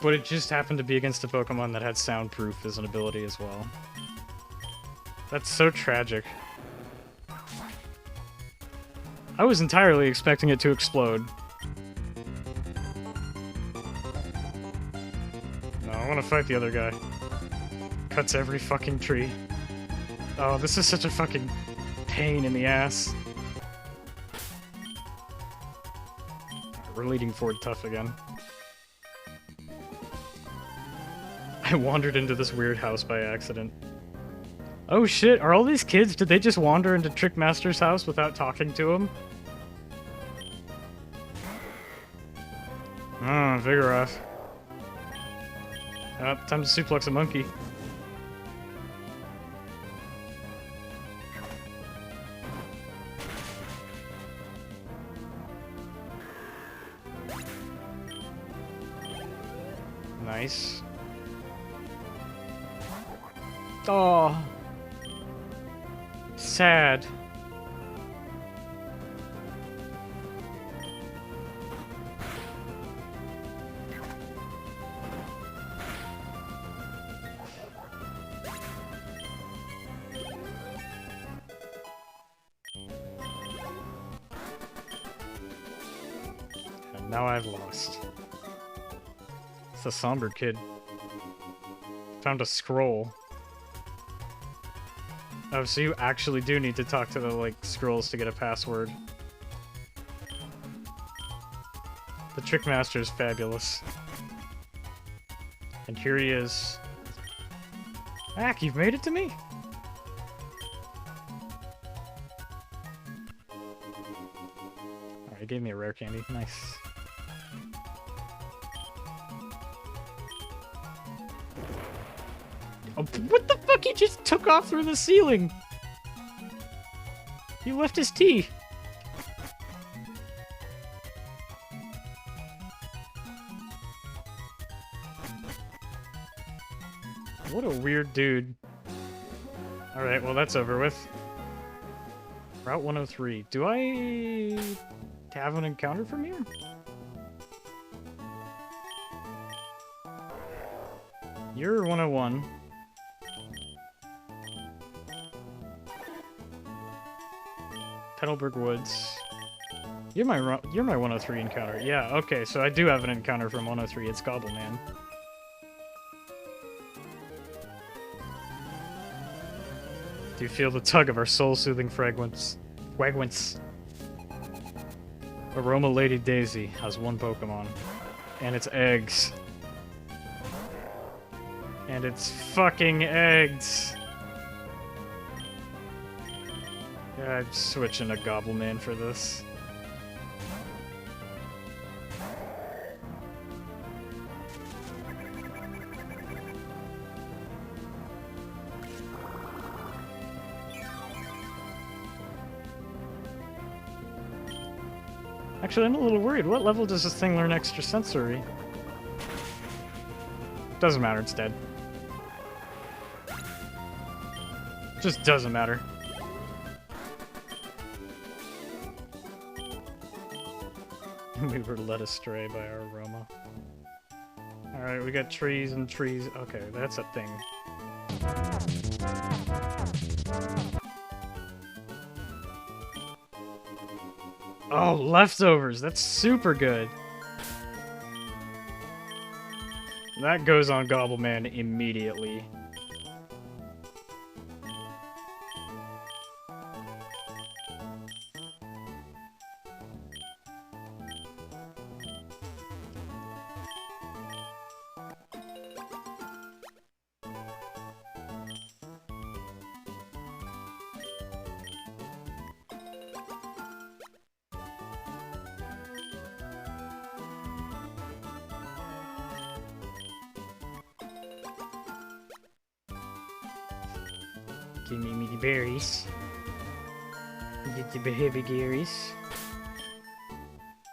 Speaker 2: But it just happened to be against a Pokemon that had Soundproof as an ability as well. That's so tragic. I was entirely expecting it to explode. No, I want to fight the other guy. Cuts every fucking tree. Oh, this is such a fucking pain in the ass. We're leading Ford Tough again. I wandered into this weird house by accident. Oh shit, are all these kids, did they just wander into Trickmaster's house without talking to him? Vigoroth. Time to suplex a monkey. Nice. Oh. Sad. And now I've lost. It's a somber kid. Found a scroll. Oh, so you actually do need to talk to the, like, scrolls to get a password. The Trickmaster is fabulous. And here he is. Ack, you've made it to me? Alright, he gave me a rare candy. Nice. Oh, what the fuck? He just took off through the ceiling! He left his tea! What a weird dude. Alright, well that's over with. Route 103. Do I have an encounter from here? You're 101. Petalburg Woods. You're my 103 encounter. Yeah, okay, so I do have an encounter from 103. It's Gobbleman. Do you feel the tug of our soul-soothing fragrance? Aroma Lady Daisy has one Pokemon. And it's eggs. And it's fucking eggs! Yeah, I'm switching to Gobbleman for this. Actually, I'm a little worried. What level does this thing learn extrasensory? Doesn't matter, it's dead. Just doesn't matter. We were led astray by our aroma. Alright, we got trees and trees. Okay, that's a thing. Oh, leftovers! That's super good! That goes on Gobbleman immediately. Give me the berries. Get the baby berries.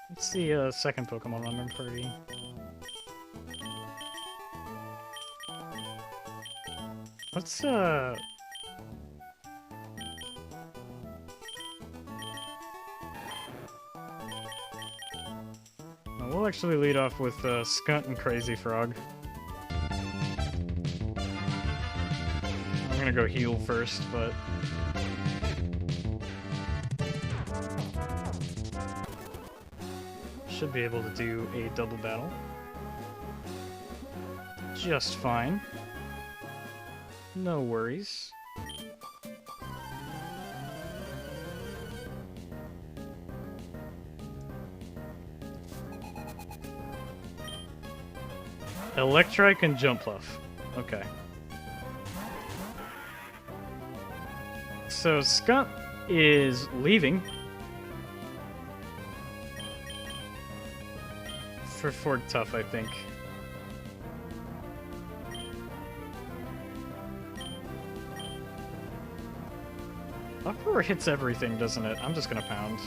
Speaker 2: Let's see second Pokemon on our party. Let's we'll actually lead off with Skunt and Crazy Frog. I'm gonna go heal first, but should be able to do a double battle just fine. No worries. Electrike and Jumpluff. Okay. So Skunt is leaving for Fort Tough, I think. Uproar hits everything, doesn't it? I'm just gonna pound.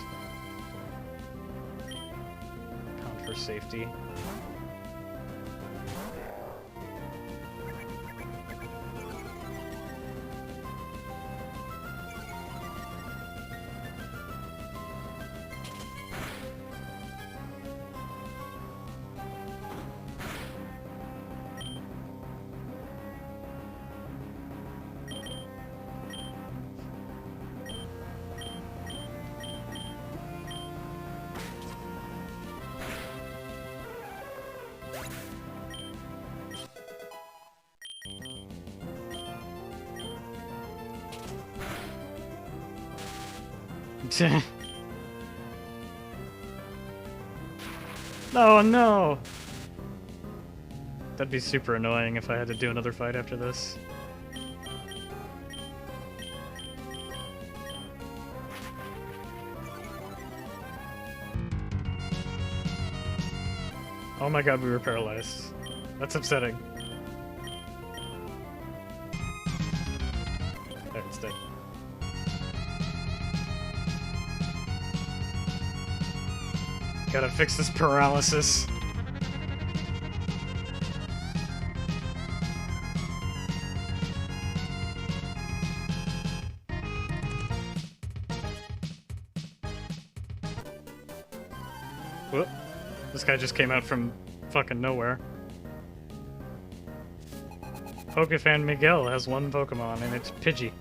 Speaker 2: Pound for safety. Oh no! That'd be super annoying if I had to do another fight after this. Oh my god, we were paralyzed. That's upsetting. There, it's dead. Gotta fix this paralysis. Whoop. This guy just came out from fucking nowhere. Pokefan Miguel has one Pokemon, and it's Pidgey.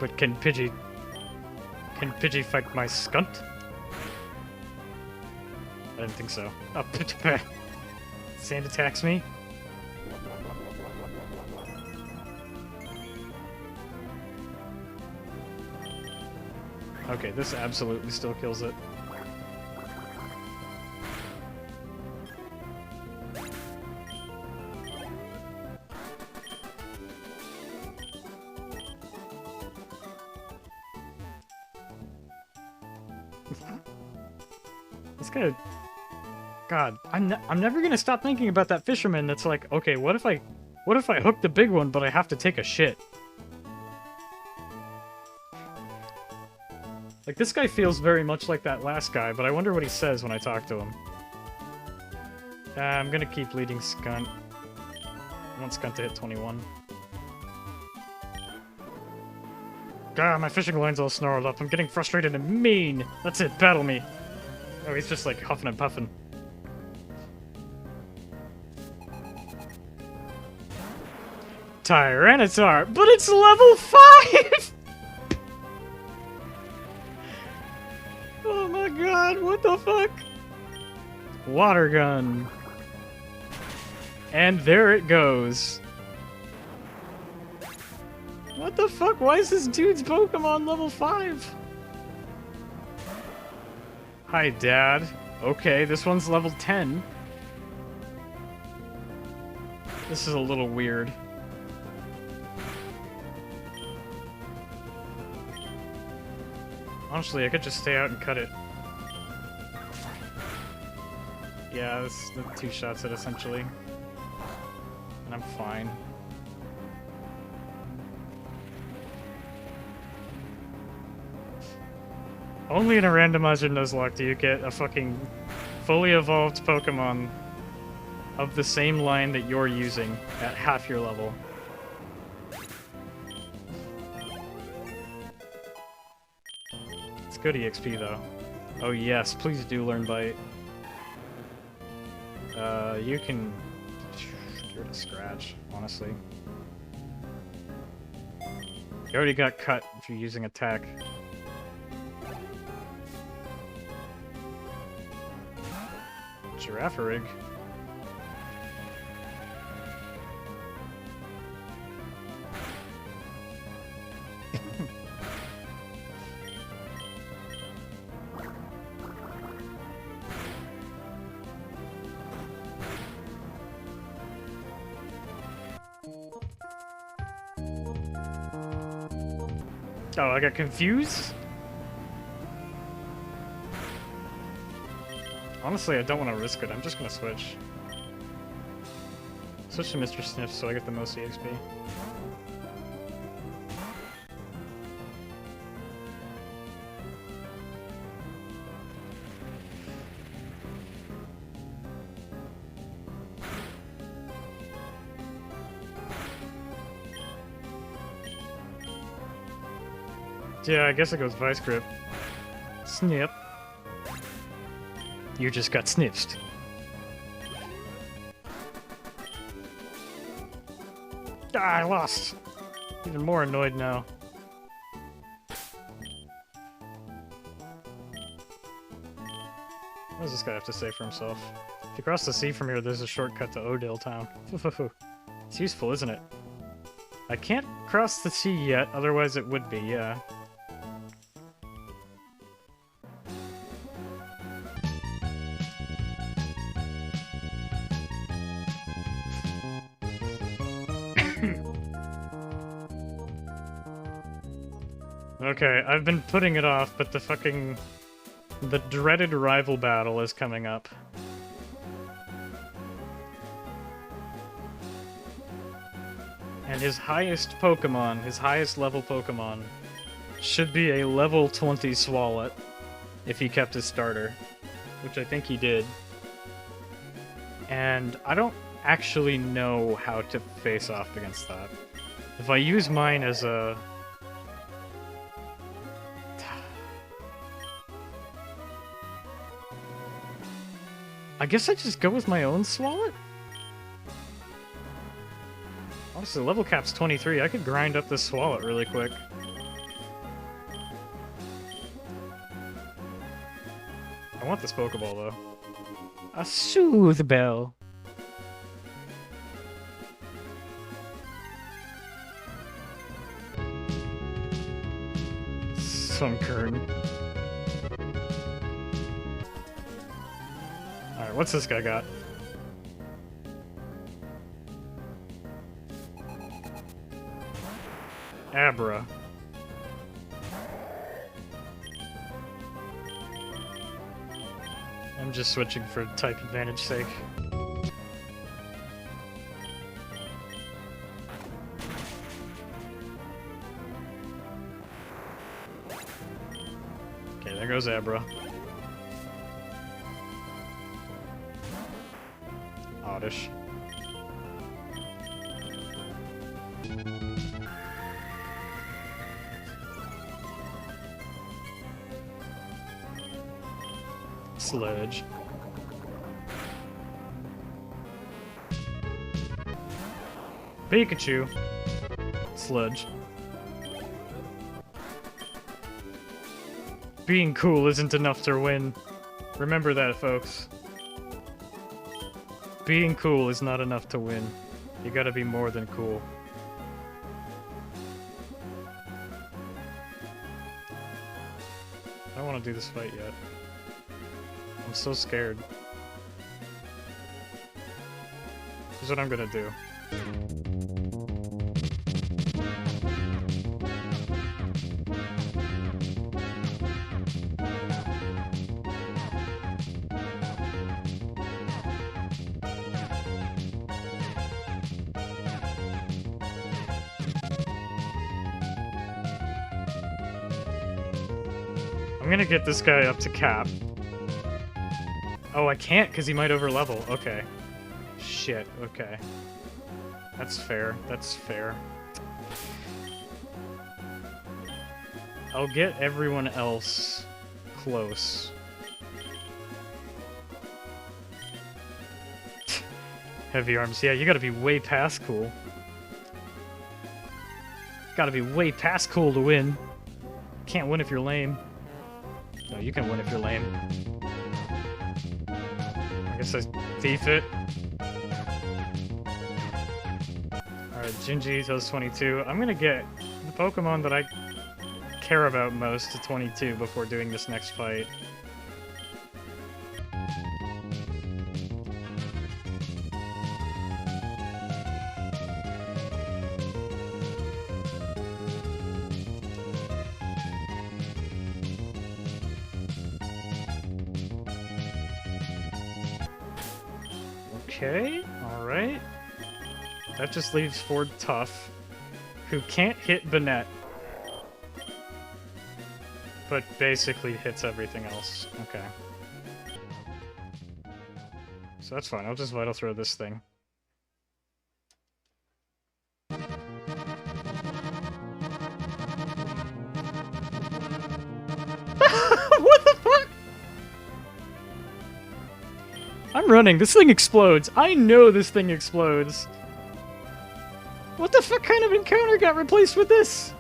Speaker 2: But can Pidgey fight my Skunt? I didn't think so. Oh, Sand attacks me? Okay, this absolutely still kills it. This guy... God, I'm never gonna stop thinking about that fisherman that's like, okay, what if I hook the big one, but I have to take a shit? Like, this guy feels very much like that last guy, but I wonder what he says when I talk to him. I'm gonna keep leading Skunt. I want Skunt to hit 21. God, my fishing line's all snarled up. I'm getting frustrated and mean. That's it, battle me. Oh, he's just like huffing and puffing. Tyranitar, but it's level 5! Oh my god, what the fuck? Water gun. And there it goes. What the fuck? Why is this dude's Pokemon level 5? Hi, Dad. Okay, this one's level 10. This is a little weird. Honestly, I could just stay out and cut it. Yeah, that's the 2 shots it essentially. And I'm fine. Only in a randomizer Nuzlocke do you get a fucking fully evolved Pokemon of the same line that you're using at half your level. It's good EXP though. Oh yes, please do learn Bite. You can... You're to scratch, honestly. You already got cut if you're using attack. Giraffe-rig. Oh, I got confused? Honestly, I don't want to risk it. I'm just gonna switch. Switch to Mr. Sniff so I get the most EXP. Yeah, I guess it goes Vice Grip. Snip. You just got sniffed. Ah, I lost! Even more annoyed now. What does this guy have to say for himself? If you cross the sea from here, there's a shortcut to Odale Town. It's useful, isn't it? I can't cross the sea yet, otherwise it would be, yeah. Okay, I've been putting it off, but the dreaded rival battle is coming up. And his highest Pokemon, his highest level Pokemon, should be a level 20 Swalot, if he kept his starter, which I think he did. And I don't actually know how to face off against that. If I use mine as a... I guess I just go with my own Swalot? Honestly, level cap's 23. I could grind up this Swalot really quick. I want this Pokeball, though. A Soothe Bell. Sunkern. Alright, what's this guy got? Abra. I'm just switching for type advantage sake. Okay, there goes Abra. Oddish. Sludge. Pikachu. Sludge. Being cool isn't enough to win. Remember that, folks. Being cool is not enough to win. You gotta be more than cool. I don't want to do this fight yet. I'm so scared. Here's what I'm gonna do. I'm gonna get this guy up to cap. Oh, I can't because he might overlevel. Okay. Shit, okay. That's fair. That's fair. I'll get everyone else close. Heavy arms. Yeah, you gotta be way past cool. Gotta be way past cool to win. Can't win if you're lame. No, you can win if you're lame. I guess I thief it. Alright, Gingy does 22. I'm gonna get the Pokemon that I care about most to 22 before doing this next fight. Okay, alright. That just leaves Ford Tough, who can't hit Banette, but basically hits everything else. Okay. So that's fine, I'll just Vital Throw this thing. What the fuck? I'm running. This thing explodes. I know this thing explodes. What the fuck kind of encounter got replaced with this?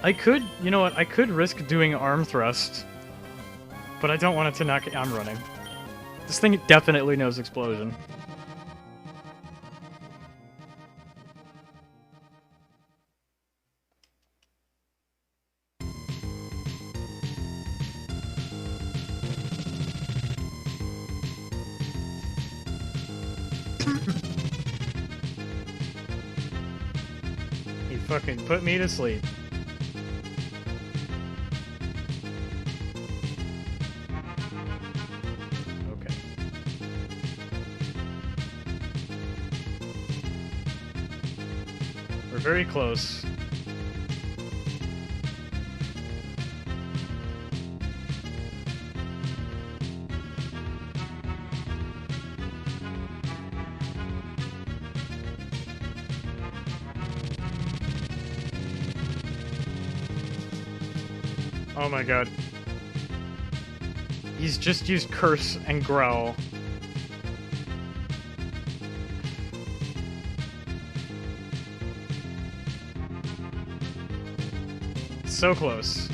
Speaker 2: I could, you know what, I could risk doing arm thrust, but I don't want it to knock it. I'm running. This thing definitely knows explosion. He fucking put me to sleep. Okay. We're very close. Oh my god. He's just used Curse and Growl. So close.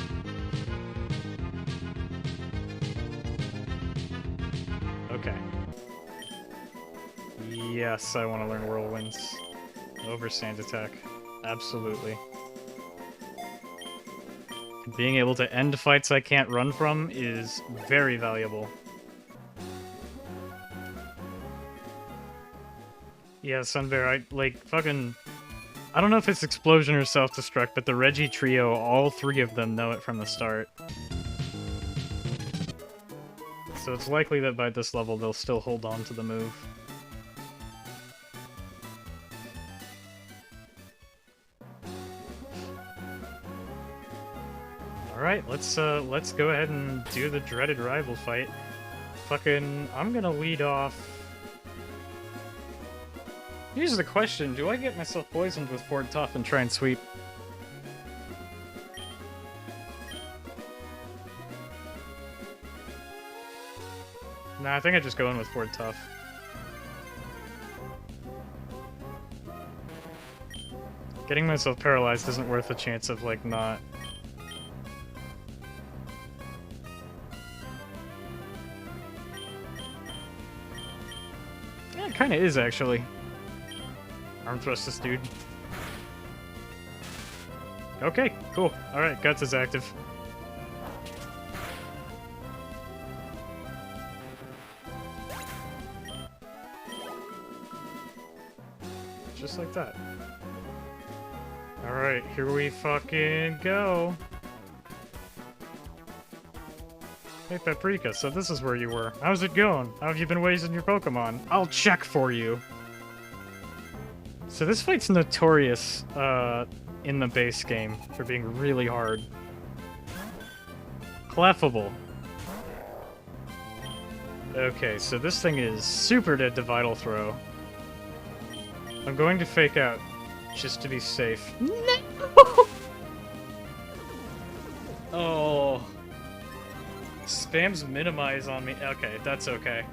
Speaker 2: Okay. Yes, I want to learn Whirlwinds. Over Sand Attack. Absolutely. Being able to end fights I can't run from is very valuable. Yeah, Sunbear, I don't know if it's Explosion or Self-Destruct, but the Reggie trio, all three of them know it from the start. So it's likely that by this level they'll still hold on to the move. Alright, let's go ahead and do the dreaded rival fight. I'm gonna lead off... Here's the question, do I get myself poisoned with Ford Tough and try and sweep? Nah, I think I just go in with Ford Tough. Getting myself paralyzed isn't worth the chance of, not... Yeah, it kinda is, actually. Arm thrust this dude. Okay, cool. Alright, Guts is active. Just like that. Alright, here we fucking go. Hey Paprika, so this is where you were. How's it going? How have you been wasting your Pokemon? I'll check for you. So this fight's notorious in the base game for being really hard. Cleffable. Okay, so this thing is super dead to Vital Throw. I'm going to Fake Out, just to be safe. No! Oh. Spams Minimize on me. Okay, that's okay.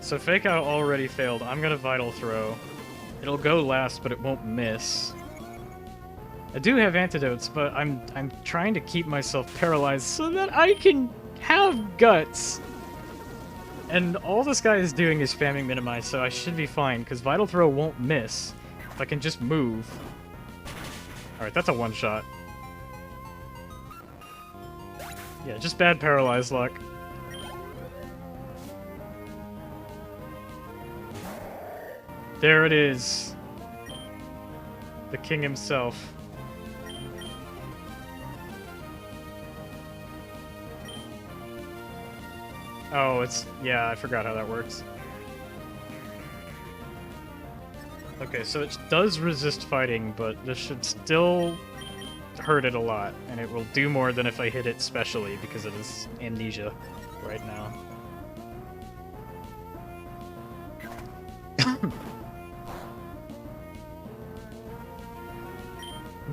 Speaker 2: So Fake Out already failed. I'm gonna Vital Throw. It'll go last, but it won't miss. I do have antidotes, but I'm trying to keep myself paralyzed so that I can have Guts. And all this guy is doing is spamming Minimize, so I should be fine, because Vital Throw won't miss if I can just move. Alright, that's a one-shot. Yeah, just bad paralyzed luck. There it is. The king himself. Oh, it's... yeah, I forgot how that works. Okay, so it does resist fighting, but this should still hurt it a lot, and it will do more than if I hit it specially, because it is amnesia right now.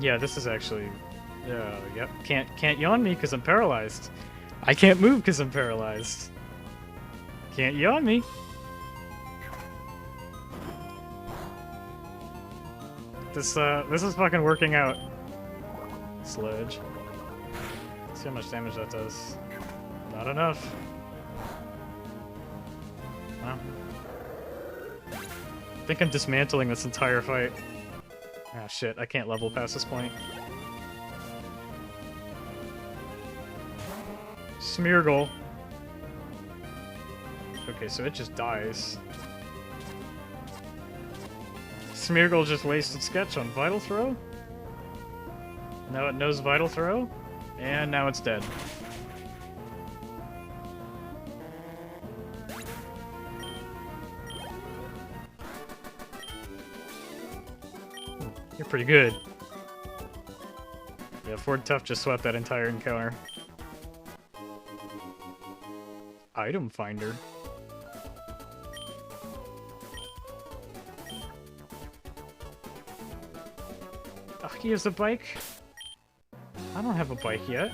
Speaker 2: Yeah, this is actually... yep. Can't yawn me because I'm paralyzed. I can't move because I'm paralyzed. Can't yawn me. This is fucking working out. Sludge. Let's see how much damage that does. Not enough. Wow. I think I'm dismantling this entire fight. Ah, shit, I can't level past this point. Smeargle. Okay, so it just dies. Smeargle just wasted Sketch on Vital Throw? Now it knows Vital Throw, and now it's dead. You're pretty good. Yeah, Ford Tough just swept that entire encounter. Item Finder. Oh, he has a bike? I don't have a bike yet.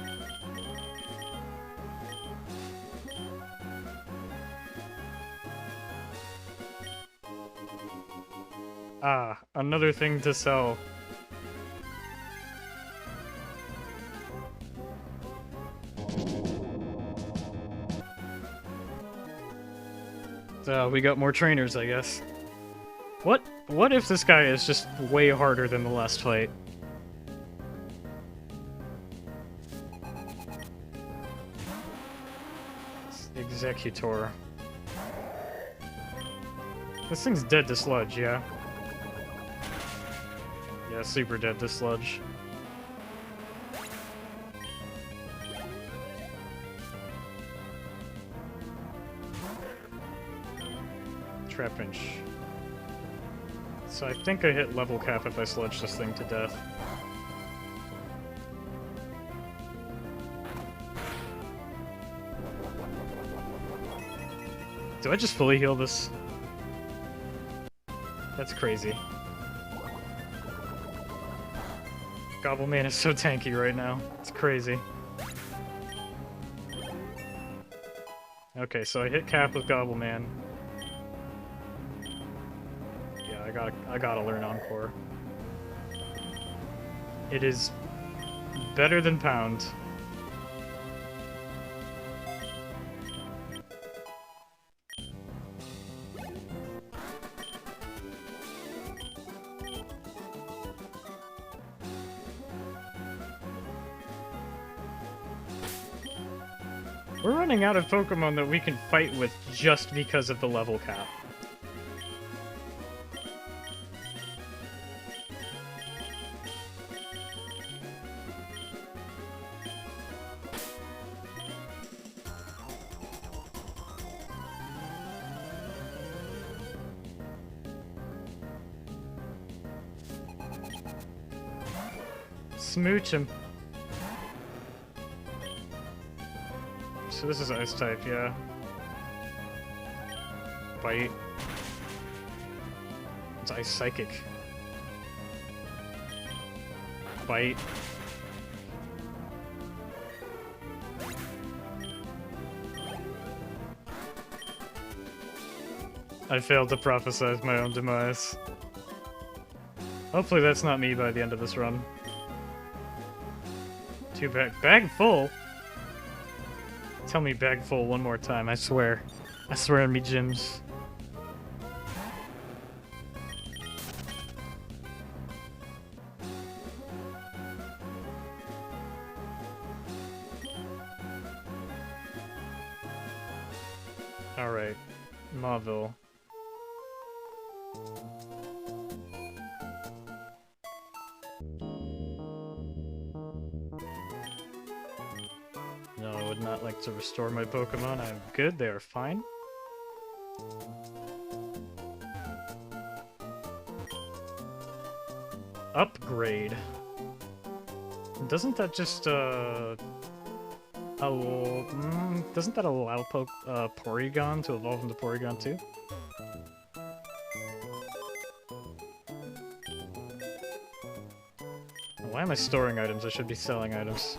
Speaker 2: Ah, another thing to sell. We got more trainers, I guess. What if this guy is just way harder than the last fight? Executor. This thing's dead to sludge, yeah? Yeah, super dead to sludge. Trapinch. So I think I hit level cap if I sludge this thing to death. Do I just fully heal this? That's crazy. Gobbleman is so tanky right now. It's crazy. Okay, so I hit cap with Gobbleman. Yeah, I gotta learn Encore. It is better than Pound. We're running out of Pokemon that we can fight with just because of the level cap. Smooch him. So this is Ice type, yeah. Bite. It's Ice Psychic. Bite. I failed to prophesize my own demise. Hopefully that's not me by the end of this run. Bag full? Tell me bag full one more time, I swear. I swear on me gyms. Alright. Mauville. No, would not like to restore my Pokemon. I'm good, they are fine. Upgrade. Doesn't that just, doesn't that allow Porygon to evolve into Porygon too? Why am I storing items? I should be selling items.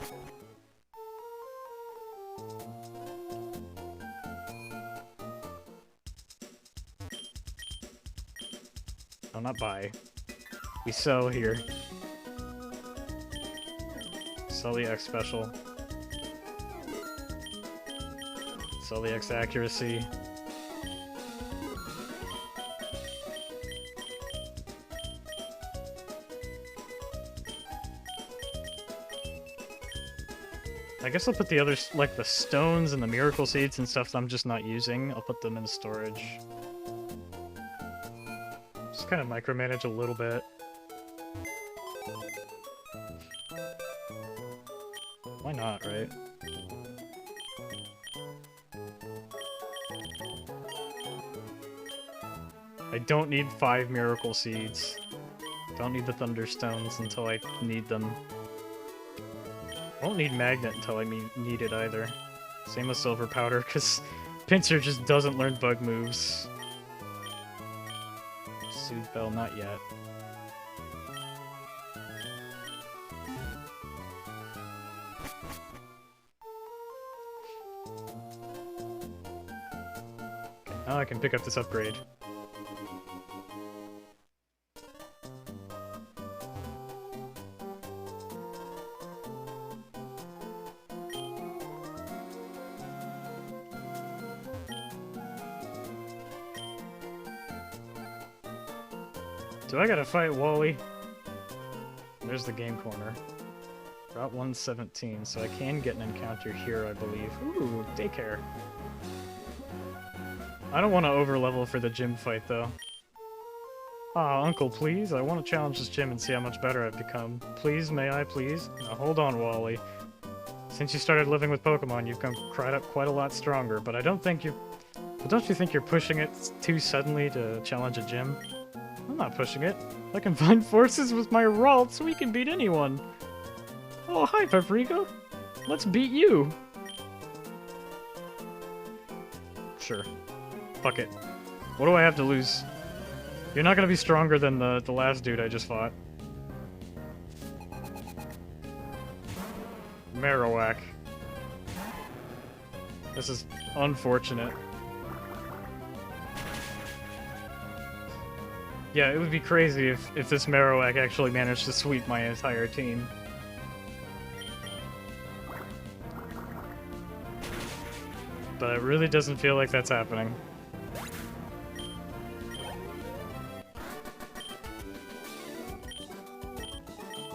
Speaker 2: Oh, not buy. We sell here. Sell the X special. Sell the X accuracy. I guess I'll put the others, like the stones and the miracle seeds and stuff that I'm just not using, I'll put them in storage. Just kind of micromanage a little bit. Why not, right? I don't need 5 miracle seeds. Don't need the thunderstones until I need them. I won't need magnet until I need it either. Same with silver powder, because Pinsir just doesn't learn bug moves. Soothe Bell, not yet. Okay, now I can pick up this upgrade. Do I gotta fight Wally? There's the game corner. Route 117, so I can get an encounter here, I believe. Ooh, daycare. I don't want to overlevel for the gym fight, though. Ah, Uncle, please. I want to challenge this gym and see how much better I've become. Please, may I, please? Now, hold on, Wally. Since you started living with Pokemon, you've come quite a lot stronger, but don't you think you're pushing it too suddenly to challenge a gym? I'm not pushing it. I can find forces with my Ralt so we can beat anyone. Oh, hi, Paprika. Let's beat you. Sure. Fuck it. What do I have to lose? You're not gonna be stronger than the last dude I just fought. Marowak. This is unfortunate. Yeah, it would be crazy if this Marowak actually managed to sweep my entire team. But it really doesn't feel like that's happening.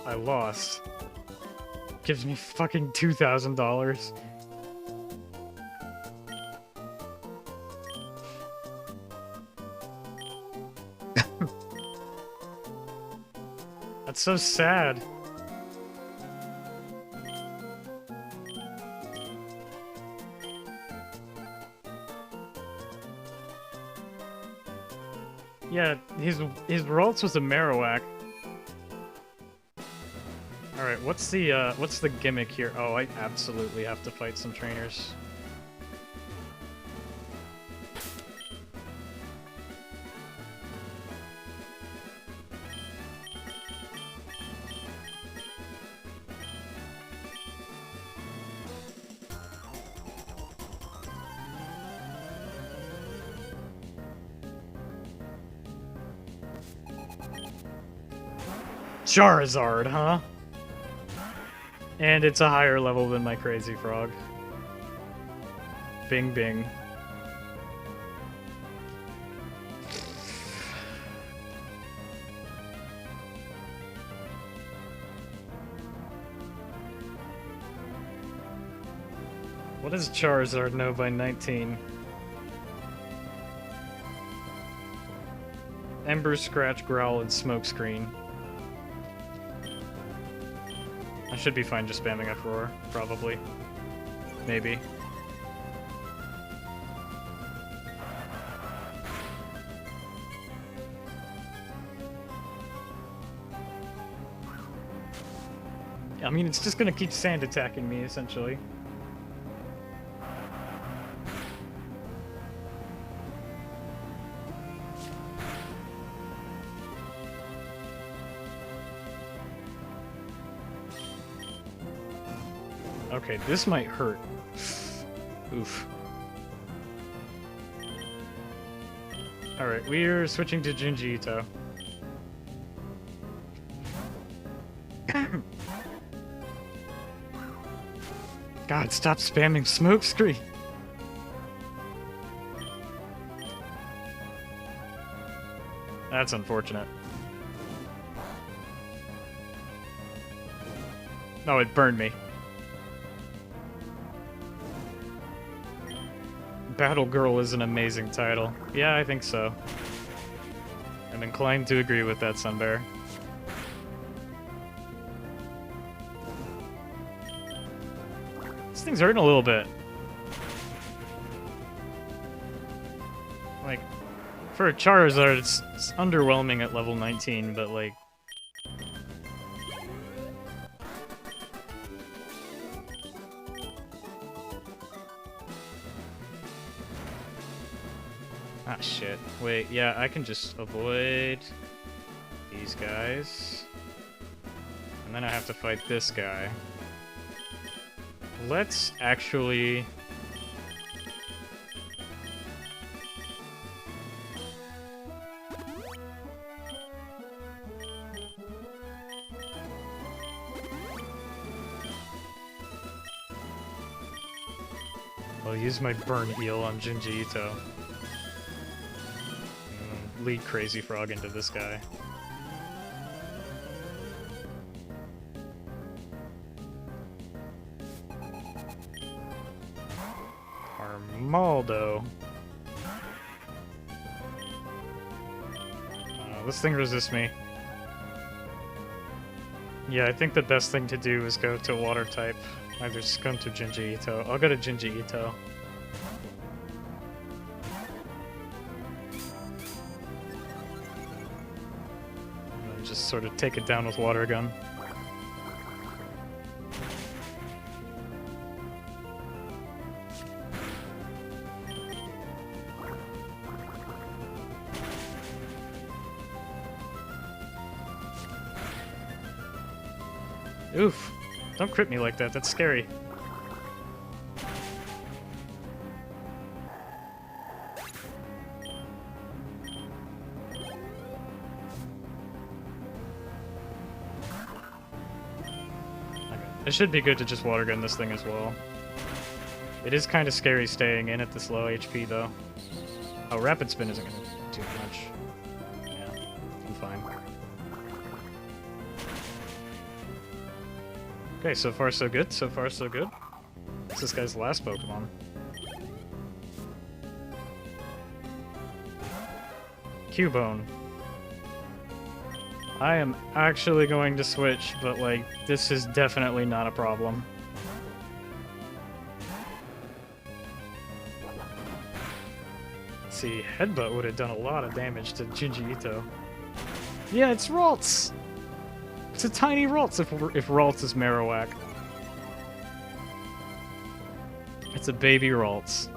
Speaker 2: I lost. Gives me fucking $2,000. That's so sad. Yeah, his Ralts was a Marowak. Alright, what's the gimmick here? Oh, I absolutely have to fight some trainers. Charizard, huh? And it's a higher level than my Crazy Frog. Bing bing. What does Charizard know by 19? Ember, Scratch, Growl, and Smokescreen. I should be fine just spamming Uproar, probably. maybe. I mean, it's just gonna keep sand attacking me, essentially. Okay, this might hurt. Oof. Alright, we're switching to Junji Ito. God, stop spamming smokescreen! That's unfortunate. No, it burned me. Battle Girl is an amazing title. Yeah, I think so. I'm inclined to agree with that, Sunbear. This thing's hurting a little bit. Like, for a Charizard, it's underwhelming at level 19, but like... Ah, shit. Wait, yeah, I can just avoid these guys. And then I have to fight this guy. Let's actually... I'll use my burn eel on Junji Ito. Lead Crazy Frog into this guy. Armaldo. This thing resists me. Yeah, I think the best thing to do is go to water type. Either Skunt or Junji Ito. I'll go to Junji Ito. And just sort of take it down with water gun. Oof. Don't crit me like that, that's scary. Okay. It should be good to just water gun this thing as well. It is kind of scary staying in at this low HP though. Oh, Rapid Spin isn't going to do much. Yeah, I'm fine. Okay, so far so good, so far so good. It's this guy's last Pokemon. Cubone. I am actually going to switch, but like, this is definitely not a problem. See, Headbutt would have done a lot of damage to Junji Ito. Yeah, it's Ralts! It's a tiny Ralts if Ralts is Marowak. It's a baby Ralts.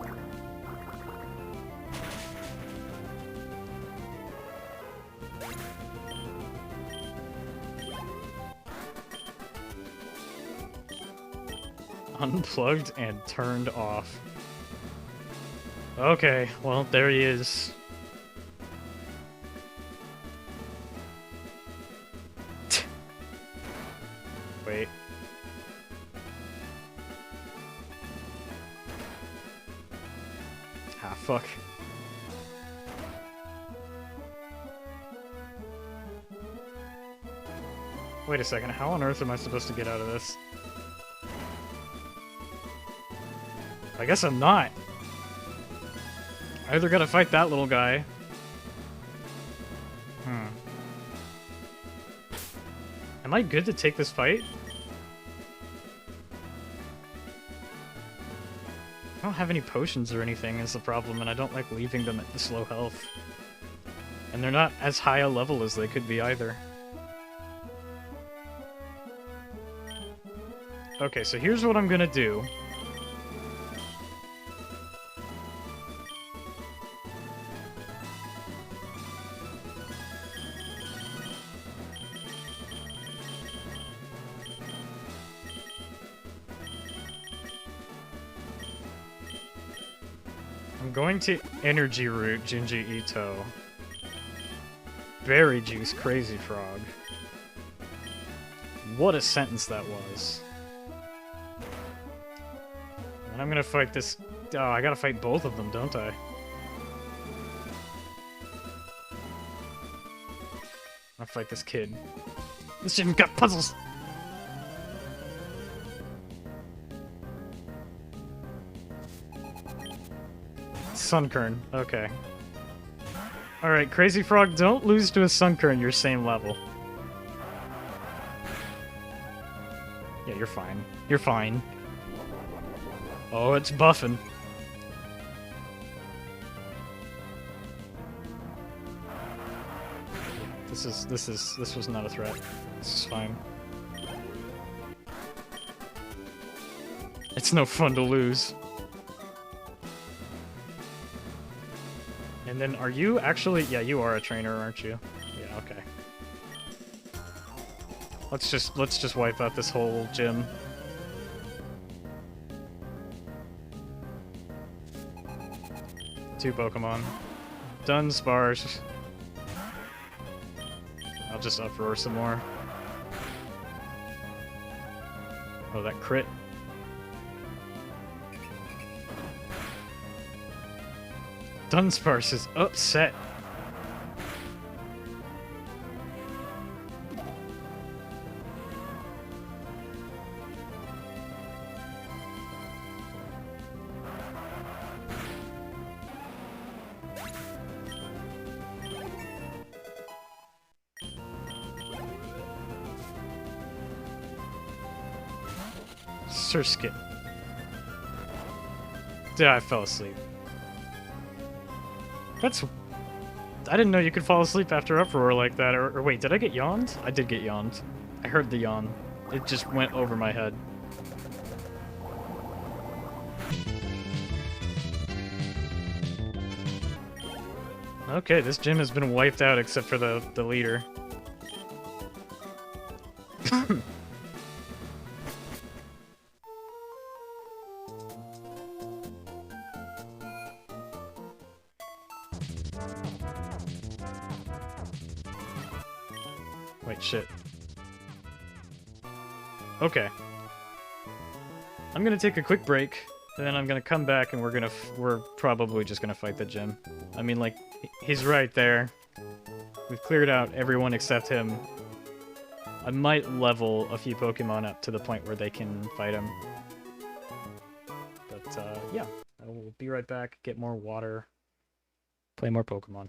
Speaker 2: Unplugged and turned off. Okay, well, there he is. Wait. Ah, fuck. Wait a second, how on earth am I supposed to get out of this? I guess I'm not. I either gotta fight that little guy. Am I good to take this fight? I don't have any potions or anything is the problem, and I don't like leaving them at this low health. And they're not as high a level as they could be either. Okay, so here's what I'm gonna do. I'm going to Energy Root Jinji Ito. Berry Juice Crazy Frog. What a sentence that was. And I'm gonna fight this... Oh, I gotta fight both of them, don't I? I'll fight this kid. This gym's got puzzles! Sunkern, okay. Alright, Crazy Frog, don't lose to a Sunkern, you're same level. Yeah, you're fine. You're fine. Oh, it's buffing. This was not a threat. This is fine. It's no fun to lose. And then, are you actually... Yeah, you are a trainer, aren't you? Yeah, okay. Let's just wipe out this whole gym. Two Pokemon. Dunsparce. I'll just uproar some more. Oh, that crit. Dunsparce is upset. Surskit. Yeah, I fell asleep. That's... I didn't know you could fall asleep after Uproar like that. Or wait, did I get yawned? I did get yawned. I heard the yawn. It just went over my head. Okay, this gym has been wiped out except for the leader. Wait, shit. Okay. I'm gonna take a quick break, and then I'm gonna come back and we're probably just gonna fight the gym. I mean, like, he's right there. We've cleared out everyone except him. I might level a few Pokemon up to the point where they can fight him. But, yeah. I will be right back, get more water, play more Pokemon.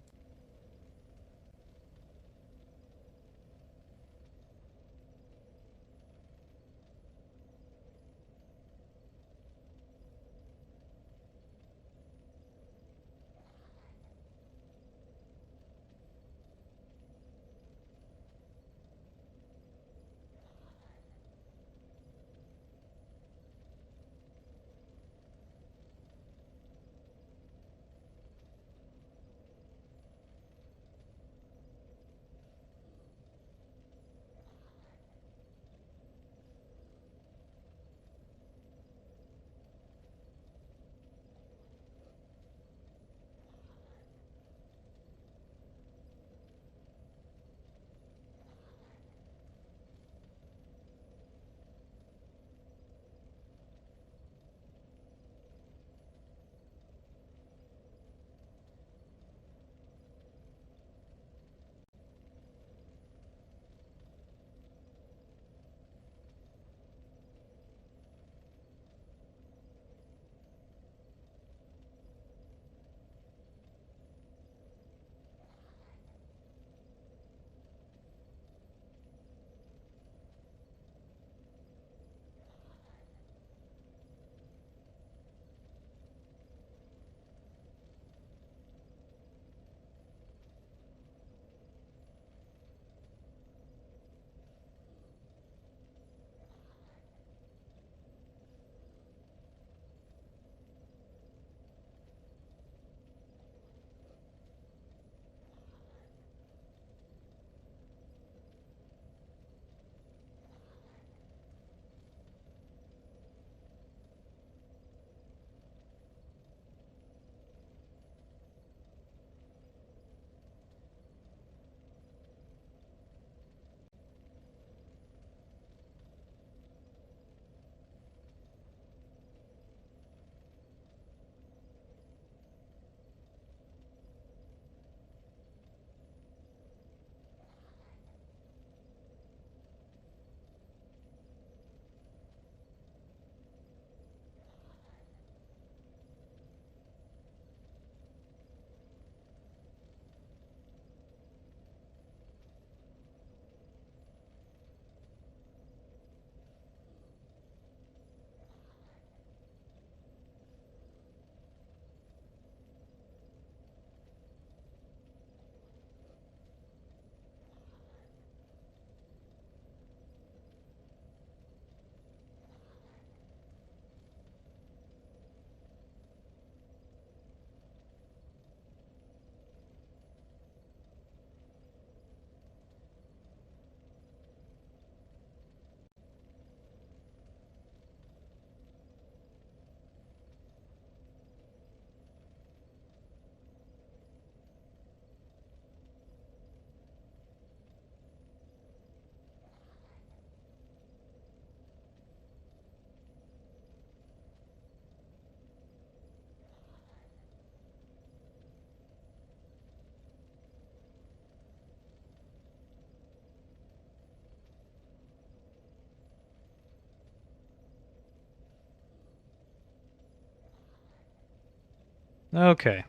Speaker 2: Okay,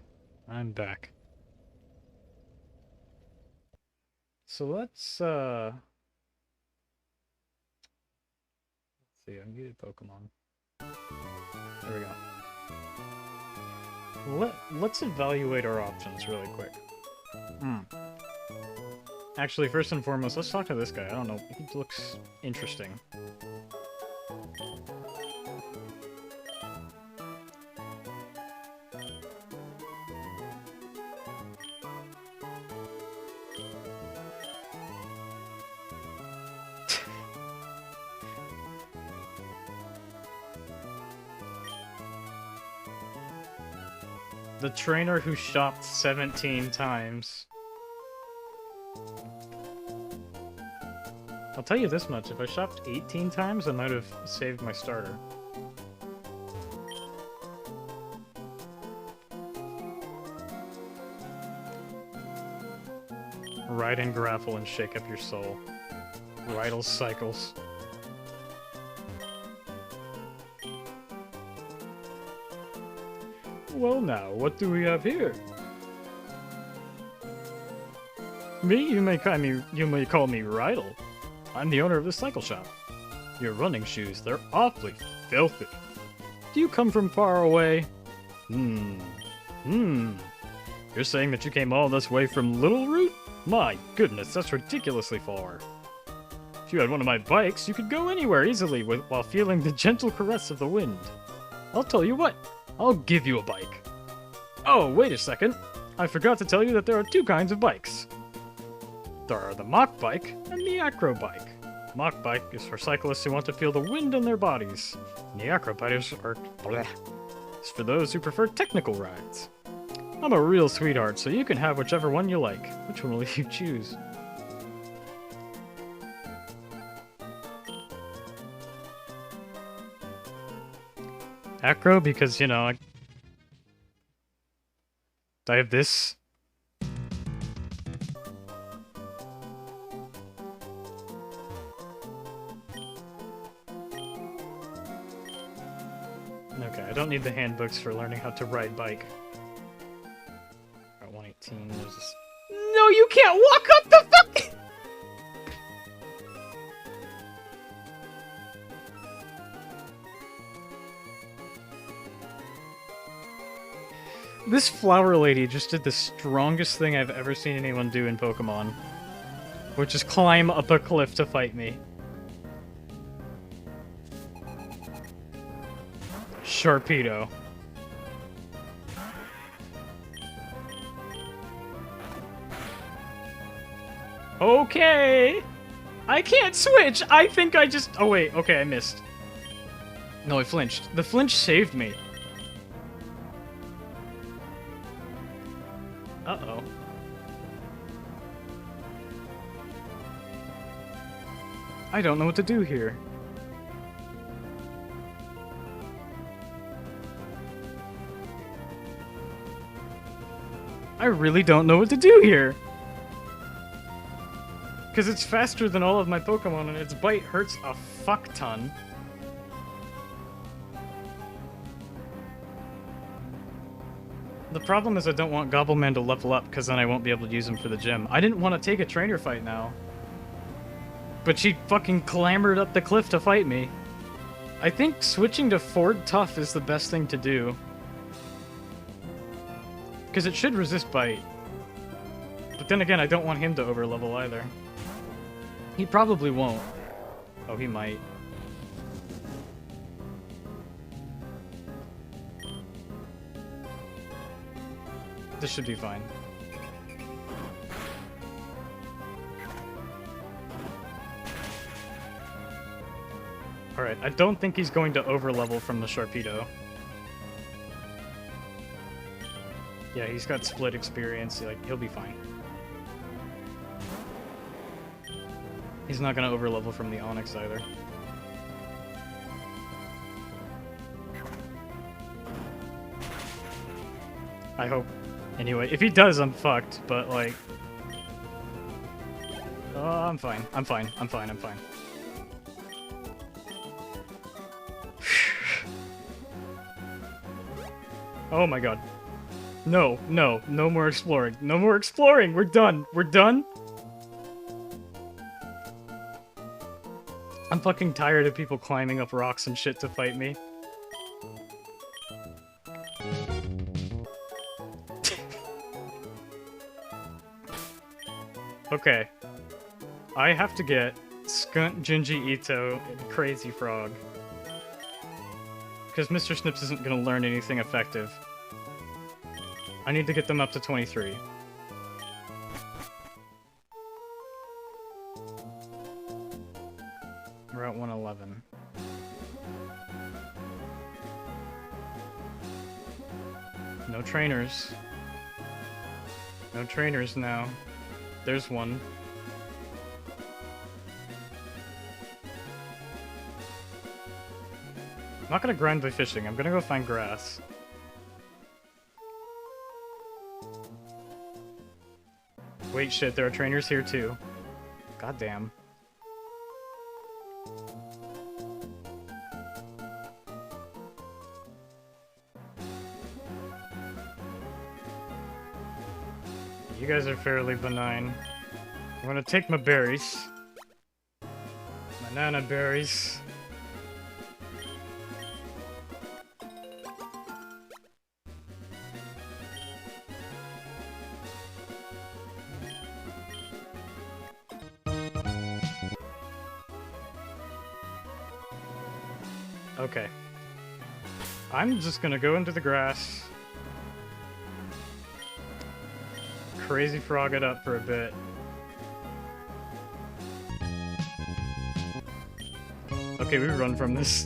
Speaker 2: I'm back. So let's see, I muted Pokemon. There we go. Let's evaluate our options really quick. Actually, first and foremost, let's talk to this guy. I don't know, he looks interesting. The trainer who shopped 17 times. I'll tell you this much, if I shopped 18 times, I might have saved my starter. Ride and grapple and shake up your soul. Rydell cycles. Well now, what do we have here? Me? You may call me Rydell. I'm the owner of this cycle shop. Your running shoes, they're awfully filthy. Do you come from far away? You're saying that you came all this way from Little Root? My goodness, that's ridiculously far. If you had one of my bikes, you could go anywhere easily while feeling the gentle caress of the wind. I'll tell you what, I'll give you a bike. Oh, wait a second. I forgot to tell you that there are two kinds of bikes. There are the Mach Bike and the Acro Bike. Mach Bike is for cyclists who want to feel the wind in their bodies. And the Acro Bike is for those who prefer technical rides. I'm a real sweetheart, so you can have whichever one you like. Which one will you choose? Acro, because, you know, I have this. Okay, I don't need the handbooks for learning how to ride bike. Alright, 118, there's this... No, you can't walk up the fuck! This flower lady just did the strongest thing I've ever seen anyone do in Pokemon. Which is climb up a cliff to fight me. Sharpedo. Okay! I can't switch! I think I just... Oh wait, okay, I missed. No, I flinched. The flinch saved me. Uh-oh. I don't know what to do here. I really don't know what to do here. Because it's faster than all of my Pokemon and its bite hurts a fuck ton. The problem is I don't want Gobbleman to level up because then I won't be able to use him for the gym. I didn't want to take a trainer fight now. But she fucking clambered up the cliff to fight me. I think switching to Ford Tough is the best thing to do. Because it should resist bite. But then again, I don't want him to overlevel either. He probably won't. Oh, he might. This should be fine. Alright, I don't think he's going to overlevel from the Sharpedo. Yeah, he's got split experience, like, he'll be fine. He's not gonna overlevel from the Onix either. I hope. Anyway, if he does, I'm fucked, but like... Oh, I'm fine. I'm fine. I'm fine. I'm fine. Oh my god. No, no, no more exploring. No more exploring! We're done! We're done? I'm fucking tired of people climbing up rocks and shit to fight me. Okay. I have to get Skunt, Gingy Ito, and Crazy Frog. Because Mr. Snips isn't going to learn anything effective. I need to get them up to 23. We're at 111. No trainers. No trainers now. There's one. I'm not gonna grind by fishing. I'm gonna go find grass. Wait, shit, there are trainers here too. Goddamn. You guys are fairly benign. I'm gonna take my berries. Banana berries. Okay. I'm just gonna go into the grass. Crazy frog it up for a bit. Okay, we run from this.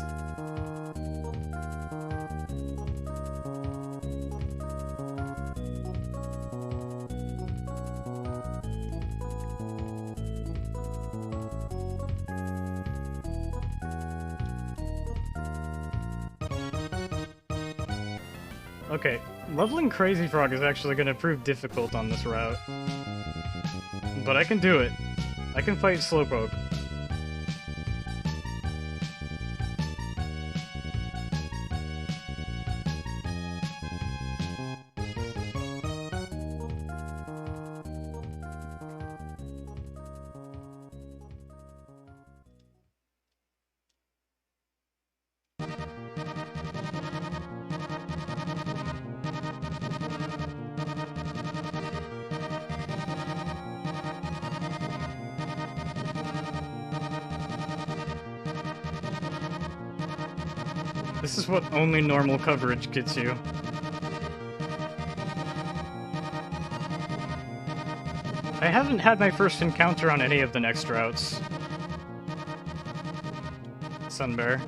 Speaker 2: Okay, leveling Crazy Frog is actually going to prove difficult on this route. But I can do it. I can fight Slowpoke. This is what only normal coverage gets you. I haven't had my first encounter on any of the next routes. Sunbear.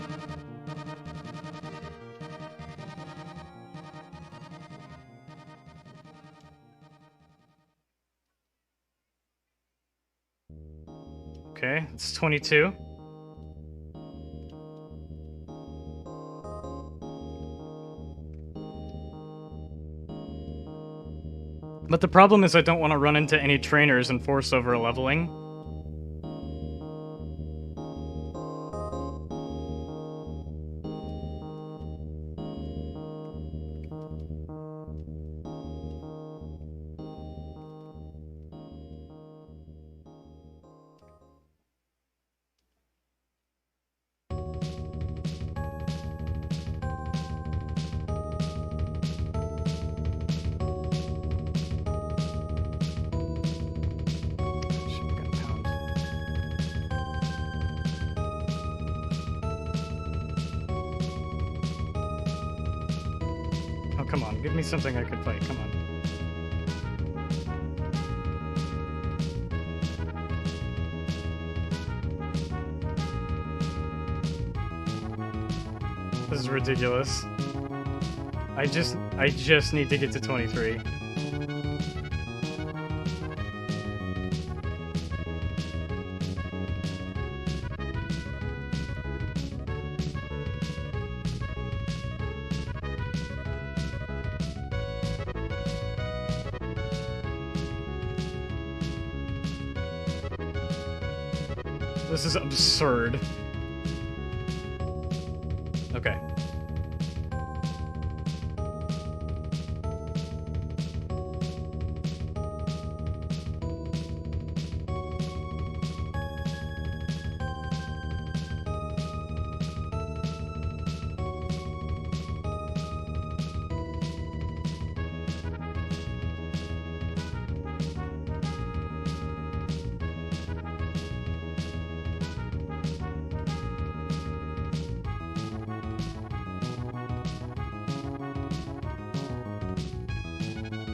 Speaker 2: Okay, it's 22. But the problem is I don't want to run into any trainers and force over leveling. Come on, give me something I could fight, come on. This is ridiculous. I just need to get to 23. This is absurd. Okay.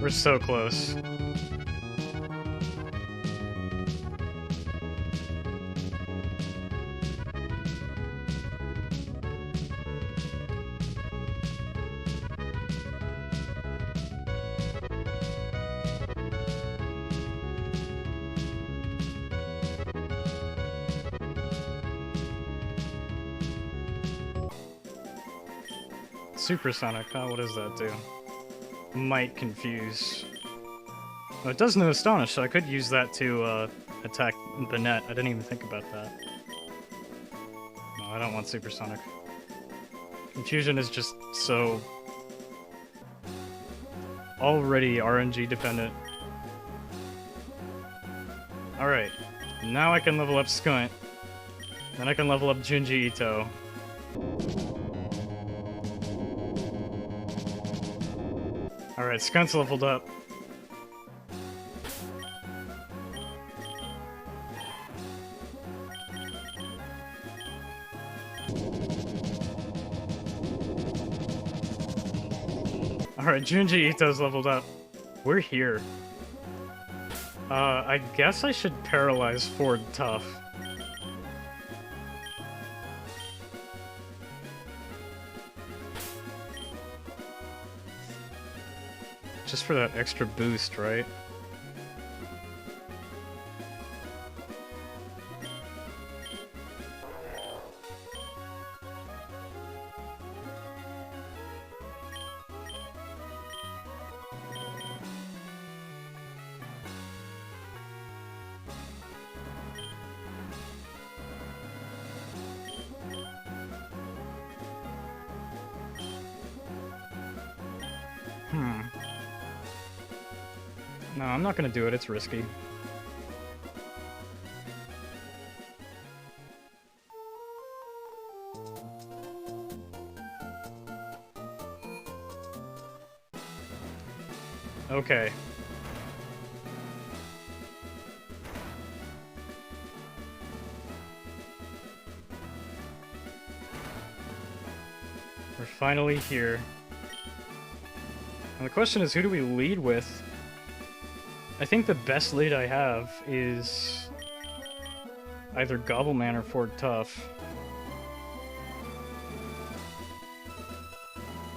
Speaker 2: We're so close. Supersonic, huh? What does that do? Might confuse. Oh, it does no Astonish, so I could use that to attack the net. I didn't even think about that. No, I don't want Supersonic. Confusion is just so... already RNG dependent. Alright, now I can level up Skunt. Then I can level up Junji Ito. Alright, Skunt's leveled up. Alright, Junji Ito's leveled up. We're here. I guess I should paralyze Ford Tough. Just for that extra boost, right? No, I'm not gonna do it, it's risky. Okay. We're finally here. And the question is, who do we lead with? I think the best lead I have is either Gobbleman or Ford Tough.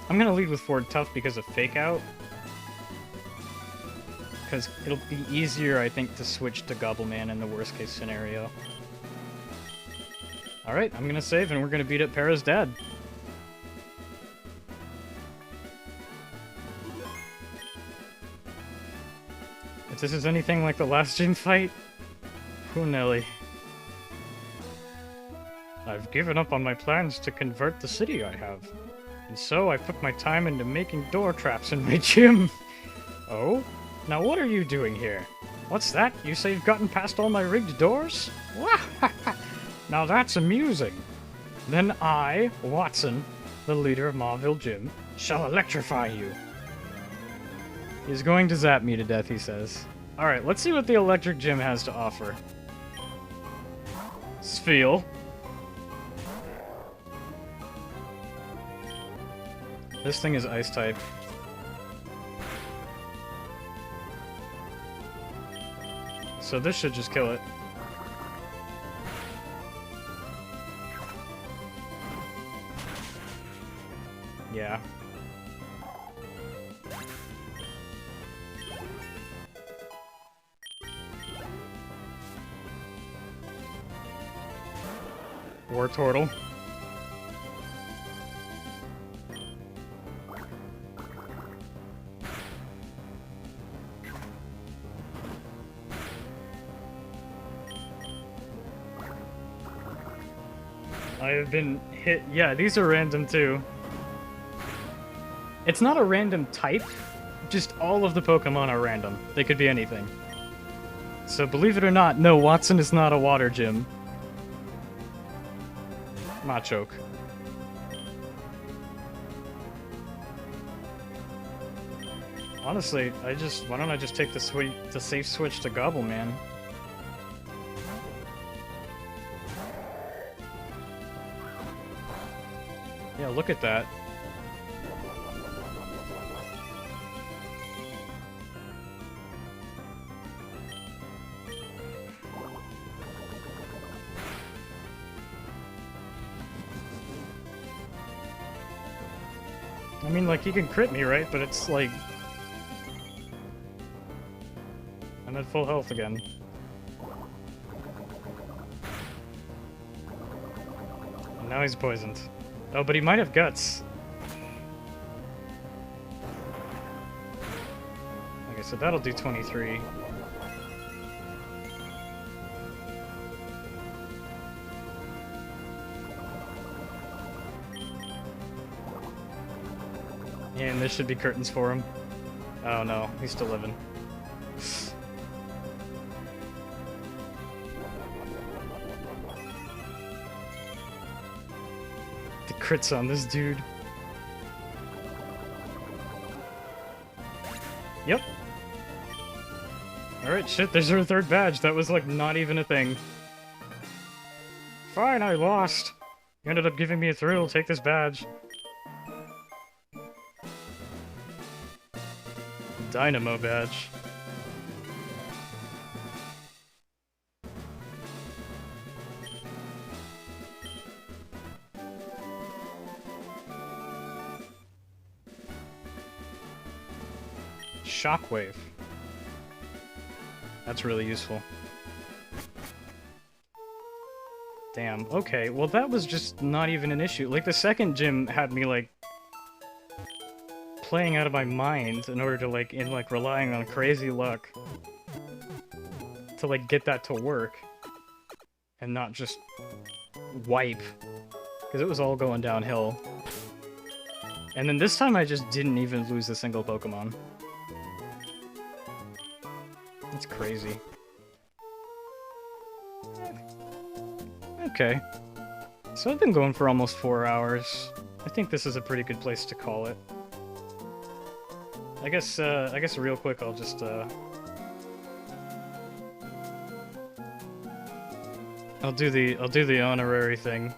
Speaker 2: I'm gonna lead with Ford Tough because of Fake Out. Because it'll be easier, I think, to switch to Gobbleman in the worst case scenario. Alright, I'm gonna save and we're gonna beat up Para's dad. If this is anything like the last gym fight, who Nelly? I've given up on my plans to convert the city I have. And so I put my time into making door traps in my gym. Oh? Now what are you doing here? What's that? You say you've gotten past all my rigged doors? Now that's amusing. Then I, Wattson, the leader of Mauville Gym, shall electrify you. He's going to zap me to death, he says. Alright, let's see what the electric gym has to offer. Spheal. This thing is ice type. So this should just kill it. Yeah. War Turtle. I have been hit. Yeah, these are random too. It's not a random type, just all of the Pokemon are random. They could be anything. So believe it or not, no, Wattson is not a water gym. Machoke. Honestly, why don't I just take the safe switch to Gobbleman? Yeah, look at that. I mean, like, he can crit me, right? But it's like... I'm at full health again. And now he's poisoned. Oh, but he might have guts. Okay, so that'll do 23. And this should be curtains for him. Oh no, he's still living. The crits on this dude. Yep. Alright, shit, there's our third badge. That was like not even a thing. Fine, I lost. You ended up giving me a thrill. Take this badge. Dynamo badge. Shockwave. That's really useful. Damn, okay, well that was just not even an issue. Like, the second gym had me, like, playing out of my mind in order to, like, relying on crazy luck to, like, get that to work. And not just wipe. Because it was all going downhill. And then this time I just didn't even lose a single Pokemon. That's crazy. Okay. So I've been going for almost 4 hours. I think this is a pretty good place to call it. I guess real quick I'll just I'll do the honorary thing.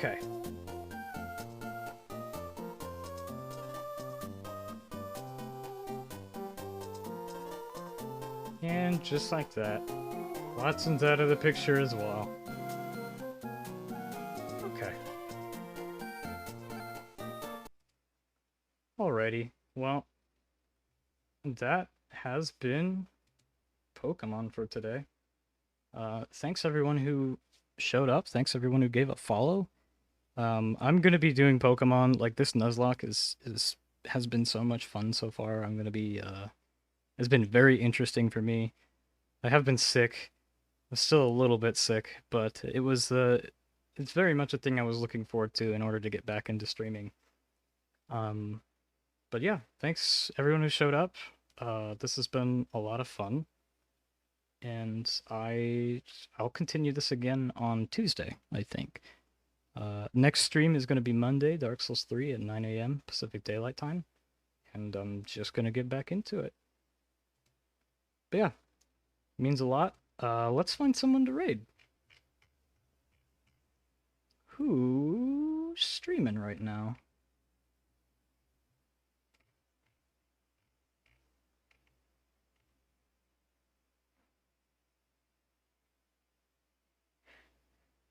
Speaker 2: Okay. And just like that, Watson's out of the picture as well. Okay. Alrighty, well, that has been Pokemon for today. Thanks everyone who showed up. Thanks everyone who gave a follow. I'm gonna be doing Pokemon, like, this Nuzlocke has been so much fun so far. I'm gonna be it's been very interesting for me. I have been sick. I'm still a little bit sick, but it's very much a thing I was looking forward to in order to get back into streaming. But yeah, thanks everyone who showed up. This has been a lot of fun. And I'll continue this again on Tuesday, I think. Next stream is going to be Monday, Dark Souls 3 at 9 a.m. Pacific Daylight Time. And I'm just going to get back into it. But yeah, means a lot. Let's find someone to raid. Who's streaming right now?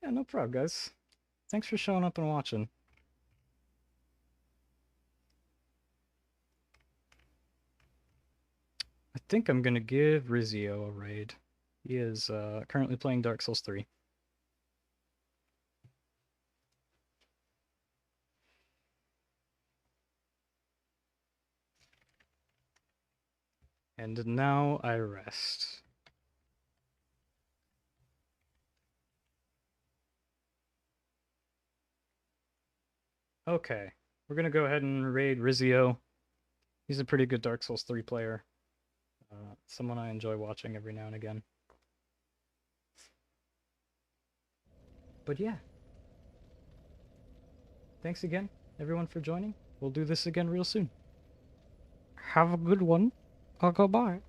Speaker 2: Yeah, no problem, guys. Thanks for showing up and watching. I think I'm gonna give Rizio a raid. He is currently playing Dark Souls 3. And now I rest. Okay, we're gonna go ahead and raid Rizio. He's a pretty good Dark Souls 3 player. Someone I enjoy watching every now and again. But yeah. Thanks again, everyone, for joining. We'll do this again real soon. Have a good one. I'll go bye.